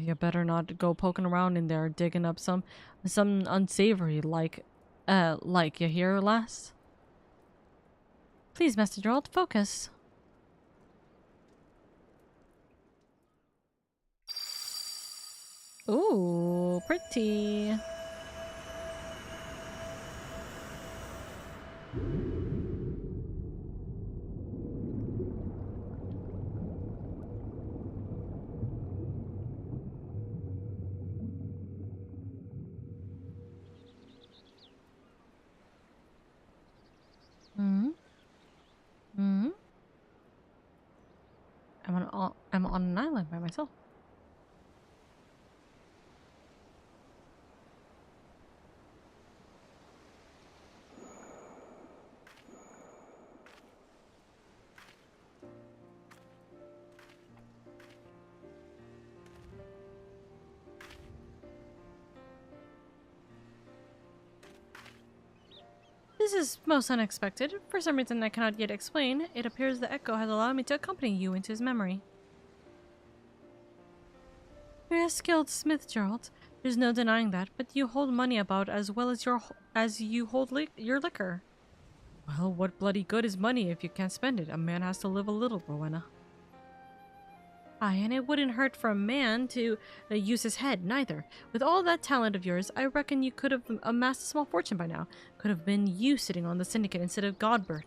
You better not go poking around in there digging up some unsavory like you hear, lass? Please, Master Geralt, focus. Ooh, pretty. I'm on an island by myself. This is most unexpected. For some reason I cannot yet explain, it appears the Echo has allowed me to accompany you into his memory. You're a skilled smith, Gerald. There's no denying that, but you hold money about as well as you hold your liquor. Well, what bloody good is money if you can't spend it? A man has to live a little, Rowena. Aye, and it wouldn't hurt for a man to use his head, neither. With all that talent of yours, I reckon you could have amassed a small fortune by now. Could have been you sitting on the syndicate instead of Godbert.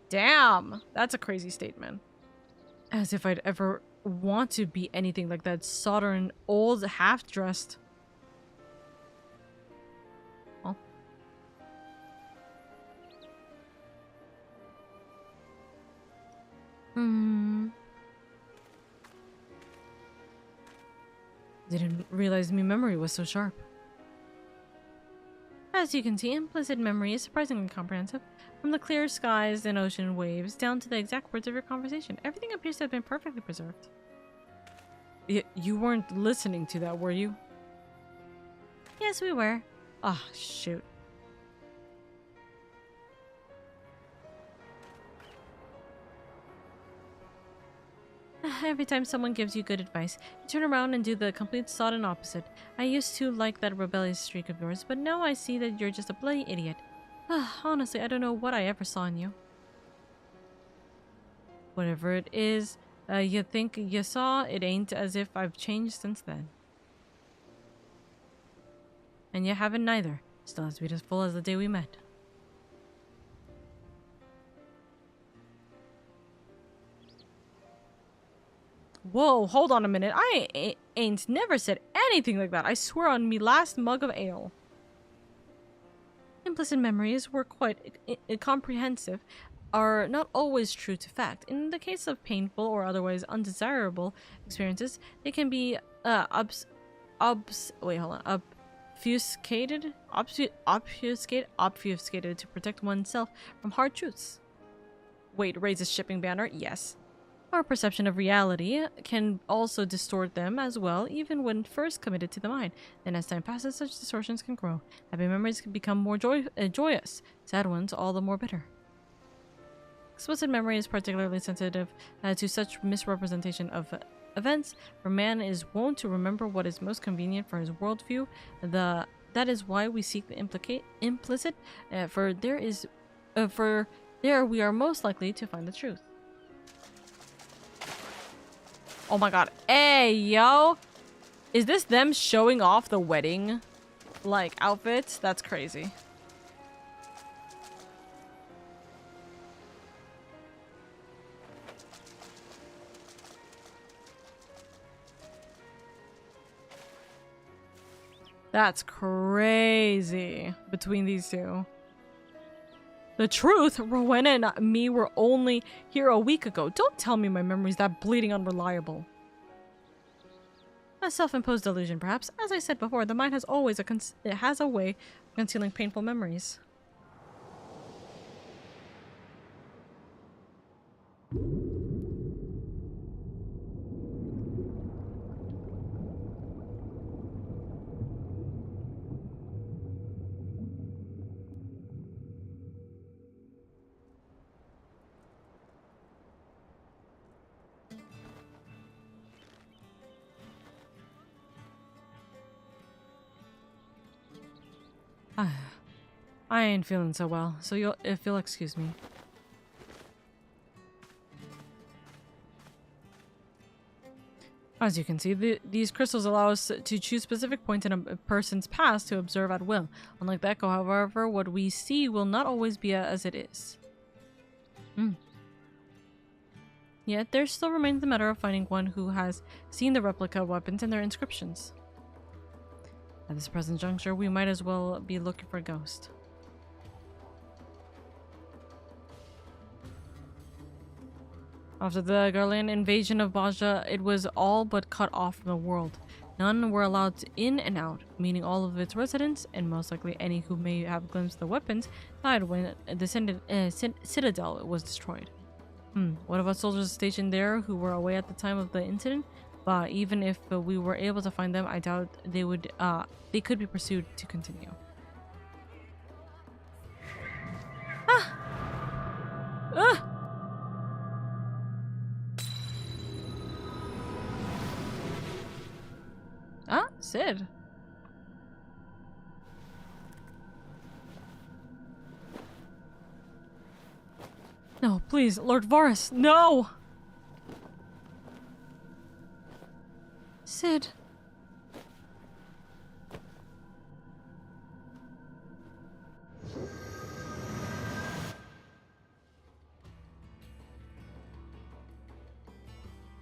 Damn! That's a crazy statement. As if I'd ever want to be anything like that sodden old half-dressed. Oh. Didn't realize my memory was so sharp. As you can see, implicit memory is surprisingly comprehensive. From the clear skies and ocean waves down to the exact words of your conversation, everything appears to have been perfectly preserved. You weren't listening to that, were you? Yes, we were. Ah, oh, shoot. Every time someone gives you good advice, you turn around and do the complete sodden opposite. I used to like that rebellious streak of yours, but now I see that you're just a bloody idiot. Honestly, I don't know what I ever saw in you. Whatever it is you think you saw, it ain't as if I've changed since then. And you haven't neither. Still as beautiful as the day we met. Whoa, hold on a minute. I ain't never said anything like that. I swear on me last mug of ale. Implicit memories were quite comprehensive, are not always true to fact. In the case of painful or otherwise undesirable experiences, they can be obfuscated to protect oneself from hard truths. Wait, raises shipping banner? Yes. Our perception of reality can also distort them as well, even when first committed to the mind. Then as time passes, such distortions can grow. Happy memories can become more joyous, sad ones all the more bitter. Explicit memory is particularly sensitive to such misrepresentation of events, for man is wont to remember what is most convenient for his worldview. That is why we seek the implicit, for there we are most likely to find the truth. Oh my god. Hey, yo! Is this them showing off the wedding, like, outfits? That's crazy. That's crazy between these two. The truth, Rowena and me were only here a week ago. Don't tell me my memory's that bleeding unreliable. A self-imposed delusion, perhaps. As I said before, the mind has always it has a way of concealing painful memories. I ain't feeling so well, so if you'll excuse me. As you can see, these crystals allow us to choose specific points in a person's past to observe at will. Unlike the Echo, however, what we see will not always be as it is. Yet, there still remains the matter of finding one who has seen the replica weapons and their inscriptions. At this present juncture, we might as well be looking for a ghost. After the Garland invasion of Baja, it was all but cut off from the world. None were allowed in and out, meaning all of its residents, and most likely any who may have glimpsed the weapons, died when the citadel was destroyed. What about soldiers stationed there who were away at the time of the incident? But even if we were able to find them, I doubt they could be pursued to continue. Ah! Ah! Ah, Sid. No, please, Lord Varus, no! Sid.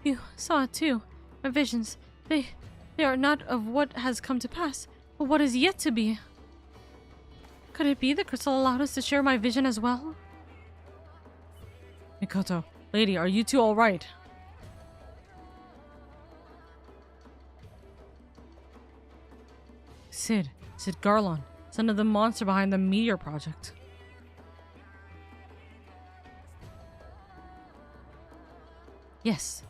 You saw it too. My visions, they are not of what has come to pass, but what is yet to be. Could it be the crystal allowed us to share my vision as well? Mikoto, lady, are you two alright? Sid Garlon, son of the monster behind the Meteor Project. Yes.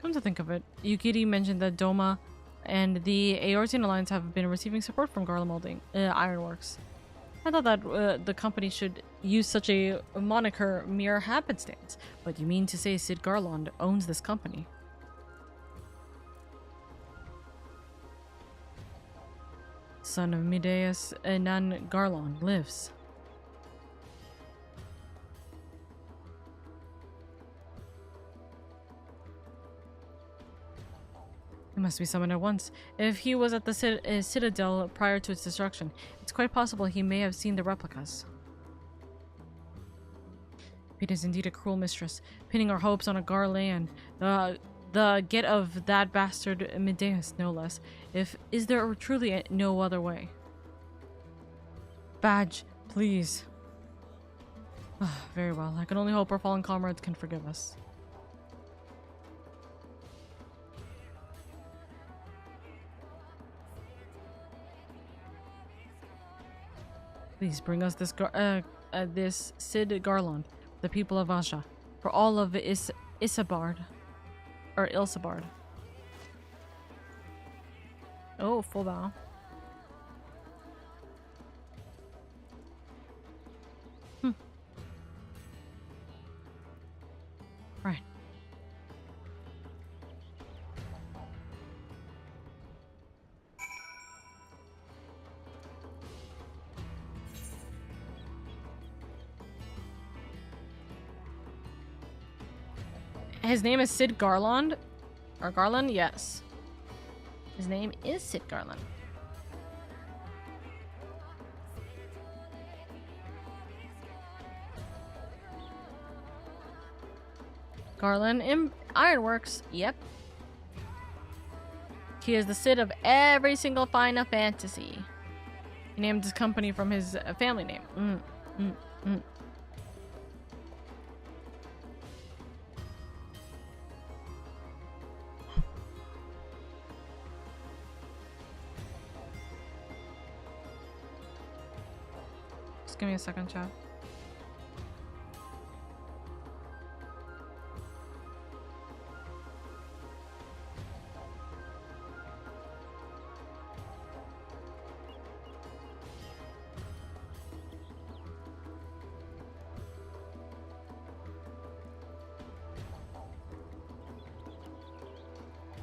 Come to think of it, Yukiri mentioned that Doma and the Aortian Alliance have been receiving support from Garlemalding Ironworks. I thought that the company should use such a moniker mere happenstance, but you mean to say Sid Garland owns this company? Son of Mideus Nan Garland lives. He must be summoned at once. If he was at the Citadel prior to its destruction, it's quite possible he may have seen the replicas. It is indeed a cruel mistress, pinning our hopes on a Garland, the get of that bastard Mideus, no less. Is there truly no other way? Badge, please. Very well. I can only hope our fallen comrades can forgive us. Please bring us this Sid Garland, the people of Asha, for all of Isabard. Or Ilsabard. Oh, full bow. Right. His name is Sid Garland? Or Garland? Yes. His name is Sid Garland. Garland Ironworks. Yep. He is the Sid of every single Final Fantasy. He named his company from his family name. Give me a second, chat.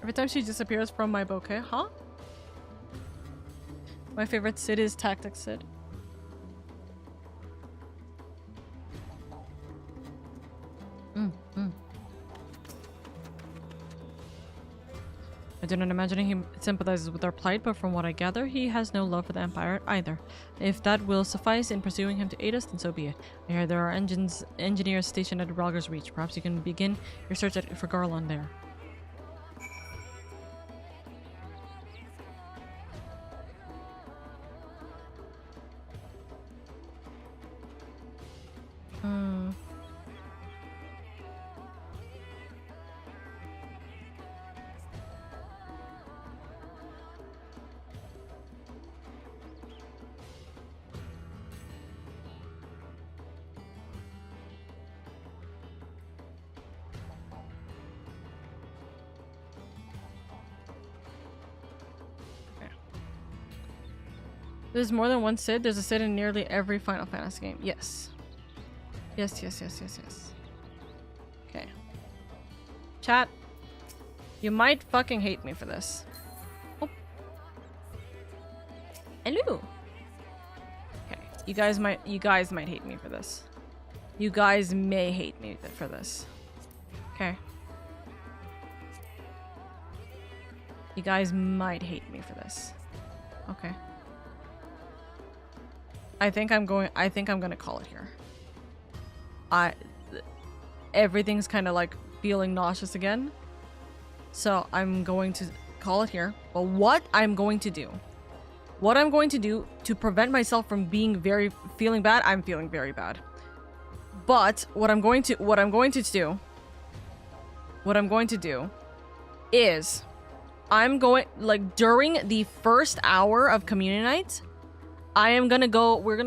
Every time she disappears from my bouquet, huh? My favorite Sid is Tactics Sid. I do not imagine he sympathizes with our plight, but from what I gather, he has no love for the Empire either. If that will suffice in pursuing him to aid us, then so be it. I hear there are engineers stationed at Rogger's Reach. Perhaps you can begin your search for Garland there. There's more than one Sid. There's a Sid in nearly every Final Fantasy game. Yes. Yes. Okay. Chat. You might fucking hate me for this. Oh. Hello. Okay. You guys might hate me for this. You guys may hate me for this. Okay. You guys might hate me for this. Okay. I think I'm gonna call it here. Everything's kind of like feeling nauseous again. So I'm going to call it here. But what I'm going to do to prevent myself from feeling bad, I'm feeling very bad. But what I'm going to do is during the first hour of community night, we're gonna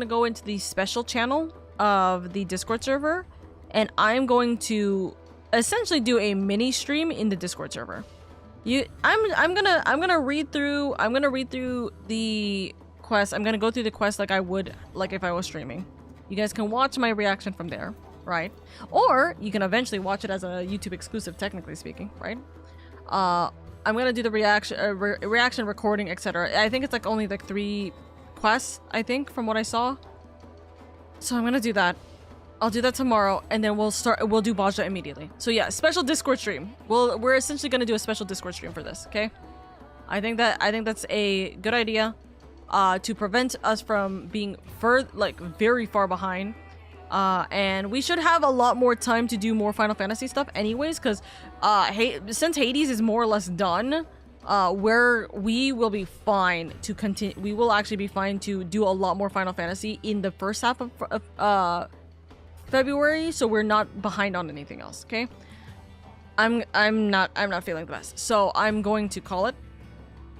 go into the special channel of the Discord server, and I'm going to essentially do a mini stream in the Discord server. I'm gonna read through the quest. I'm gonna go through the quest like I would if I was streaming. You guys can watch my reaction from there, right? Or you can eventually watch it as a YouTube exclusive, technically speaking, right? I'm gonna do the reaction recording, etc. I think it's only 3 quests, I think, from what I saw. So I'm gonna do that. I'll do that tomorrow, and then we'll do Baja immediately. So yeah, special Discord stream. We're essentially gonna do a special Discord stream for this, okay? I think that's a good idea, to prevent us from being very far behind. And we should have a lot more time to do more Final Fantasy stuff anyways, because since Hades is more or less done, we will be fine to continue. We will actually be fine to do a lot more Final Fantasy in the first half of February, so we're not behind on anything else. Okay, I'm not feeling the best, so I'm going to call it.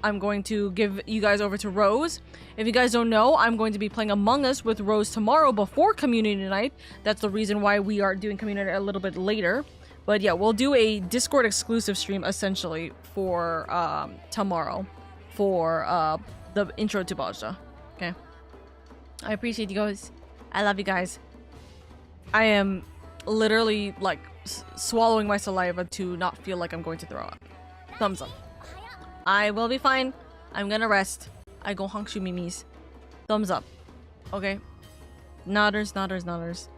I'm going to give you guys over to Rose. If you guys don't know, I'm going to be playing Among Us with Rose tomorrow before Community Night. That's the reason why we are doing Community Night a little bit later. But yeah, we'll do a Discord exclusive stream essentially for tomorrow for the intro to Baja. Okay. I appreciate you guys. I love you guys. I am literally swallowing my saliva to not feel like I'm going to throw up. Thumbs up. I will be fine. I'm gonna rest. I go hangshu mimis. Thumbs up. Okay. Nodders.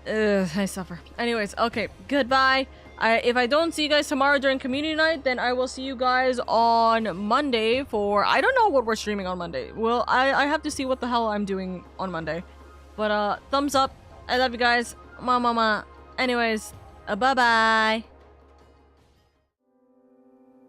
Ugh, I suffer. Anyways, okay. Goodbye. If I don't see you guys tomorrow during community night, then I will see you guys on Monday for... I don't know what we're streaming on Monday. Well, I have to see what the hell I'm doing on Monday. But, thumbs up. I love you guys. Mama. Anyways, bye-bye.